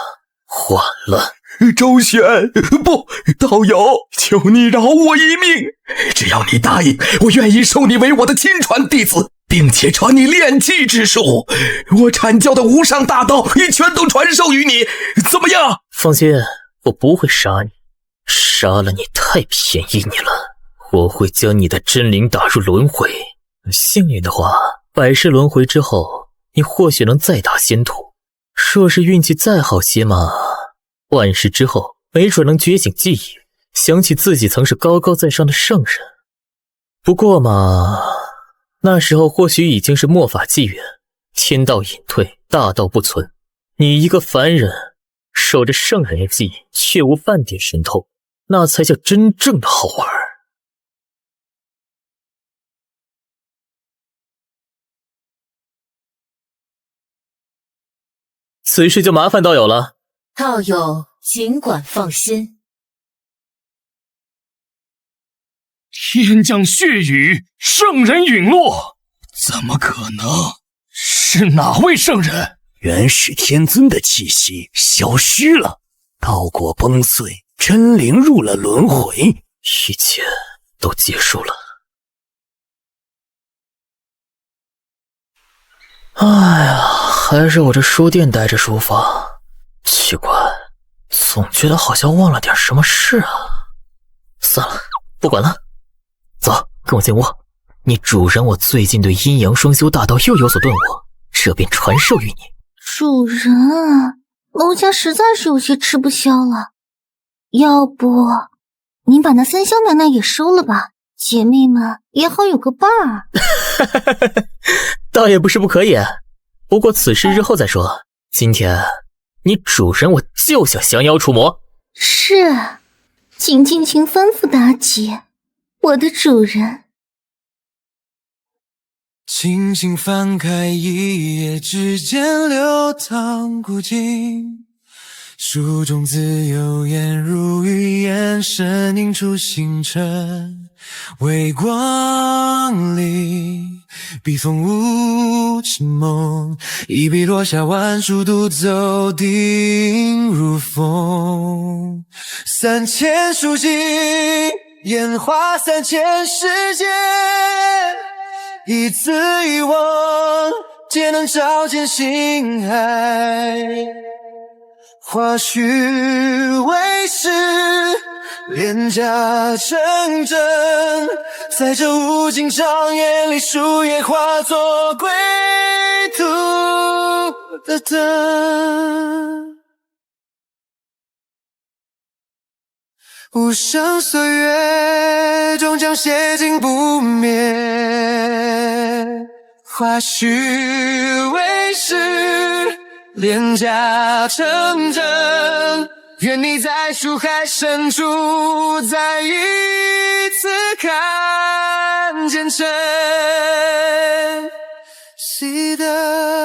晚了。周旋，不，道友，求你饶我一命！只要你答应，我愿意收你为我的亲传弟子，并且传你炼气之术。我阐教的无上大道也全都传授于你，怎么样？放心，我不会杀你，杀了你太便宜你了。我会将你的真灵打入轮回，幸运的话，100世轮回之后，你或许能再打仙途。若是运气再好些嘛，100世之后，没准能觉醒记忆，想起自己曾是高高在上的圣人。不过嘛，那时候或许已经是末法纪元，天道隐退，大道不存。你一个凡人，守着圣人的记忆，却无半点神通，那才叫真正的好玩。此事就麻烦道友了。道友尽管放心。天降血雨，圣人陨落，怎么可能？是哪位圣人？元始天尊的气息消失了，道果崩碎，真灵入了轮回，一切都结束了。哎呀，还是我这书店待着舒服。奇怪，总觉得好像忘了点什么事啊。算了，不管了，走，跟我进屋。你主人我最近对阴阳双修大道又有所顿悟，这便传授于你。主人，楼下实在是有些吃不消了，要不您把那三香奶奶也收了吧，姐妹们也好有个伴儿。倒也不是不可以，不过此事日后再说。今天你主人我就想降妖除魔。是啊，请尽情吩咐妲己，我的主人。轻轻翻开一页，指尖流淌古今，书中自有颜如玉，眼神映出星辰。微光里，笔锋无情梦，一笔落下万书，独走定如风。3000书籍，烟花3000世界，一字一望，皆能照见星海。花虚为实，廉价成真，在这无尽长夜里，树叶化作归途的灯。无声岁月，终将写进不灭。花虚为实，廉价成真，愿你在书海深处，再一次看见晨曦的